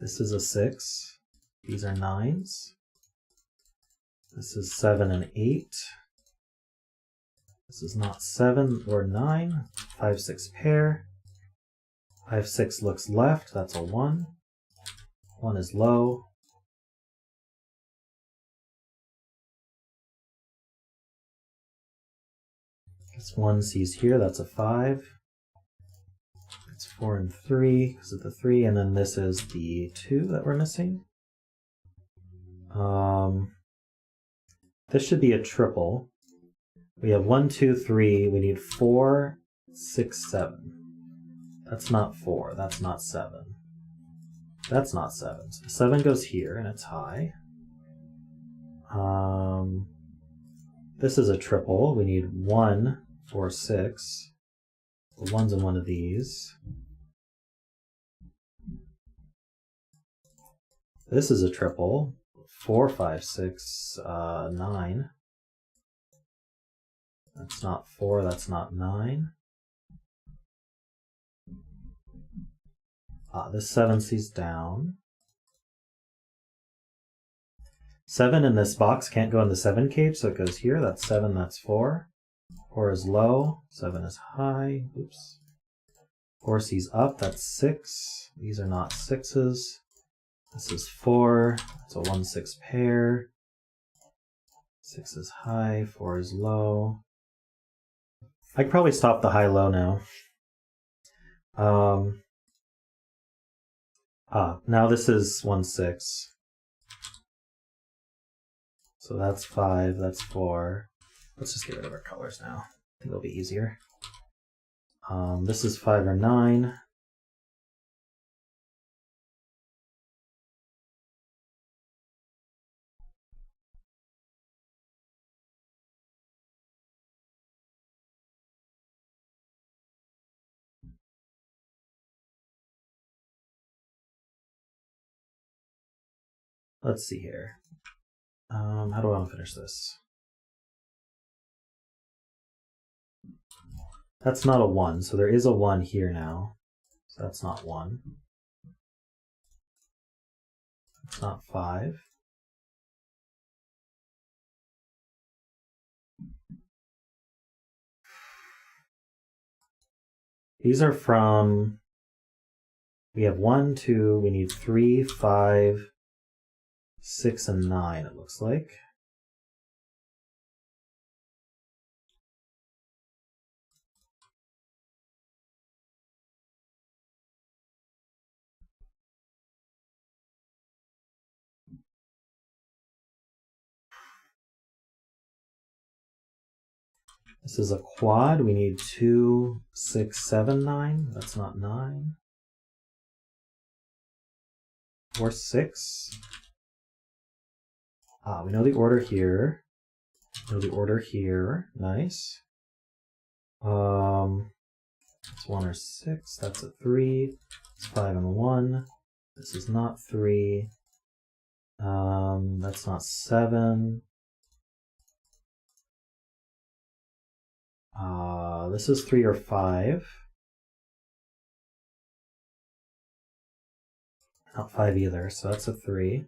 This is a 6. These are 9s. This is 7 and 8. This is not 7 or 9. 5, 6 pair. 5, 6 looks left. That's a 1. 1 is low. This 1 sees here. That's a 5. It's 4 and 3 because of the 3. And then this is the 2 that we're missing. This should be a triple. We have 1, 2, 3. We need 4, 6, 7. That's not 4. That's not 7. That's not 7. So 7 goes here, and it's high. This is a triple. We need 1, 4, 6. The 1's in one of these. This is a triple. 4, 5, 6, 9. That's not 4. That's not 9. This 7 sees down. 7 in this box can't go in the 7 cage, so it goes here. That's 7, that's 4. 4 is low, 7 is high. Oops. 4 sees up, that's 6. These are not 6s. This is 4. It's a 1, 6 pair. 6 is high, 4 is low. I could probably stop the high-low now. Now this is 1, 6. So that's 5, that's 4. Let's just get rid of our colors now. I think it'll be easier. This is 5 or 9. Let's see here. How do I want to finish this? That's not a 1, so there is a 1 here now. So that's not 1. It's not 5. These are from, we have 1, 2, we need 3, 5, 6, and 9, it looks like. This is a quad. We need 2, 6, 7, 9. That's not 9. Or 6. We know the order here. We know the order here. Nice. It's 1 or 6. That's a 3. It's 5 and 1. This is not 3. That's not 7. This is 3 or 5. Not 5 either, so that's a 3.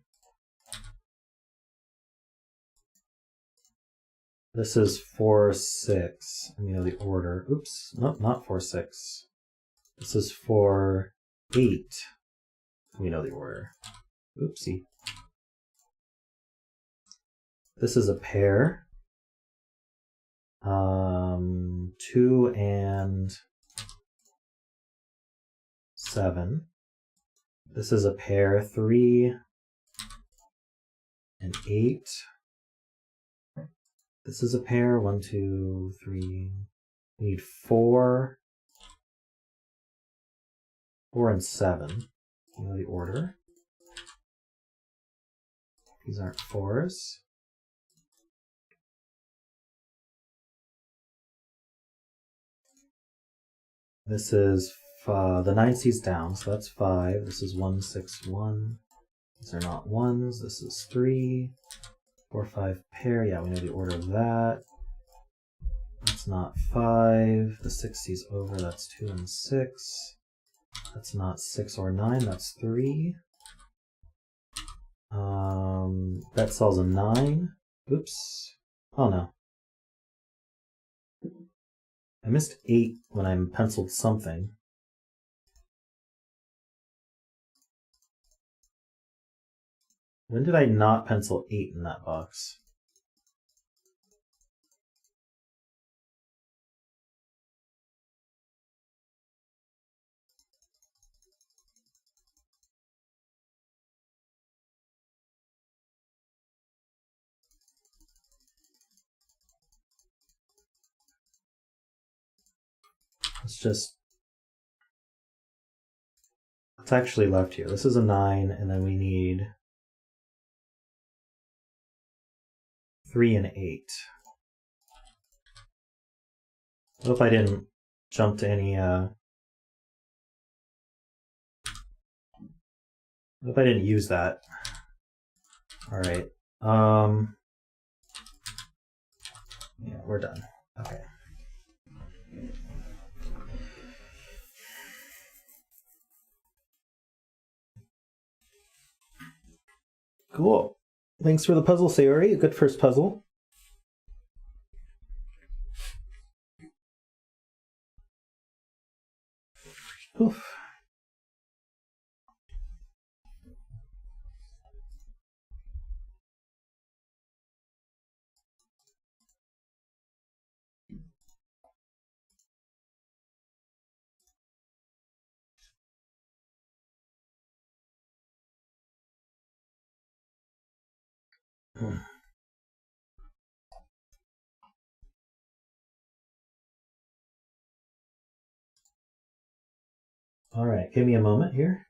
This is 4, 6. And we know the order. Oops, nope, not 4, 6. This is 4, 8. We know the order. Oopsie. This is a pair. 2 and 7. This is a pair. 3 and 8. This is a pair. 1, 2, 3. We need 4. 4 and 7. You know the order. These aren't 4s. This is the 9C's down, so that's 5. This is 1, 6, 1. These are not 1s. This is 3. 4, 5 pair. Yeah, we know the order of that. That's not 5. The 6C's over. That's 2 and 6. That's not 6 or 9. That's 3. That sells a 9. Oops. Oh no. I missed 8 when I penciled something. When did I not pencil 8 in that box? It's actually left here. This is a 9, and then we need 3 and 8. I hope I didn't jump to any, I hope I didn't use that. Alright. Yeah, we're done. Okay. Cool. Thanks for the puzzle, Sayori. A good first puzzle. Oof. All right, give me a moment here.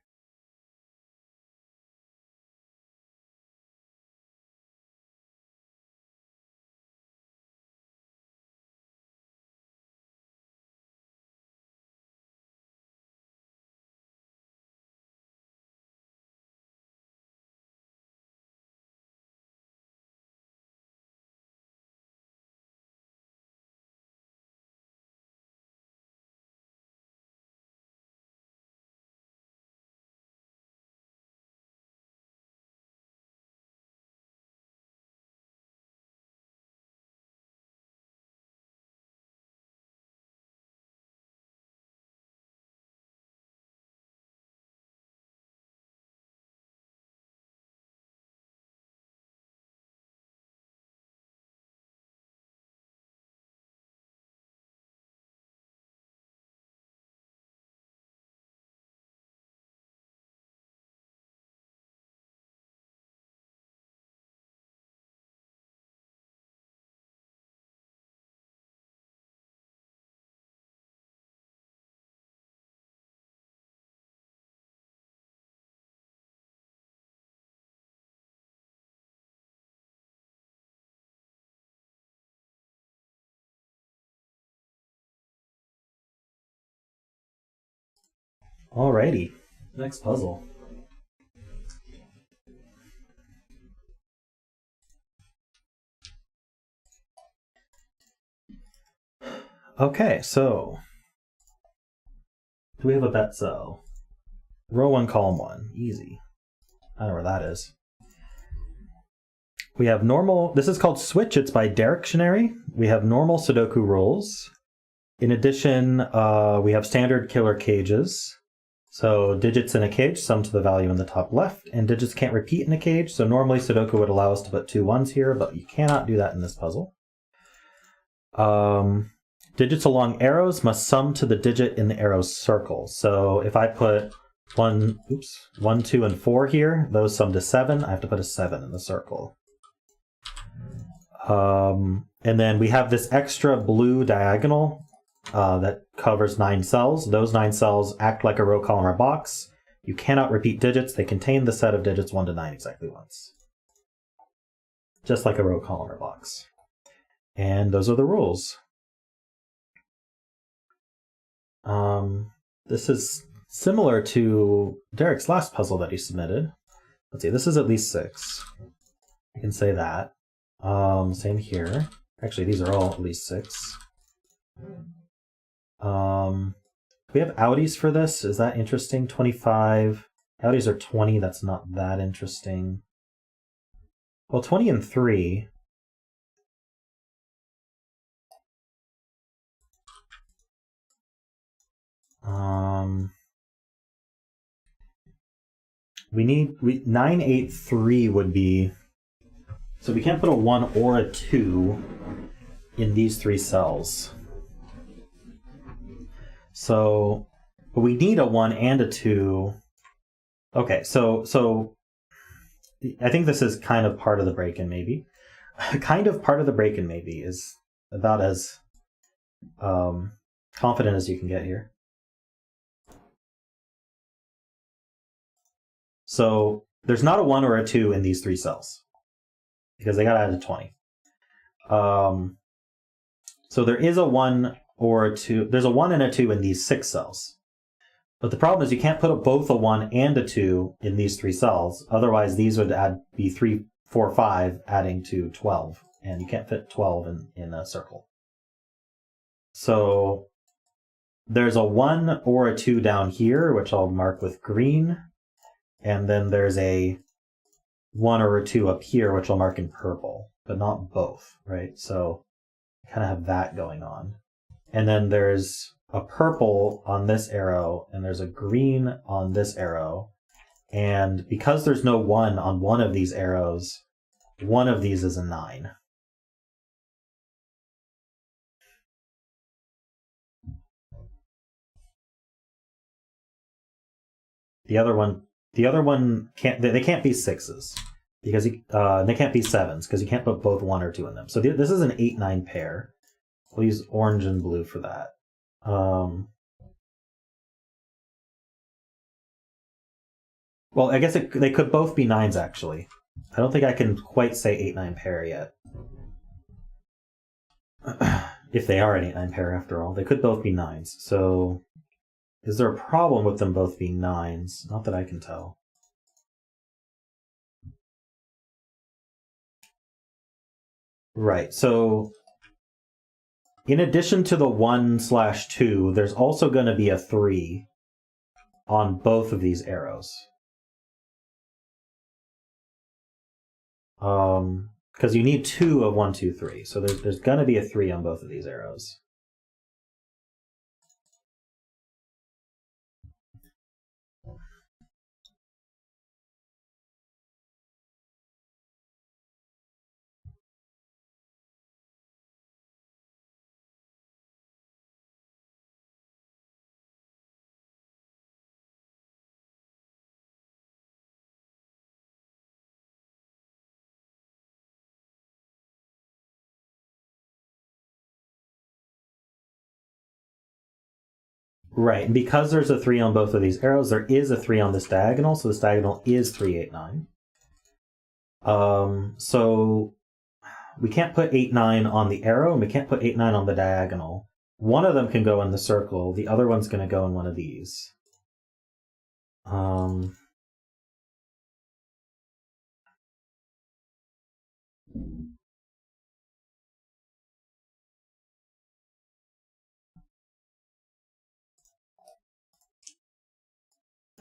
Alrighty, next puzzle. Okay, so do we have a bet cell? Row 1, column 1. Easy. I don't know where that is. We have normal. This is called Switch. It's by Derektionary. We have normal Sudoku rules. In addition, we have standard killer cages. So digits in a cage sum to the value in the top left, and digits can't repeat in a cage. So normally Sudoku would allow us to put 2 1s here, but you cannot do that in this puzzle. Digits along arrows must sum to the digit in the arrow's circle. So if I put 1, 2, and 4 here, those sum to 7. I have to put a 7 in the circle. And then we have this extra blue diagonal that covers 9 cells. Those 9 cells act like a row, column, or box. You cannot repeat digits. They contain the set of digits 1 to 9 exactly once. Just like a row, column, or box. And those are the rules. This is similar to Derek's last puzzle that he submitted. Let's see, this is at least 6. You can say that. Same here. Actually, these are all at least 6. Do we have outies for this? Is that interesting? 25. Outies are 20. That's not that interesting. Well, 20 and 3. We need 9, 8, 3 would be. So we can't put a 1 or a 2 in these 3 cells. So, but we need a 1 and a 2. Okay, so I think this is kind of part of the break-in, maybe. Kind of part of the break-in, maybe, is about as confident as you can get here. So there's not a 1 or a 2 in these 3 cells, because they got to add a 20. So there is a 1 or a 2. There's a 1 and a 2 in these 6 cells. But the problem is you can't put both a 1 and a 2 in these 3 cells. Otherwise, these would be 3, 4, 5, adding to 12. And you can't fit 12 in a circle. So there's a 1 or a 2 down here, which I'll mark with green. And then there's a 1 or a 2 up here, which I'll mark in purple, but not both, right? So kind of have that going on. And then there's a purple on this arrow, and there's a green on this arrow. And because there's no 1 on one of these arrows, one of these is a 9. The other one can't. They can't be 6s because they can't be 7s because you can't put both 1 or 2 in them. So this is an 8-9 pair. We'll use orange and blue for that. Well, I guess they could both be 9s, actually. I don't think I can quite say 8-9 pair yet. If they are an 8-9 pair, after all. They could both be 9s. So, is there a problem with them both being 9s? Not that I can tell. Right, so in addition to the 1/2, there's also going to be a 3 on both of these arrows. Because you need 2 of 1, 2, 3. So there's going to be a 3 on both of these arrows. Right, and because there's a 3 on both of these arrows, there is a 3 on this diagonal, so this diagonal is 3, 8, 9. So we can't put 8, 9 on the arrow, and we can't put 8, 9 on the diagonal. One of them can go in the circle, the other one's going to go in one of these.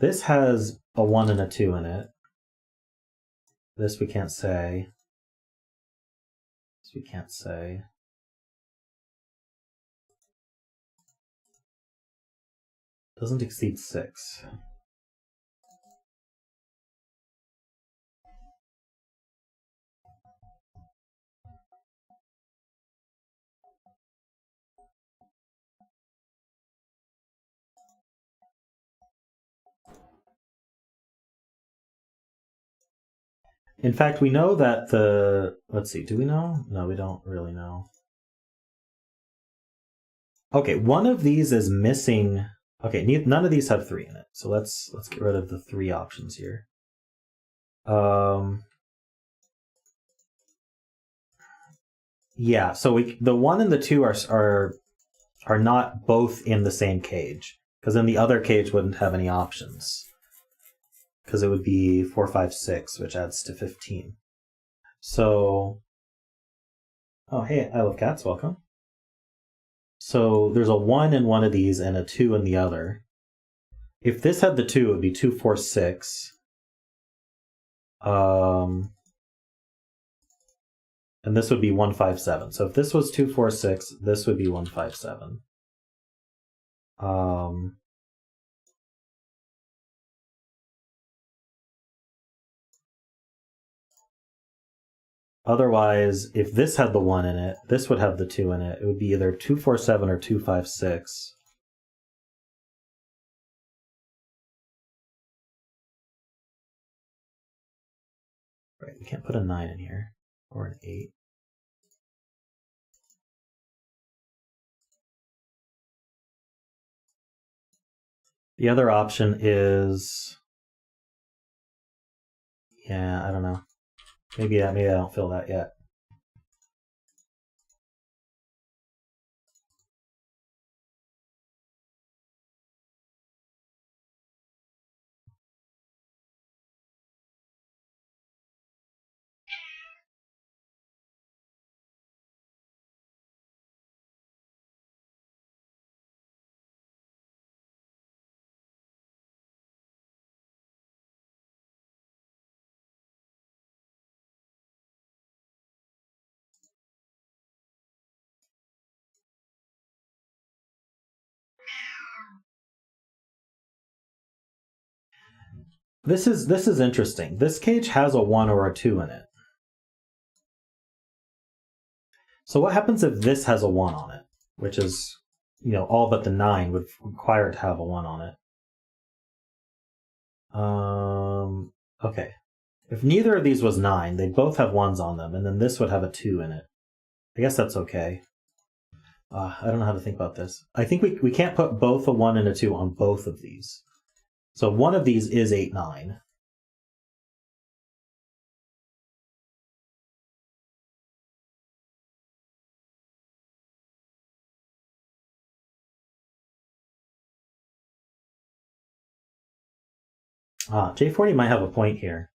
This has a 1 and a 2 in it. This we can't say. This we can't say. Doesn't exceed 6. In fact, we know that the... Let's see, do we know? No, we don't really know. Okay, one of these is missing... Okay, none of these have 3 in it, so let's get rid of the 3 options here. Yeah, so the 1 and the 2 are not both in the same cage, because then the other cage wouldn't have any options. Because it would be 4, 5, 6, which adds to 15. So, oh hey, I love cats, welcome. So there's a 1 in one of these and a 2 in the other. If this had the 2, it would be 2, 4, 6. And this would be 1, 5, 7. So if this was 2, 4, 6, this would be 1, 5, 7. Otherwise, if this had the 1 in it, this would have the 2 in it. It would be either 2, 4, 7 or 2, 5, 6. Right, we can't put a 9 in here, or an 8. The other option is... Yeah, I don't know. Maybe I don't feel that yet. This is interesting. This cage has a 1 or a 2 in it. So what happens if this has a 1 on it, which is, all but the 9 would require it to have a 1 on it. Okay. If neither of these was 9, they'd both have 1s on them, and then this would have a 2 in it. I guess that's okay. I don't know how to think about this. I think we can't put both a 1 and a 2 on both of these. So one of these is 8, 9. J40 might have a point here.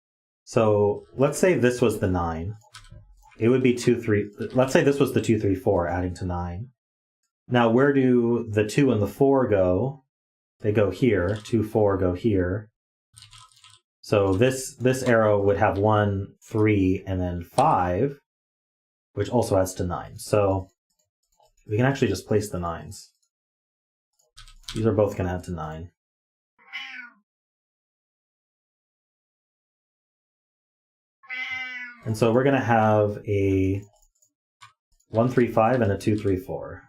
So let's say this was the 9. It would be 2, 3. Let's say this was the 2, 3, 4 adding to 9. Now where do the 2 and the 4 go? They go here. 2, 4 go here. So this arrow would have 1, 3, and then 5, which also adds to 9. So we can actually just place the 9s. These are both going to add to 9. And so we're going to have a 1, 3, 5 and a 2, 3, 4.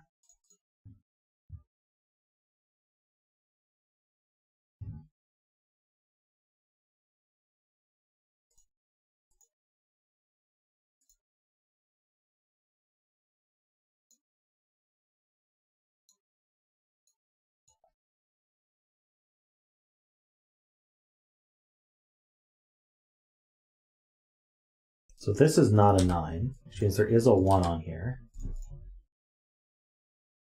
So this is not a 9, which means there is a 1 on here.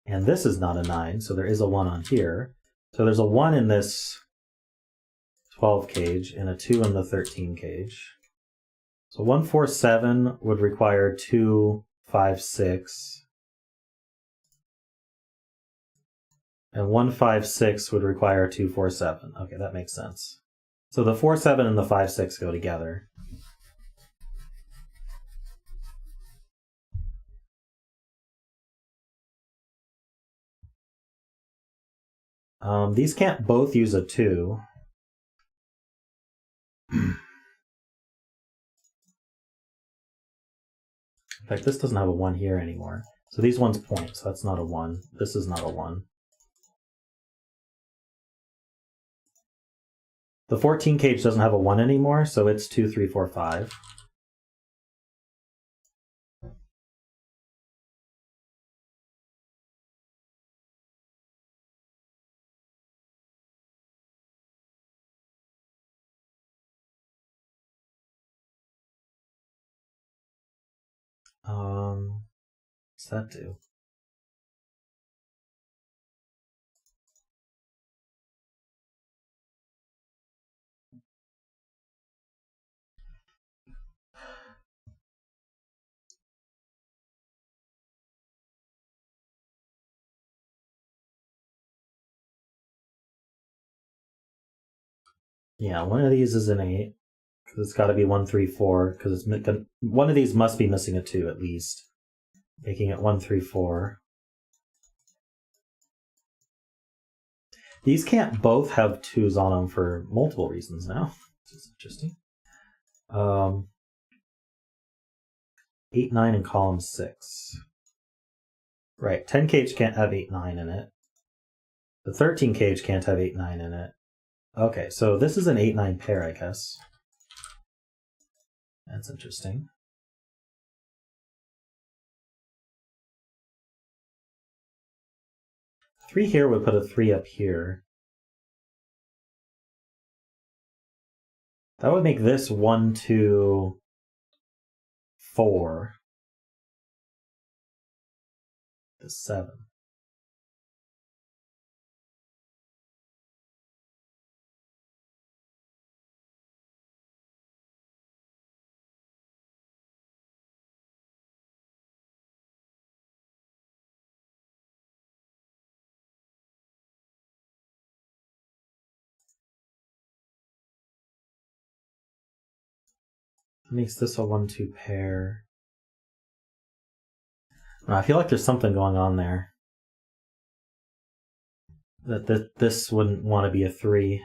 And this is not a 9, so there is a 1 on here. So there's a 1 in this 12 cage and a 2 in the 13 cage. So 1, 4, 7 would require 2, 5, 6. And 1, 5, 6 would require 2, 4, 7. Okay, that makes sense. So the 4, 7 and the 5, 6 go together. These can't both use a 2. In fact, this doesn't have a 1 here anymore. So these ones point, so that's not a 1. This is not a 1. The 14 cage doesn't have a 1 anymore, so it's 2, 3, 4, 5. What's that do? Yeah, one of these is an 8, because it's got to be 1, 3, 4, because one of these must be missing a 2 at least, making it 1, 3, 4. These can't both have 2s on them for multiple reasons now, which is interesting. 8, 9 in column 6. Right, 10 cage can't have 8, 9 in it. The 13 cage can't have 8, 9 in it. Okay, so this is an 8, 9 pair, I guess. That's interesting. Three here would put a 3 up here. That would make this 1, 2, 4. The 7. Makes this a 1, 2 pair. I feel like there's something going on there. That this wouldn't want to be a 3.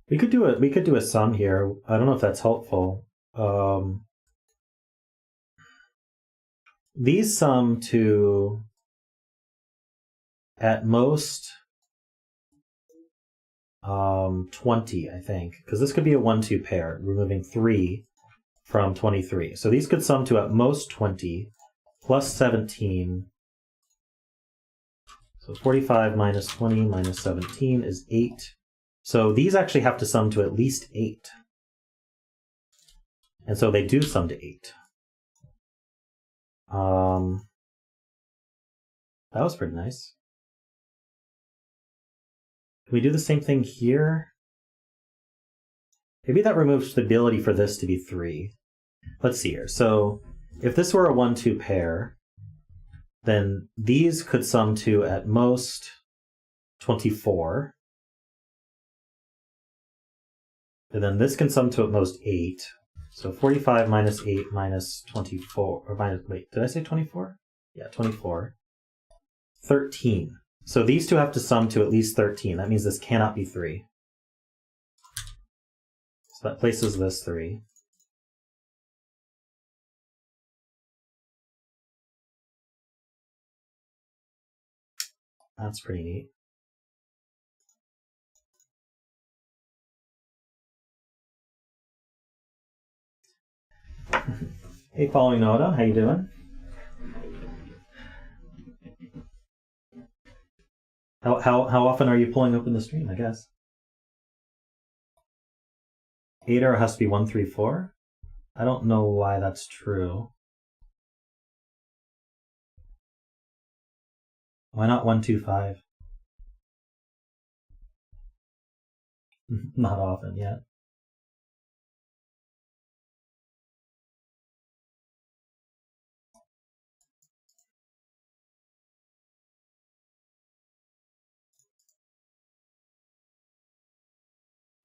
We could do a sum here. I don't know if that's helpful. These sum to at most 20, I think, because this could be a 1-2 pair, removing 3 from 23. So these could sum to at most 20 plus 17. So 45 minus 20 minus 17 is 8. So these actually have to sum to at least 8. And so they do sum to 8. That was pretty nice. Can we do the same thing here? Maybe that removes the ability for this to be 3. Let's see here. So if this were a 1-2 pair, then these could sum to at most 24. And then this can sum to at most 8. So 45 minus 8 minus 24, or minus, wait, did I say 24? Yeah, 24. 13. So these two have to sum to at least 13. That means this cannot be 3. So that places this 3. That's pretty neat. Hey, following Noda, how you doing? How often are you pulling open the stream, I guess? 8 error has to be 134? I don't know why that's true. Why not 125? Not often yet.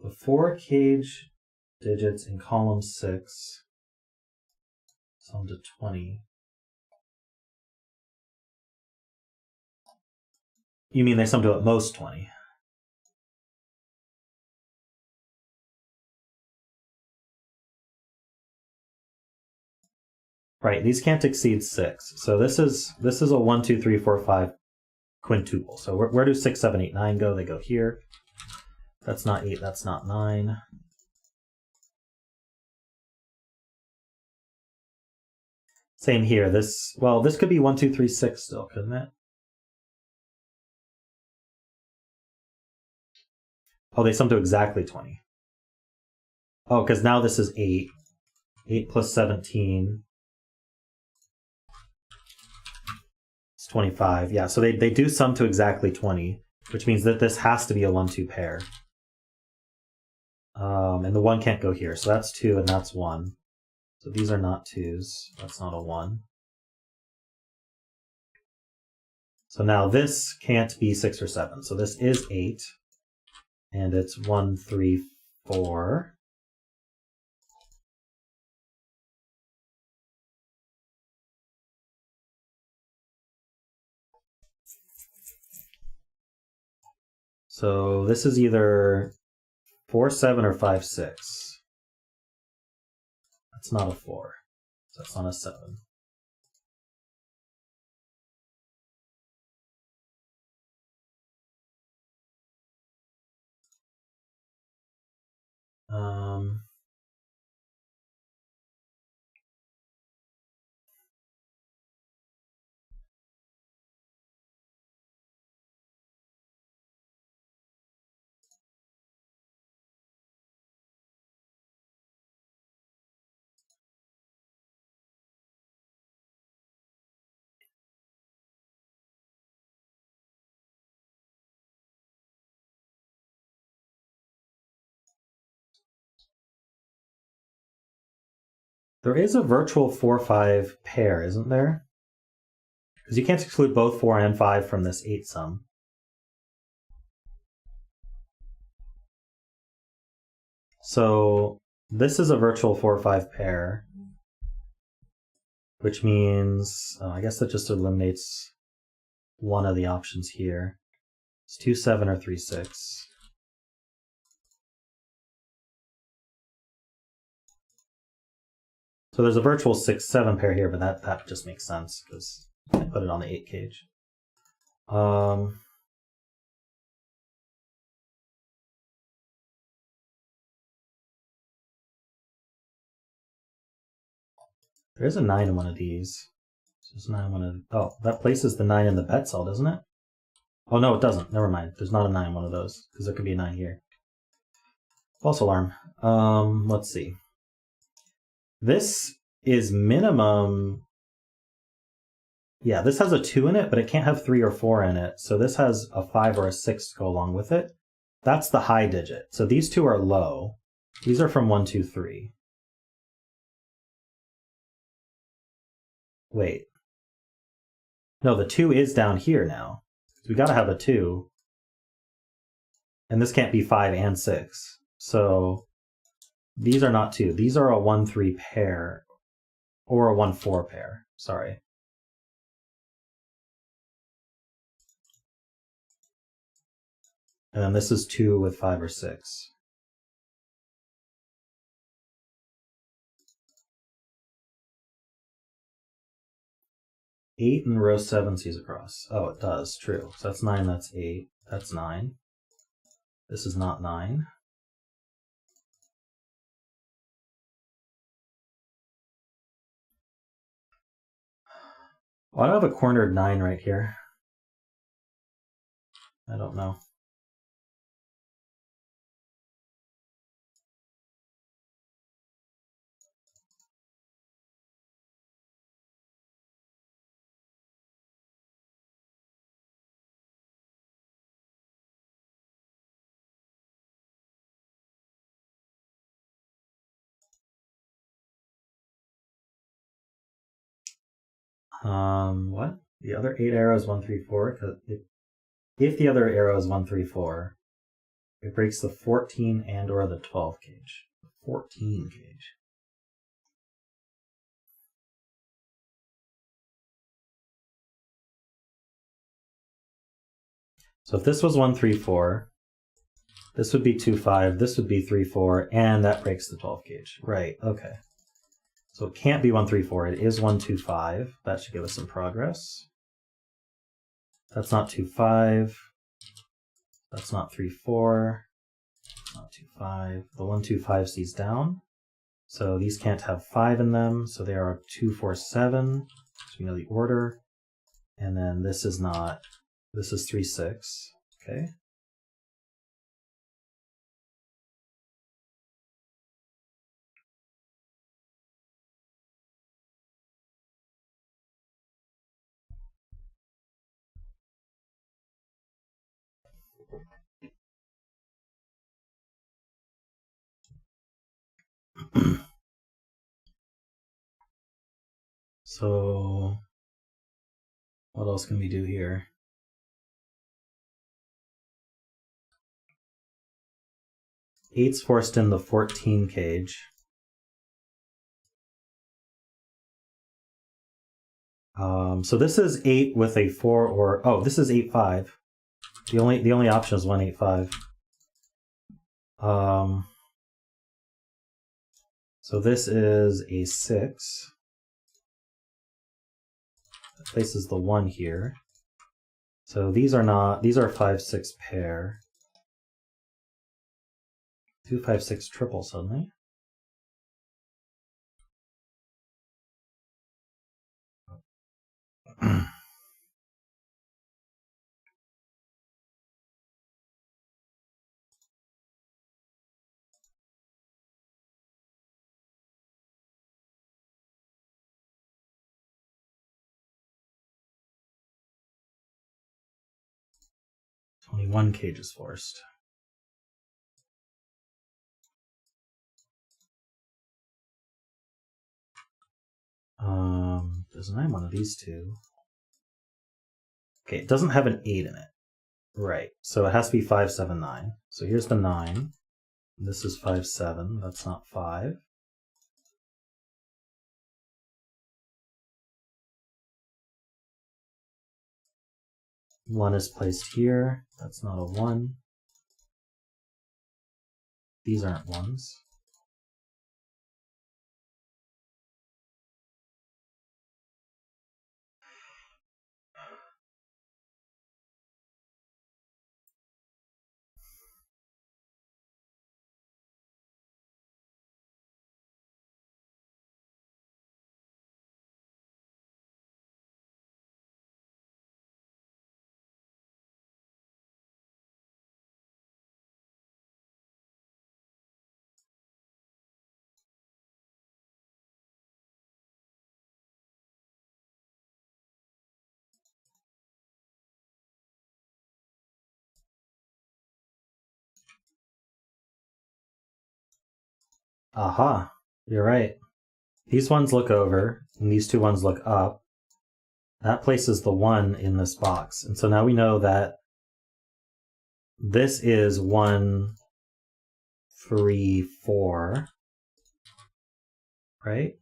The 4 cage digits in column 6 sum to 20. You mean they sum to at most 20? Right, these can't exceed 6. So this is a 1, 2, 3, 4, 5 quintuple. So where do 6, 7, 8, 9 go? They go here. That's not 8, that's not 9. Same here. This could be 1, 2, 3, 6 still, couldn't it? Oh, they sum to exactly 20. Oh, because now this is 8. 8 plus 17. It's 25. Yeah, so they do sum to exactly 20, which means that this has to be a 1-2 pair. And the 1 can't go here, so that's 2 and that's 1. So these are not 2s. That's not a 1. So now this can't be 6 or 7. So this is 8. And it's 1, 3, 4. So this is either 4, 7 or 5, 6. That's not a 4. So that's not a 7. There is a virtual 4-5 pair, isn't there? Because you can't exclude both 4 and 5 from this 8 sum. So this is a virtual 4-5 pair, which means, I guess that just eliminates one of the options here. It's 2, 7 or 3, 6. So there's a virtual 6, 7 pair here, but that just makes sense because I put it on the 8 cage. There's a 9 in one of these. There's 9 in one of... Oh, that places the 9 in the bet cell, doesn't it? Oh, no, it doesn't. Never mind. There's not a 9 in one of those, because there could be a 9 here. False alarm. Let's see. This is minimum... Yeah, this has a 2 in it, but it can't have 3 or 4 in it. So this has a 5 or a 6 to go along with it. That's the high digit. So these two are low. These are from 1, 2, 3. Wait. No, the 2 is down here now. So we got to have a 2. And this can't be 5 and 6. So these are not 2. These are a 1, 3 pair. Or a 1, 4 pair. Sorry. And then this is 2 with 5 or 6. Eight in row 7 sees across. Oh, it does. True. So that's 9, that's 8. That's 9. This is not 9. Why do I have a cornered 9 right here? I don't know. What? The other 8 arrows 1, 3, 4. Because if the other arrow is 1, 3, 4, it breaks the 14 and or the 12 cage. 14 cage. So if this was 1, 3, 4, this would be 2, 5, this would be 3, 4, and that breaks the 12 gauge. Right, okay. So it can't be 1, 3, 4. It is 1, 2, 5. That should give us some progress. That's not 2, 5. That's not 3, 4. That's not 2, 5. The 1, 2, 5 sees down. So these can't have 5 in them. So they are 2, 4, 7. So we know the order. And then this is not. This is 3, 6. Okay. So what else can we do here? Eight's forced in the 14 cage. So this is 8 with a 4 or oh, this is 8, 5. The only option is 1, 8, 5. So this is a 6. That places the 1 here. So these are 5, 6 pair. 2, 5, 6 triple suddenly. Only 1 cage is forced. Doesn't have one of these two. Okay, it doesn't have an 8 in it. Right, so it has to be 5, 7, 9. So here's the 9. This is 5, 7. That's not 5. One is placed here. That's not a 1. These aren't 1s. Aha, you're right. These ones look over, and these two ones look up. That places the 1 in this box. And so now we know that this is 1, 3, 4, right?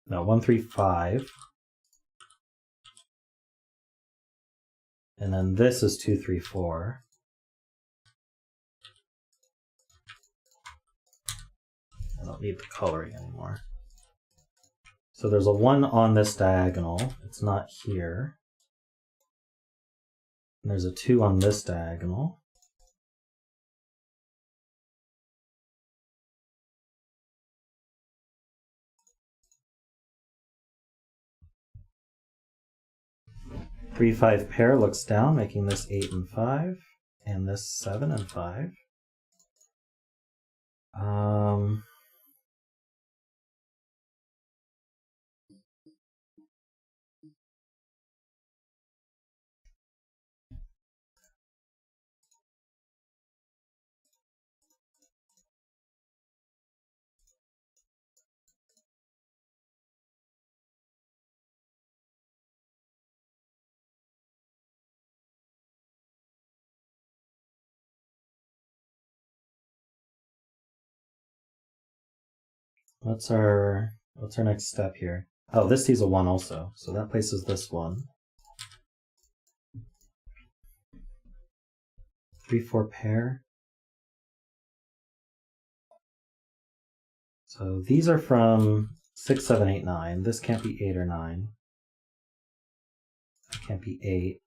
No, 1, 3, 5. And then this is 2, 3, 4. I don't need the coloring anymore. So there's a 1 on this diagonal. It's not here. And there's a 2 on this diagonal. Three, 5 pair looks down, making this 8 and 5, and this 7 and 5. What's our next step here? Oh, this sees a 1 also, so that places this 1. 3, 4 pair. So these are from 6, 7, 8, 9. This can't be 8 or 9. That can't be 8.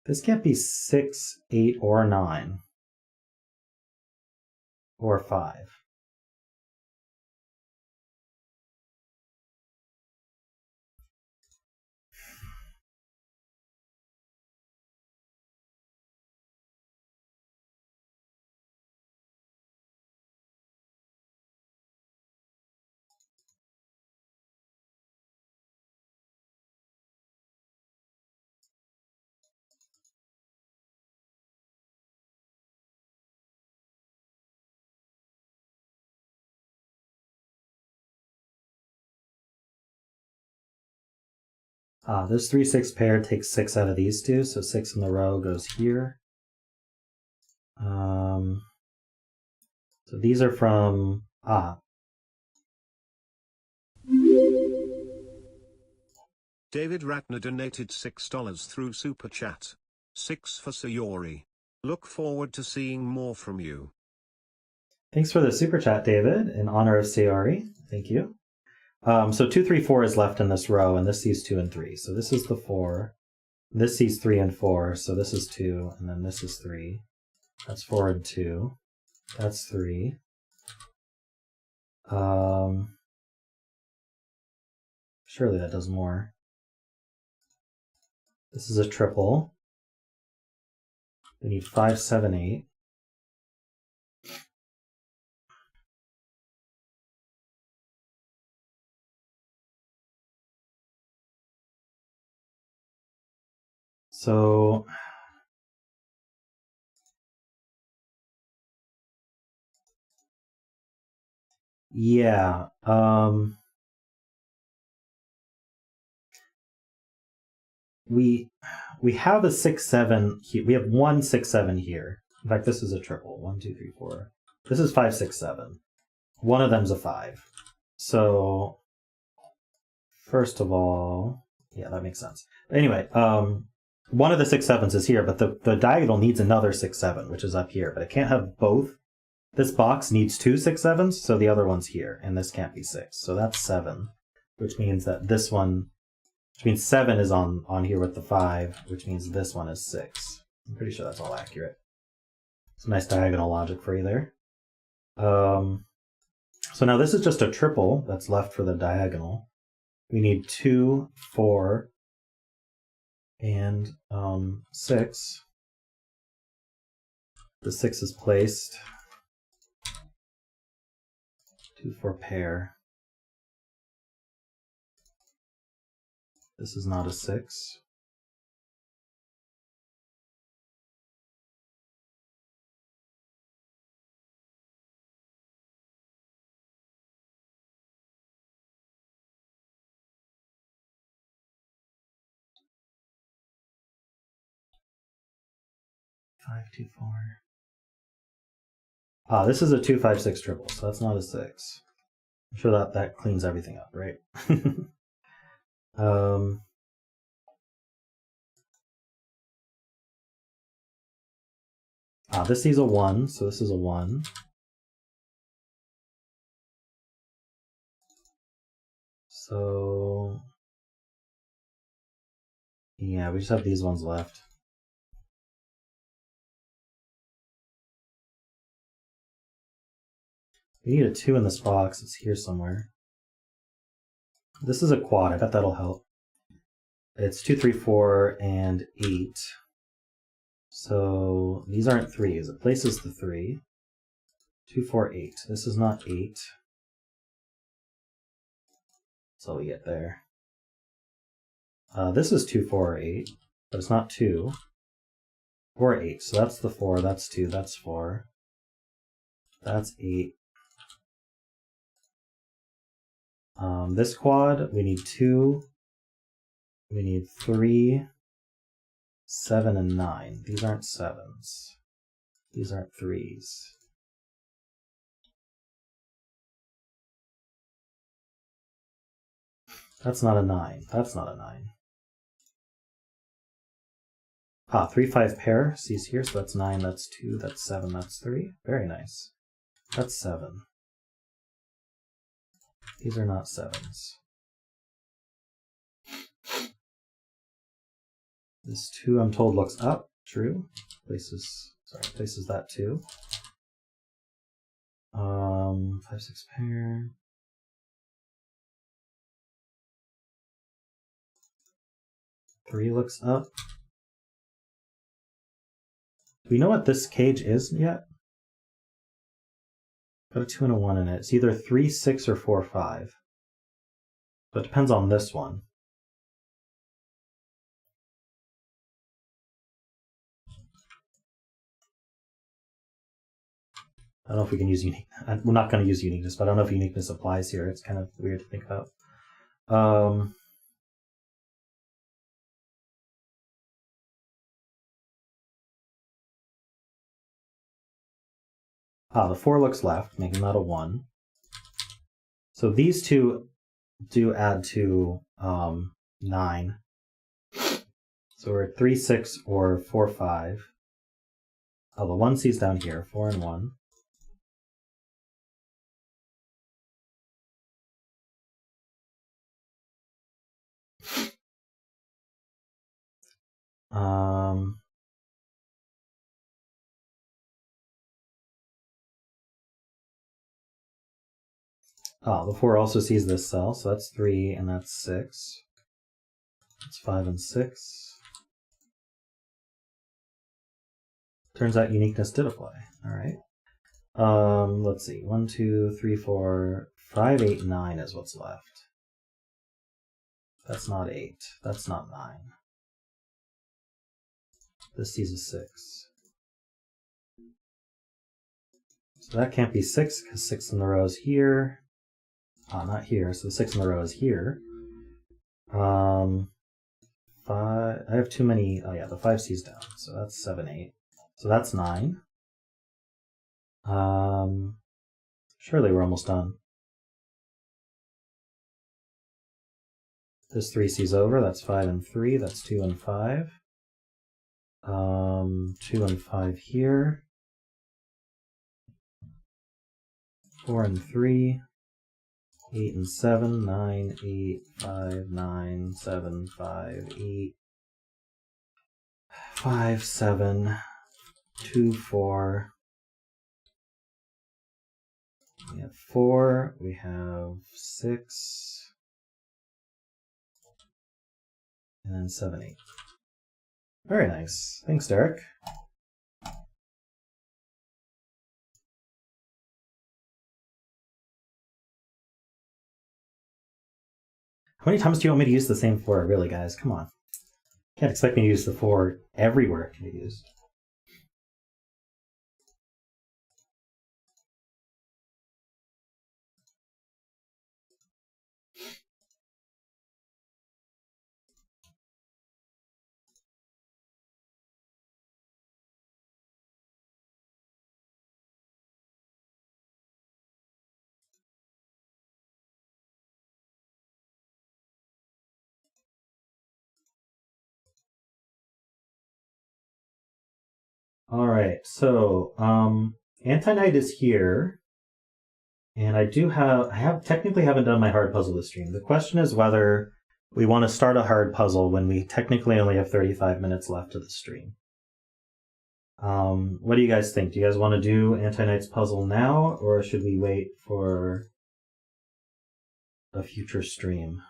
This can't be 6, 8, or 9. Or 5. This 3, 6 pair takes 6 out of these two, so 6 in the row goes here. So these are from David Ratner donated $6 through Super Chat. 6 for Sayori. Look forward to seeing more from you. Thanks for the super chat, David, in honor of Sayori. Thank you. So 2, 3, 4 is left in this row, and this sees 2 and 3. So this is the 4. This sees 3 and 4, so this is 2, and then this is 3. That's 4 and 2. That's 3. Surely that does more. This is a triple. We need 5, 7, 8. So yeah, we have a 6, 7 here. We have 1, 6, 7 here. In fact, this is a triple. 1, 2, 3, 4. This is 5, 6, 7. One of them's a 5. So first of all, yeah, that makes sense. Anyway, one of the 6, 7s is here, but the diagonal needs another 6, 7, which is up here. But it can't have both. This box needs 2 6, 7s, so the other one's here, and this can't be 6. So that's 7, which means that this one, which means 7 is on here with the 5, which means this one is 6. I'm pretty sure that's all accurate. Some nice diagonal logic for you there. So now this is just a triple that's left for the diagonal. We need 2, 4, and 6. The 6 is placed. 2, 4 pair. This is not a 6. Five, 2, 4. This is a 2, 5, 6 triple, so that's not a 6. I'm sure that cleans everything up, right? This sees a 1, so this is a 1. So yeah, we just have these ones left. We need a 2 in this box. It's here somewhere. This is a quad. I bet that'll help. It's 2, 3, 4, and 8. So these aren't 3s. It places the 3. 2, 4, 8. This is not 8. That's all we get there. This is 2, 4, or 8, but it's not 2. 4, 8. So that's the 4. That's 2. That's 4. That's 8. This quad, we need 2. We need 3, 7, and 9. These aren't 7s. These aren't 3s. That's not a 9. That's not a 9. 3, 5 pair. C's here, so that's 9, that's 2, that's 7, that's 3. Very nice. That's 7. These are not 7s. This 2, I'm told, looks up. True. Places that 2. 5, 6 pair. Three looks up. Do we know what this cage is yet? Got a 2 and a 1 in it. It's either 3, 6, or 4, 5. But it depends on this one. I don't know if we can use unique. We're not going to use uniqueness, but I don't know if uniqueness applies here. It's kind of weird to think about. The 4 looks left, making that a 1. So these two do add to 9. So we're at 3, 6, or 4, 5. The 1 C's down here, 4 and 1. The 4 also sees this cell, so that's 3 and that's 6. That's 5 and 6. Turns out uniqueness did apply. All right. Let's see. 1, 2, 3, 4, 5, 8, 9 is what's left. That's not 8. That's not 9. This sees a 6. So that can't be 6 because 6 in the row is here. Not here. So the 6 in the row is here. 5. I have too many. Oh yeah, the 5 C's down. So that's 7, 8. So that's 9. Surely we're almost done. This 3 C's over. That's 5 and 3. That's 2 and 5. 2 and 5 here. 4 and 3. 8 and 7. 9, 8, 5, 9, 7, 5, 8. 5, 7, 2, 4. We have 4. We have 6. And then 7, 8. Very nice. Thanks, Derek. How many times do you want me to use the same 4? Really, guys? Come on. Can't expect me to use the 4 everywhere it can be used. All right, so Anti-Night is here, and I technically haven't done my hard puzzle this stream. The question is whether we want to start a hard puzzle when we technically only have 35 minutes left of the stream. What do you guys think? Do you guys want to do Anti-Night's puzzle now, or should we wait for a future stream?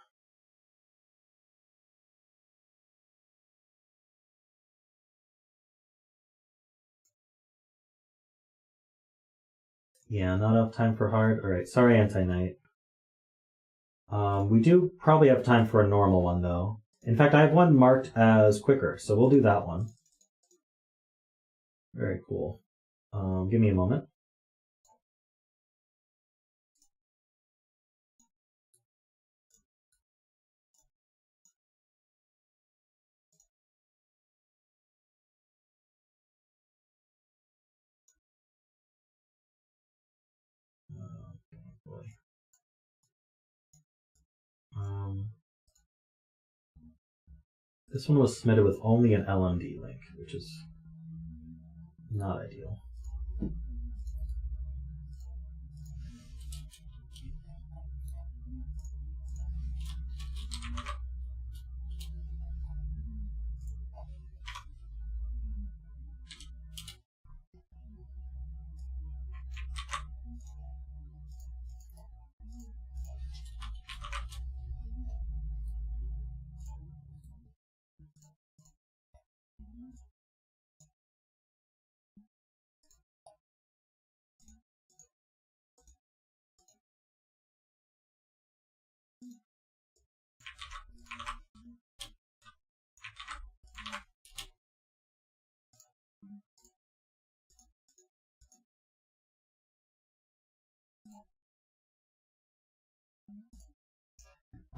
Yeah, not enough time for hard. All right, sorry, Anti-Night. We do probably have time for a normal one, though. In fact, I have one marked as quicker, so we'll do that one. Very cool. Give me a moment. Boy. This one was submitted with only an LMD link, which is not ideal.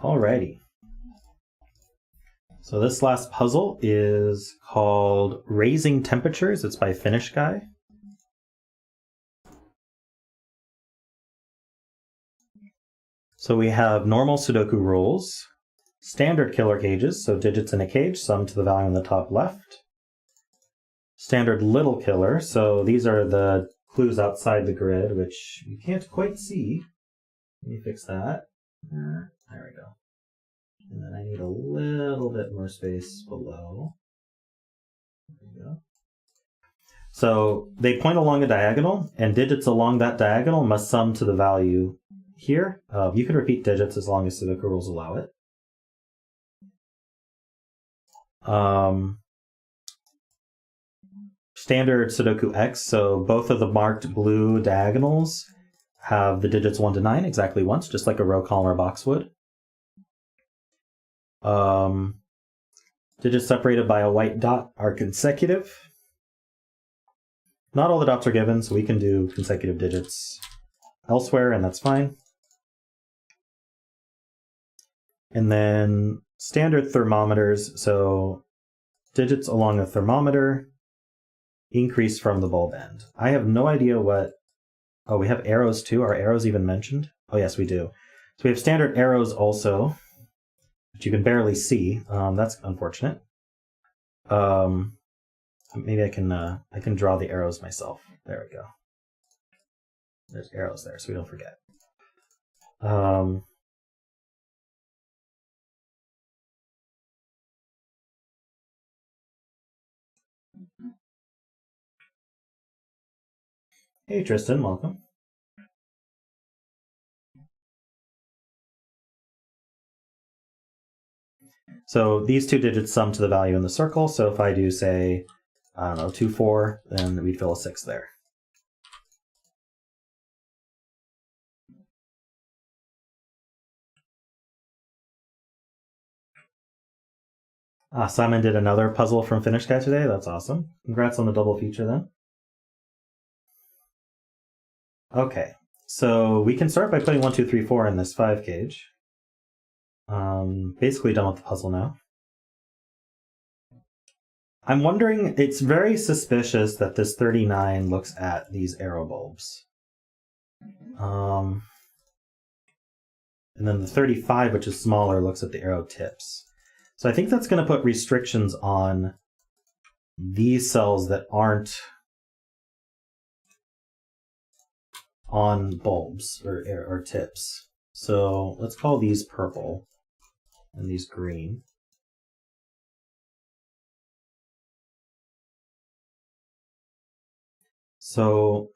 Alrighty. So this last puzzle is called Raising Temperatures. It's by FinnishGuy. So we have normal Sudoku rules, standard killer cages, so digits in a cage, summed to the value on the top left. Standard little killer, so these are the clues outside the grid, which you can't quite see. Let me fix that. There we go. And then I need a little bit more space below. There we go. So they point along a diagonal, and digits along that diagonal must sum to the value here. You can repeat digits as long as Sudoku rules allow it. Standard Sudoku X, so both of the marked blue diagonals have the digits 1 to 9 exactly once, just like a row, column, or box would. Digits separated by a white dot are consecutive. Not all the dots are given, so we can do consecutive digits elsewhere, and that's fine. And then standard thermometers, so digits along a thermometer increase from the bulb end. I have no idea what... Oh, we have arrows too. Are arrows even mentioned? Oh, yes, we do. So we have standard arrows also, which you can barely see. That's unfortunate. Maybe I can draw the arrows myself. There we go. There's arrows there, so we don't forget. Hey, Tristan, welcome. So these two digits sum to the value in the circle. So if I do, say, I don't know, 2, 4, then we'd fill a 6 there. Simon did another puzzle from FinnishGuy today. That's awesome. Congrats on the double feature then. Okay, so we can start by putting 1, 2, 3, 4 in this 5 gauge. Basically done with the puzzle now. I'm wondering, it's very suspicious that this 39 looks at these arrow bulbs. And then the 35, which is smaller, looks at the arrow tips. So I think that's going to put restrictions on these cells that aren't on bulbs or tips. So let's call these purple and these green. So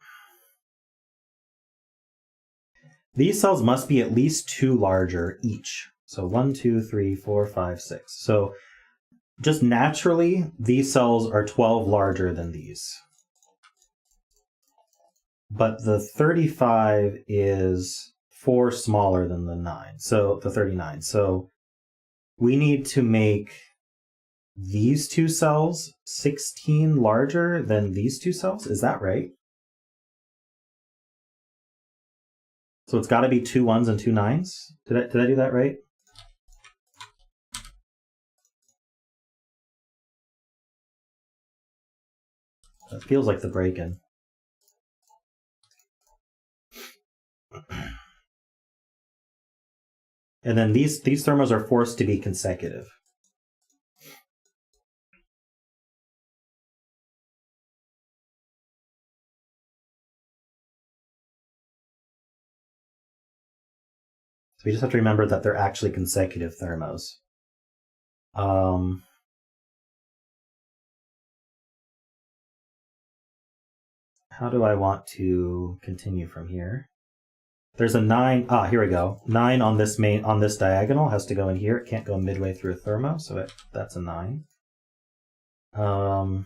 these cells must be at least 2 larger each. So 1, 2, 3, 4, 5, 6. So just naturally, these cells are 12 larger than these. But the 35 is 4 smaller than the 9. So the 39. So we need to make these 2 cells 16 larger than these 2 cells. Is that right? So it's got to be 2 1s and 2 9s. Did I do that right? That feels like the break-in. And then these thermos are forced to be consecutive. So we just have to remember that they're actually consecutive thermos. How do I want to continue from here? There's a 9. Here we go. 9 on this diagonal has to go in here. It can't go midway through a thermo, so that's a 9. I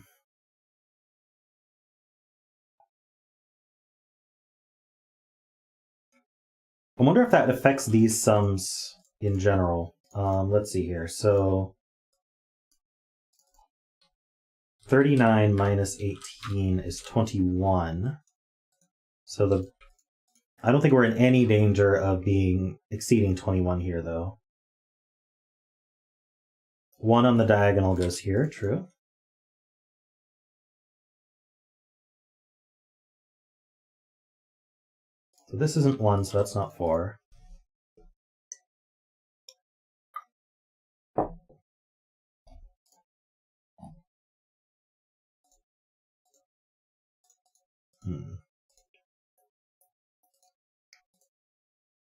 wonder if that affects these sums in general. Let's see here. So 39 minus 18 is 21. So I don't think we're in any danger of exceeding 21 here, though. 1 on the diagonal goes here, true. So this isn't 1, so that's not 4.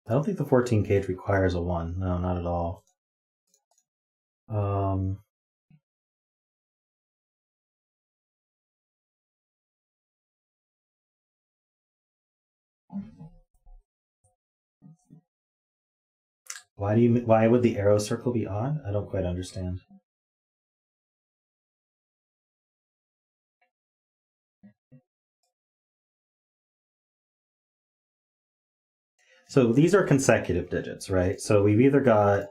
I don't think the 14 gauge requires a 1. No, not at all. Why would the arrow circle be odd? I don't quite understand. So these are consecutive digits, right? So we've either got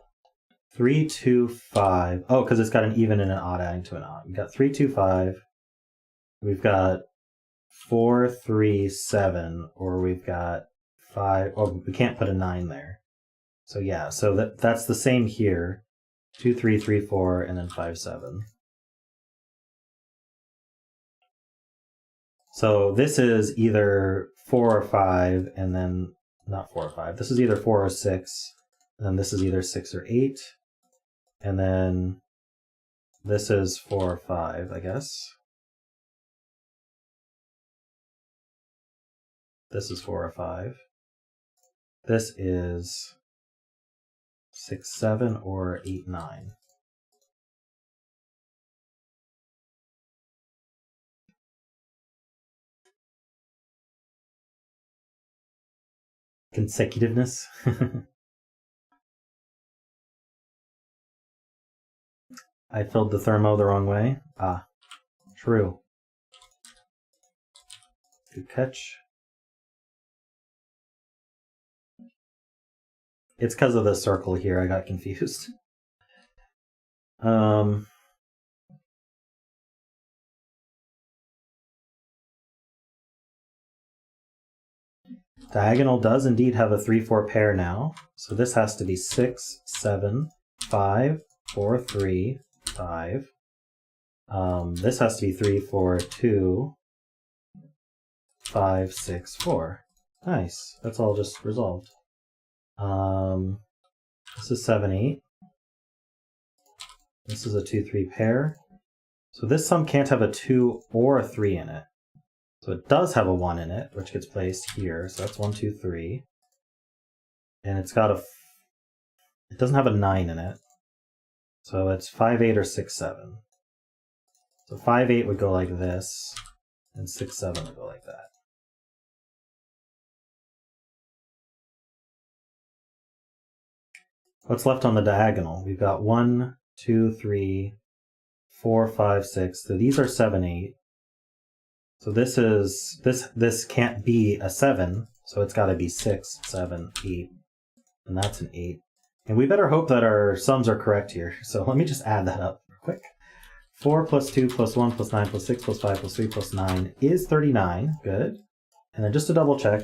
3, 2, 5. Oh, because it's got an even and an odd adding to an odd. We've got 3, 2, 5. We've got 4, 3, 7, or we've got 5. Oh, we can't put a 9 there. So yeah, so that's the same here. 2, 3, 3, 4, and then 5, 7. So this is either 4 or 5, and then not 4 or 5. This is either 4 or 6, and then this is either 6 or 8, and then this is 4 or 5, I guess. This is 4 or 5. This is 6, 7, or 8, 9. Consecutiveness. I filled the thermo the wrong way. True. Good catch. It's because of the circle here I got confused. Diagonal does indeed have a 3-4 pair now. So this has to be 6, 7, 5, 4, 3, 5. This has to be 3, 4, 2, 5, 6, 4. Nice. That's all just resolved. This is 7, 8. This is a 2, 3 pair. So this sum can't have a 2 or a 3 in it. So it does have a 1 in it, which gets placed here. So that's 1, 2, 3. And it's got it doesn't have a 9 in it. So it's 5, 8, or 6, 7. So 5, 8 would go like this, and 6, 7 would go like that. What's left on the diagonal? We've got 1, 2, 3, 4, 5, 6. So these are 7, 8. So this can't be a 7, so it's got to be 6, 7, 8, and that's an 8. And we better hope that our sums are correct here. So let me just add that up real quick. 4 plus 2 plus 1 plus 9 plus 6 plus 5 plus 3 plus 9 is 39. Good. And then just to double check,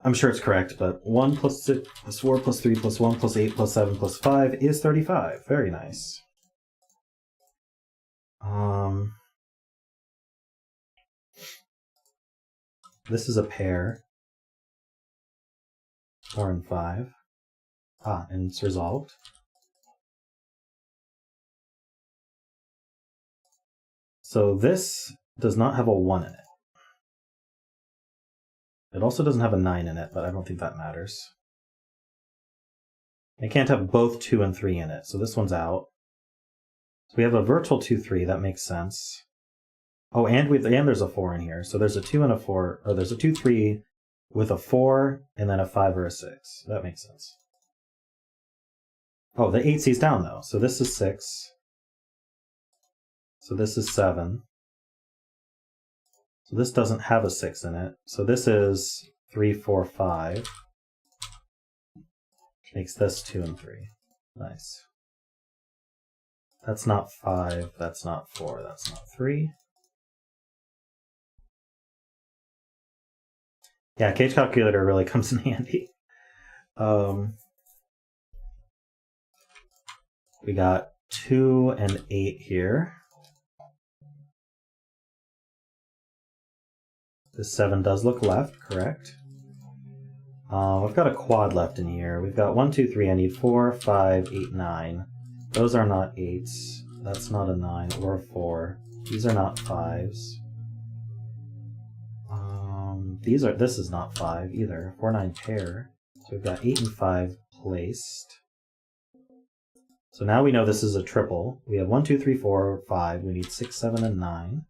I'm sure it's correct, but 1 plus 6 plus 4 plus 3 plus 1 plus 8 plus 7 plus 5 is 35. Very nice. This is a pair. 4 and 5. And it's resolved. So this does not have a 1 in it. It also doesn't have a 9 in it, but I don't think that matters. It can't have both 2 and 3 in it, so this one's out. So we have a virtual 2, 3, that makes sense. Oh, and there's a 4 in here. So there's a 2 and a 4, or there's a 2, 3 with a 4 and then a 5 or a 6. That makes sense. Oh, the 8C's down though. So this is 6. So this is 7. So this doesn't have a 6 in it. So this is 3, 4, 5. Which makes this 2 and 3. Nice. That's not 5. That's not 4. That's not 3. Yeah, cage calculator really comes in handy. We got 2 and 8 here. This 7 does look left, correct. We've got a quad left in here. We've got 1, 2, 3. I need 4, 5, 8, 9. Those are not 8s. That's not a 9 or a 4. These are not 5s. This is not 5 either. 4, 9 pair. So we've got 8 and 5 placed. So now we know this is a triple. We have 1, 2, 3, 4, 5. We need 6, 7, and 9.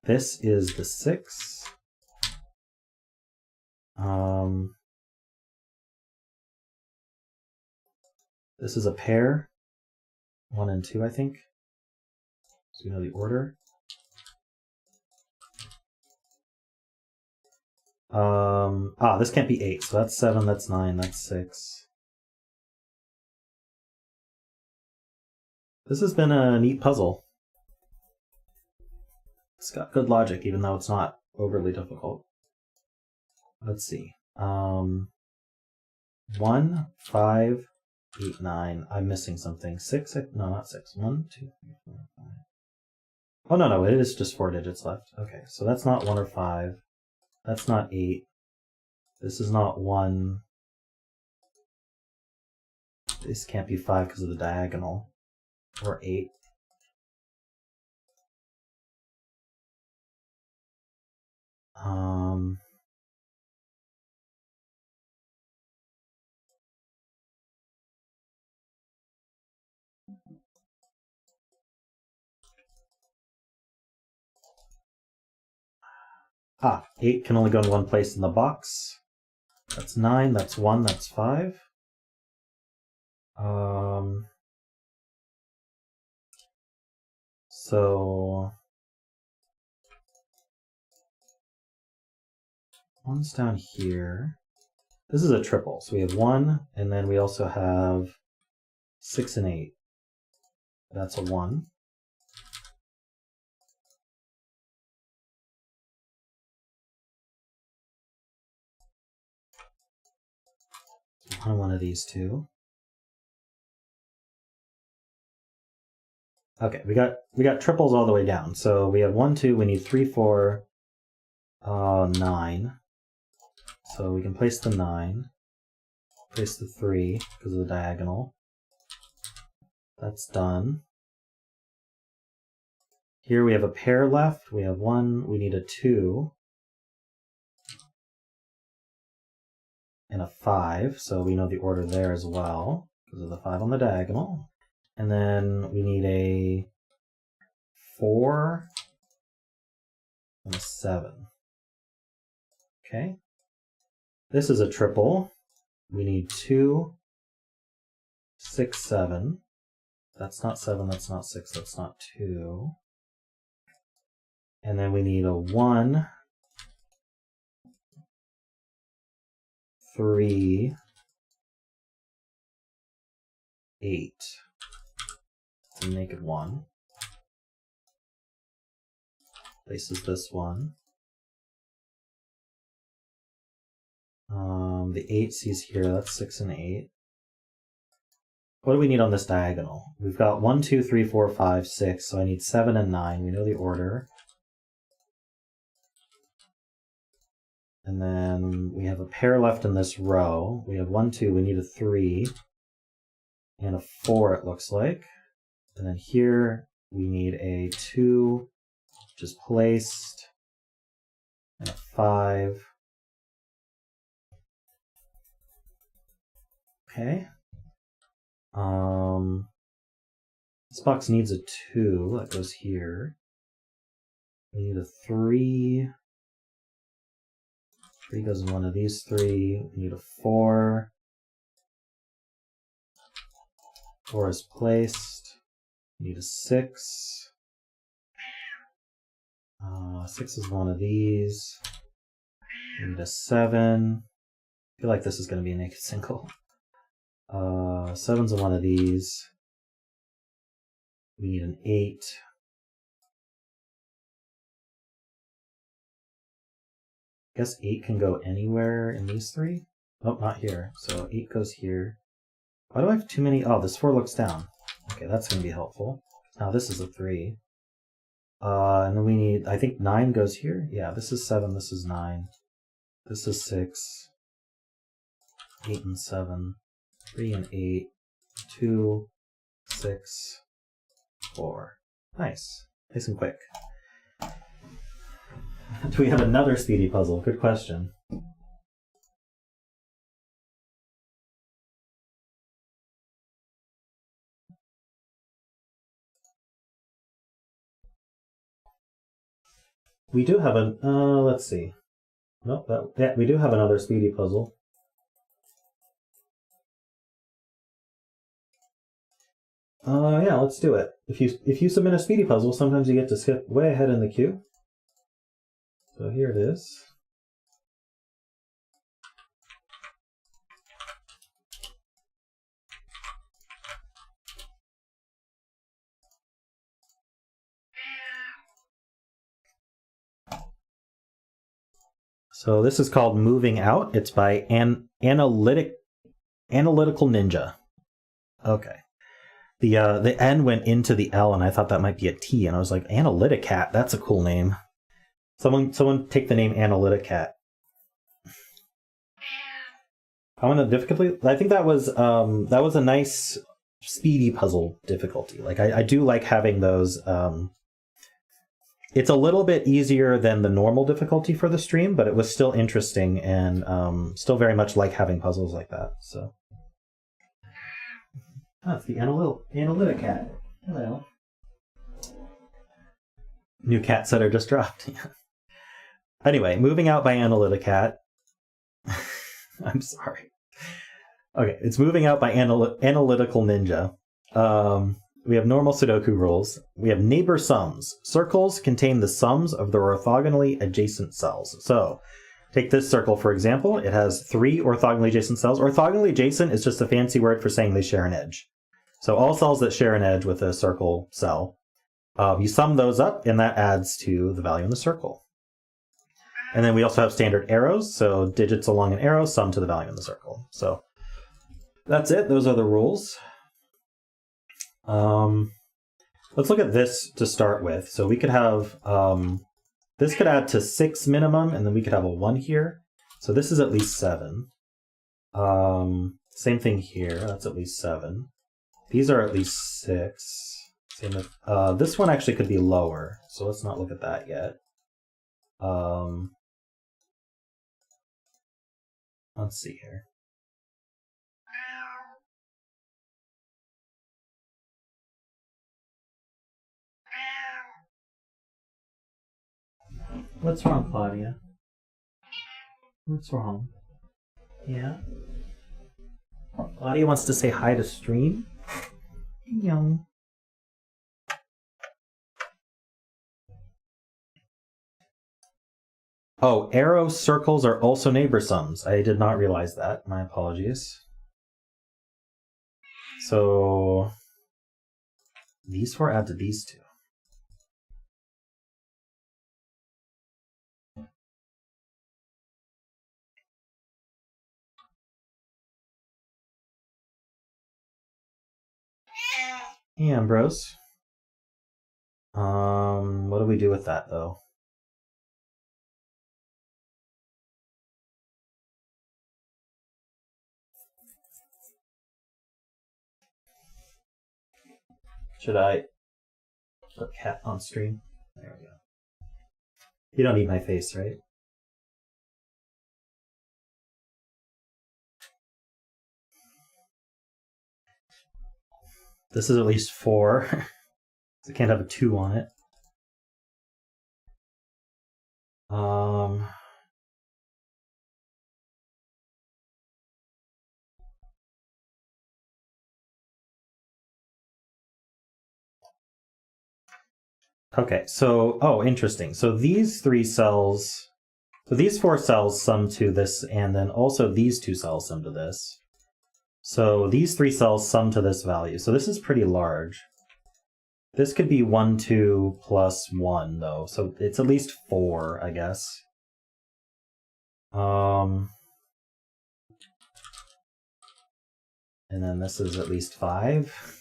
This is the 6. This is a pair. 1 and 2, I think. So we know the order. This can't be 8. So that's 7, that's 9, that's 6. This has been a neat puzzle. It's got good logic, even though it's not overly difficult. Let's see. 1, 5, 8, 9. I'm missing something. 6? No, not 6. 1, 2, 3, 4, 5. Oh, no, it is just 4 digits left. Okay, so that's not 1 or 5. That's not 8. This is not 1. This can't be 5 because of the diagonal. Or 8. Ah, 8 can only go in one place in the box. That's 9, that's 1, that's 5. So 1's down here. This is a triple, so we have 1, and then we also have 6 and 8. That's a 1. on one of these two. Okay, we got triples all the way down. So we have 1, 2, we need 3, 4, 9. So we can place the 9, place the 3 because of the diagonal. That's done. Here we have a pair left. We have 1, we need a 2, and a 5. So we know the order there as well because of the 5 on the diagonal. And then we need a 4 and a 7. Okay. This is a triple. We need 2, 6, 7. That's not 7, that's not 6, that's not 2. And then we need a 1, 3, 8. It's a naked 1. Places this one. The 8 sees here, that's 6 and 8. What do we need on this diagonal? We've got 1, 2, 3, 4, 5, 6, so I need 7 and 9. We know the order. And then we have a pair left in this row. We have 1, 2, we need a 3, and a 4 it looks like. And then here we need a 2, which is placed, and a 5. Okay. This box needs a 2, that goes here. We need a 3. 3 goes in one of these 3. We need a 4. 4 is placed. We need a 6. 6 is one of these. We need a 7. I feel like this is going to be a naked single. 7's in one of these. We need an 8. I guess 8 can go anywhere in these 3. Oh, not here. So 8 goes here. Why do I have too many? Oh, this 4 looks down. Okay, that's going to be helpful. Now this is a 3. And then we need, I think 9 goes here. Yeah, this is 7, this is 9. This is 6. 8 and 7. 3 and 8. 2, 6, 4. Nice. Nice and quick. Do we have another speedy puzzle? Good question. We do have a, let's see. Nope, yeah, we do have another speedy puzzle. Yeah, let's do it. If you submit a speedy puzzle, sometimes you get to skip way ahead in the queue. So here it is. So this is called Moving Out. It's by AnalyticalNinja. Okay. The N went into the L, and I thought that might be a T, and I was like, Analyticat, that's a cool name. Someone take the name Analyticat. How many difficulty? I think that was a nice speedy puzzle difficulty. Like I do like having those. It's a little bit easier than the normal difficulty for the stream, but it was still interesting and still very much like having puzzles like that. So. Oh, it's the Analyticat. Hello. New cat setter just dropped. Anyway, Moving Out by Analyticat. I'm sorry. Okay, it's Moving Out by AnalyticalNinja. We have normal Sudoku rules. We have neighbor sums. Circles contain the sums of the orthogonally adjacent cells. So, take this circle, for example. It has 3 orthogonally adjacent cells. Orthogonally adjacent is just a fancy word for saying they share an edge. So all cells that share an edge with a circle cell, you sum those up, and that adds to the value in the circle. And then we also have standard arrows, so digits along an arrow sum to the value in the circle. So That's it. Those are the rules. Let's look at this to start with. So we could have, this could add to 6 minimum, and then we could have a 1 here. So this is at least 7. Same thing here. That's at least 7. These are at least 6. Same with, this one actually could be lower. So let's not look at that yet. Let's see here. What's wrong, Claudia? What's wrong? Yeah? Claudia wants to say hi to stream? Young. Oh, arrow circles are also neighbor sums. I did not realize that. My apologies. So these 4 add to these 2. Hey, Ambrose. What do we do with that though? Should I put cat on stream? There we go. You don't need my face, right? This is at least 4. So I can't have a 2 on it. Okay, so, oh, interesting. So these 3 cells, so these 4 cells sum to this, and then also these 2 cells sum to this. So these 3 cells sum to this value. So this is pretty large. This could be 1, 2 plus 1, though. So it's at least 4, I guess. And then this is at least 5.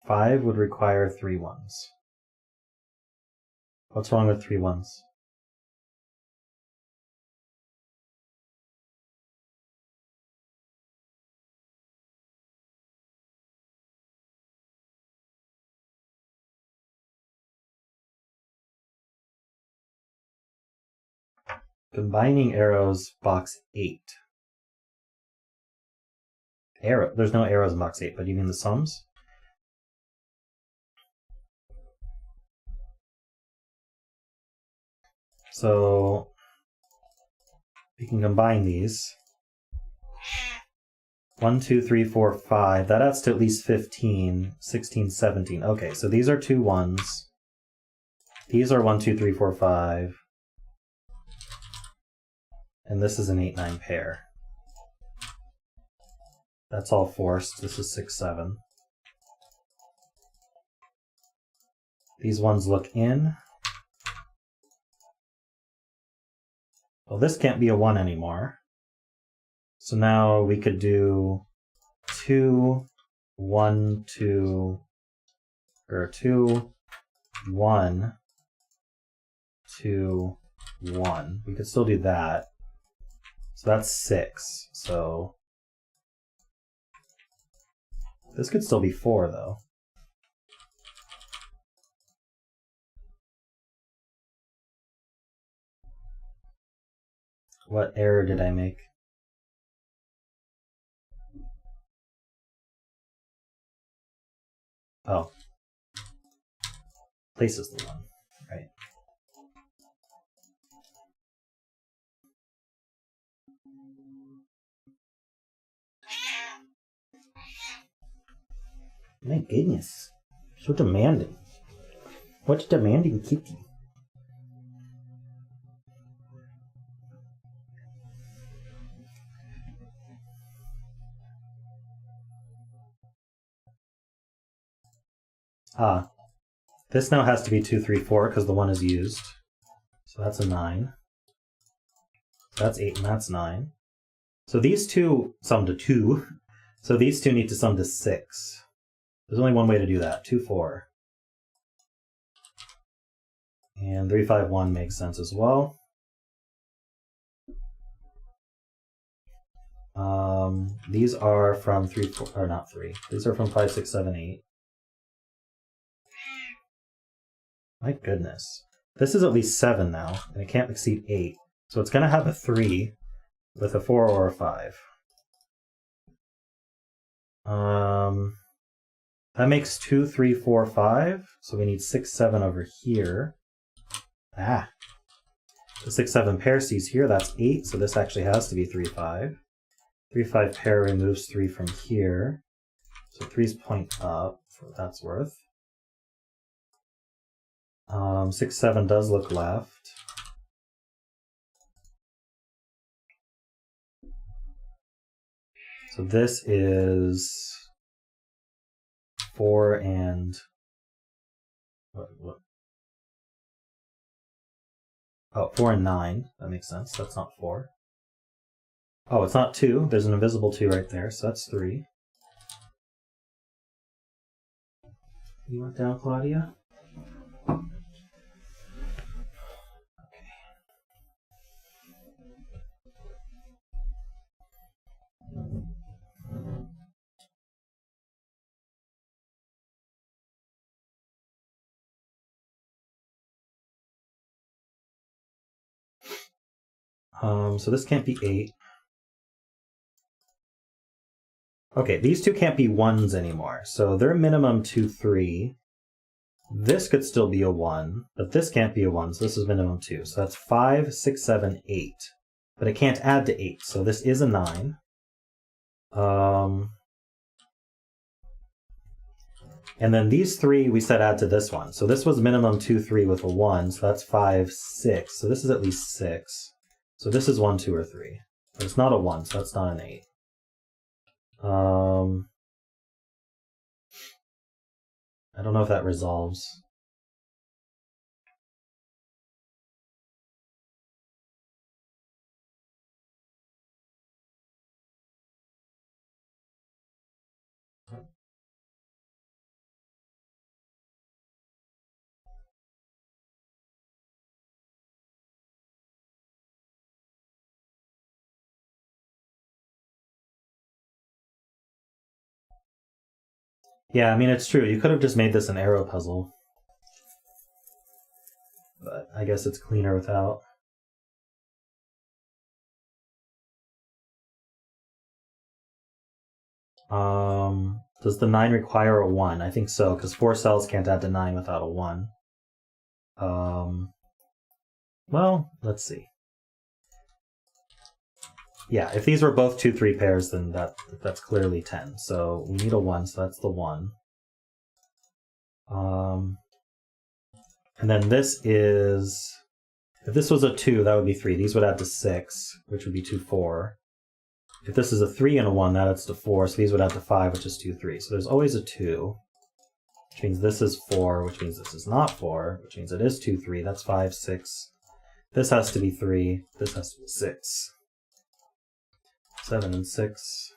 Five would require 3 ones. What's wrong with 3 ones? Combining arrows, box 8. Arrow. There's no arrows in box 8, but you mean the sums? So we can combine these. 1, 2, 3, 4, 5. That adds to at least 15, 16, 17. Okay, so these are 2 ones. These are 1, 2, 3, 4, 5. And this is an 8, 9 pair. That's all forced. This is 6, 7. These ones look in. Well, this can't be a 1 anymore. So now we could do 2, 1, 2, or 2, 1, 2, 1. We could still do that. So that's 6. So this could still be 4, though. What error did I make? Oh. Place is the 1, right? My goodness. So demanding. What a demanding kitty. Ah. This now has to be 2, 3, 4 because the 1 is used. So that's a 9. So that's 8 and that's 9. So these two sum to 2. So these two need to sum to 6. There's only one way to do that. 2, 4. And 3, 5, 1 makes sense as well. These are from 3, 4, or not 3. These are from 5, 6, 7, 8. My goodness. This is at least 7 now, and it can't exceed 8. So it's going to have a 3 with a 4 or a 5. That makes 2, 3, 4, 5. So we need 6, 7 over here. Ah. The 6, 7 pair sees here, that's 8, so this actually has to be 3, 5. 3, 5 pair removes 3 from here. So 3's point up, for what that's worth. 6, 7 does look left. So this is 4 and... What? Oh, 4 and 9. That makes sense. That's not 4. Oh, it's not 2. There's an invisible 2 right there, so that's 3. You went down, Claudia? So this can't be 8. Okay, these two can't be 1s anymore. So they're minimum 2, 3. This could still be a 1, but this can't be a 1, so this is minimum 2. So that's 5, 6, 7, 8. But it can't add to 8, so this is a 9. And then these 3 we said add to this one. So this was minimum 2, 3 with a 1, so that's 5, 6. So this is at least 6. So this is 1, 2, or 3. But it's not a 1, so that's not an 8. I don't know if that resolves. Yeah, I mean, it's true. You could have just made this an arrow puzzle. But I guess it's cleaner without. Does the 9 require a 1? I think so, because 4 cells can't add to 9 without a 1. Well, let's see. Yeah, if these were both 2, 3 pairs, then that's clearly 10. So we need a 1, so that's the 1. And then this is... If this was a 2, that would be 3. These would add to 6, which would be 2, 4. If this is a 3 and a 1, that adds to 4, so these would add to 5, which is 2, 3. So there's always a 2, which means this is 4, which means this is not 4, which means it is 2, 3. That's 5, 6. This has to be 3. This has to be 6. 7 and 6.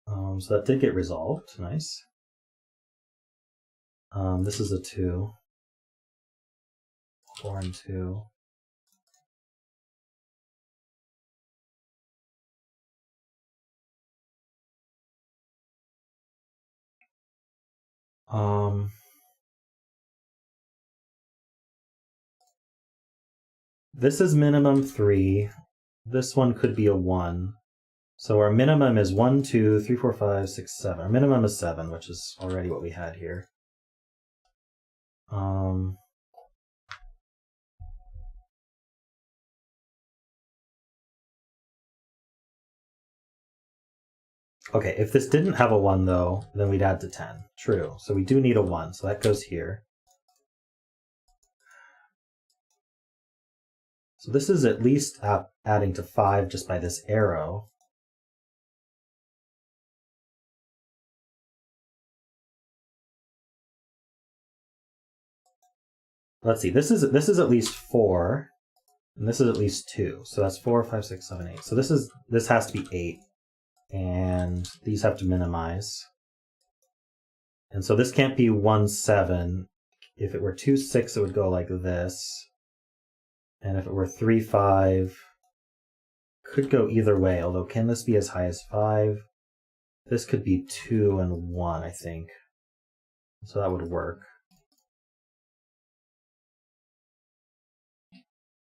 So that did get resolved. Nice. This is a 2. 4 and 2. This is minimum 3. This one could be a 1. So our minimum is 1, 2, 3, 4, 5, 6, 7. Our minimum is 7, which is already what we had here. Okay, if this didn't have a 1 though, then we'd add to 10. True. So we do need a 1, so that goes here. So this is at least adding to 5 just by this arrow. Let's see, this is at least 4, and this is at least 2. So that's 4, 5, 6, 7, 8. So this has to be 8, and these have to minimize. And so this can't be 1, 7. If it were 2, 6, it would go like this. And if it were 3, 5, could go either way, although can this be as high as 5? This could be 2 and 1, I think. So that would work.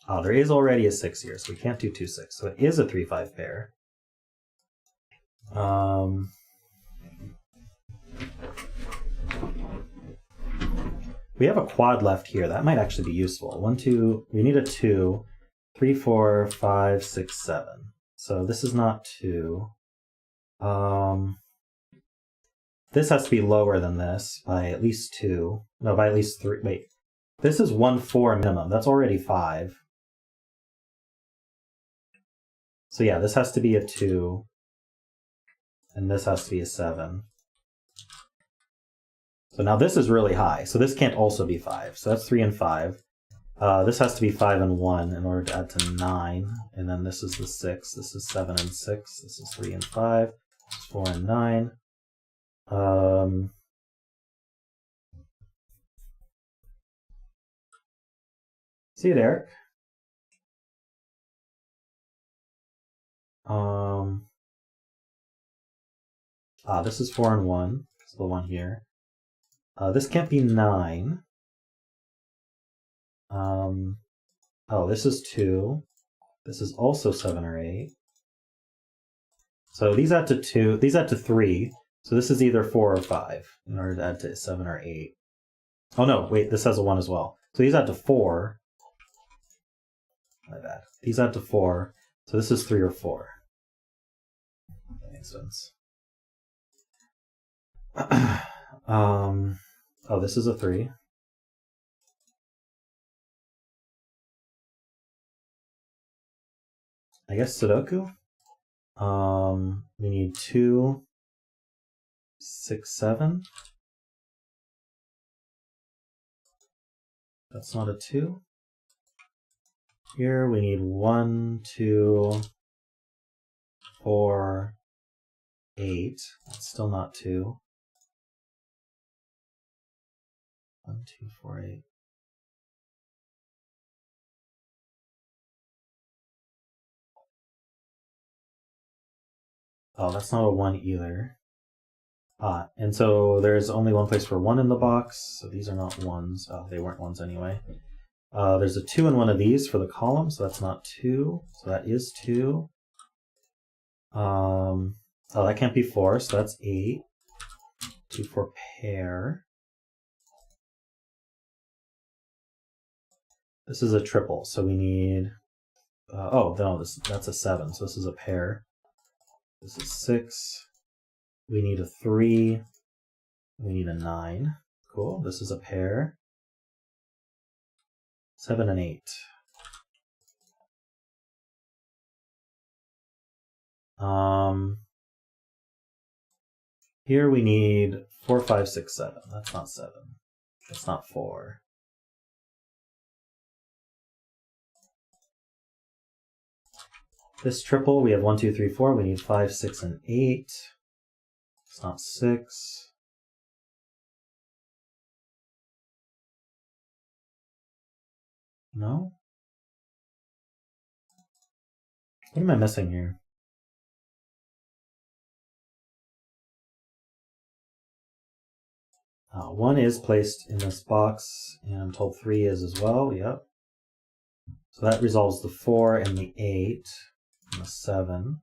Oh, there is already a 6 here, so we can't do 2, 6. So it is a 3, 5 pair. We have a quad left here. That might actually be useful. 1, 2, we need a 2. 3, 4, 5, 6, 7. So this is not 2. This has to be lower than this by at least 2. No, by at least 3. Wait. This is 1, 4 minimum. That's already 5. So yeah, this has to be a 2. And this has to be a 7. So now this is really high. So this can't also be 5. So that's 3 and 5. This has to be 5 and 1 in order to add to 9. And then this is the 6. This is 7 and 6. This is 3 and 5. This is 4 and 9. See you, Derek. This is 4 and 1. This is the one here. This can't be 9. Oh, this is 2. This is also 7 or 8. So these add to 2. These add to 3. So this is either 4 or 5 in order to add to 7 or 8. Oh no, wait, this has a 1 as well. So these add to 4. My bad. These add to 4. So this is 3 or 4. That makes sense. Oh, this is a 3. I guess Sudoku. We need 2, 6, 7. That's not a 2. Here we need 1, 2, 4, 8. That's still not 2. 1, 2, 4, 8. Oh, that's not a 1 either. And so there's only one place for 1 in the box, so these are not 1s. Oh, they weren't 1s anyway. There's a 2 in one of these for the column, so that's not 2. So that is 2. Oh, that can't be 4, so that's 8. 2 for pair. This is a triple, so we need... oh, no, that's a 7, so this is a pair. This is 6. We need a 3. We need a 9. Cool, this is a pair. 7 and 8. Here we need 4, 5, 6, 7. That's not 7. That's not 4. This triple, we have 1, 2, 3, 4. We need 5, 6, and 8. It's not 6. No? What am I missing here? One is placed in this box, and I'm told 3 is as well. Yep. So that resolves the 4 and the 8 and the 7.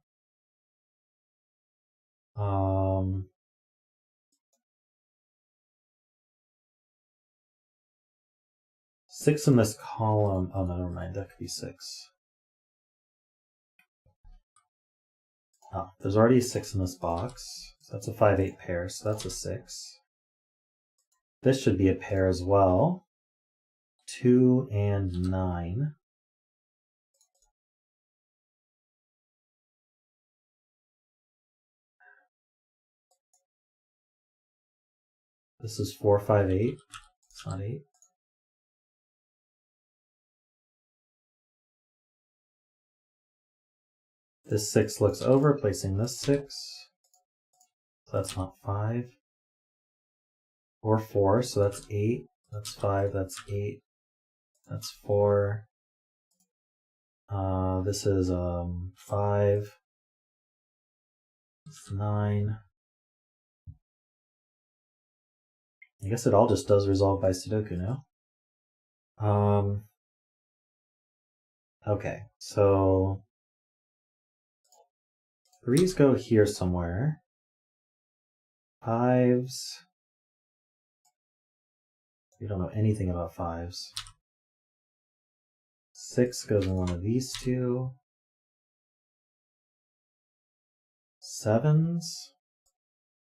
6 in this column. Oh, no, never mind. That could be 6. Oh, there's already a 6 in this box. So that's a 5-8 pair, so that's a 6. This should be a pair as well. 2 and 9. This is 4, 5, 8. It's not 8. This 6 looks over, placing this 6. So that's not 5. Or 4, so that's 8. That's 5, that's 8. That's 4. This is 5. It's 9. I guess it all just does resolve by Sudoku now. Okay, so 3s go here somewhere. 5s. We don't know anything about 5s. 6 goes in one of these two. 7s.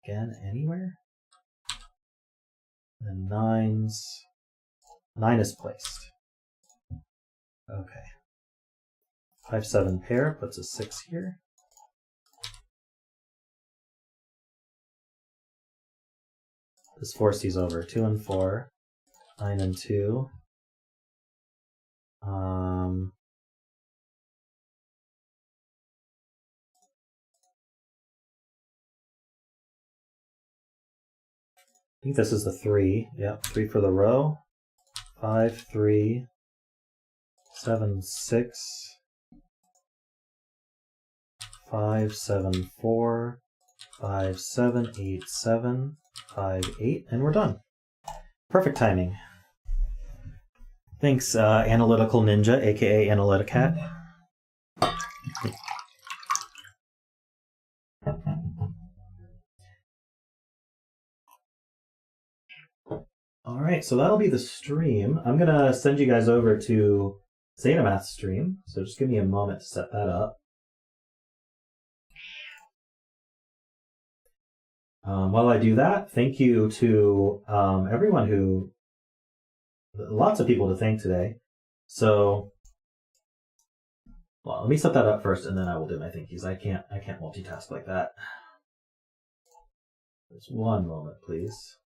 Again, anywhere. And 9s. 9 is placed. Okay. 5, 7 pair puts a 6 here. This 4 C's over. 2 and 4. 9 and 2. I think this is the 3. Yep, 3 for the row. 5, 3. 7, 6. 5, 7, 4. 5, 7, 8, 7. 5, 8, and we're done. Perfect timing. Thanks, AnalyticalNinja, aka Analyticat. Alright, so that'll be the stream. I'm gonna send you guys over to ZetaMath's stream, so just give me a moment to set that up. While I do that, thank you to everyone who... Lots of people to thank today. So, well, let me set that up first, and then I will do my thank yous. I can't multitask like that. Just one moment, please.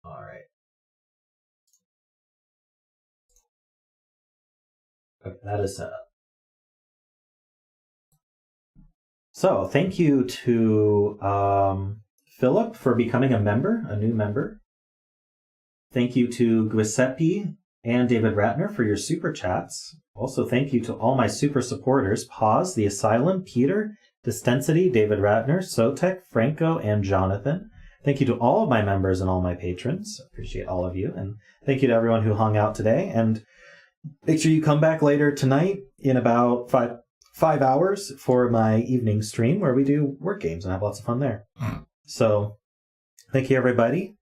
All right. Okay, that is set up. So, thank you to Philip for becoming a member, a new member. Thank you to Giuseppe and David Ratner for your super chats. Also, thank you to all my super supporters, Pause, The Asylum, Peter, Distensity, David Ratner, Sotek, Franco, and Jonathan. Thank you to all of my members and all my patrons. Appreciate all of you. And thank you to everyone who hung out today. And make sure you come back later tonight in about 5 hours for my evening stream where we do word games and have lots of fun there. So thank you, everybody.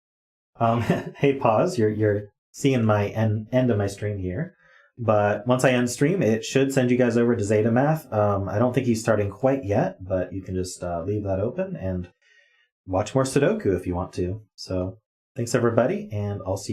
Hey, Pause, you're seeing my end of my stream here. But once I end stream, it should send you guys over to ZetaMath. I don't think he's starting quite yet, but you can just leave that open and watch more Sudoku if you want to. So thanks, everybody, and I'll see you.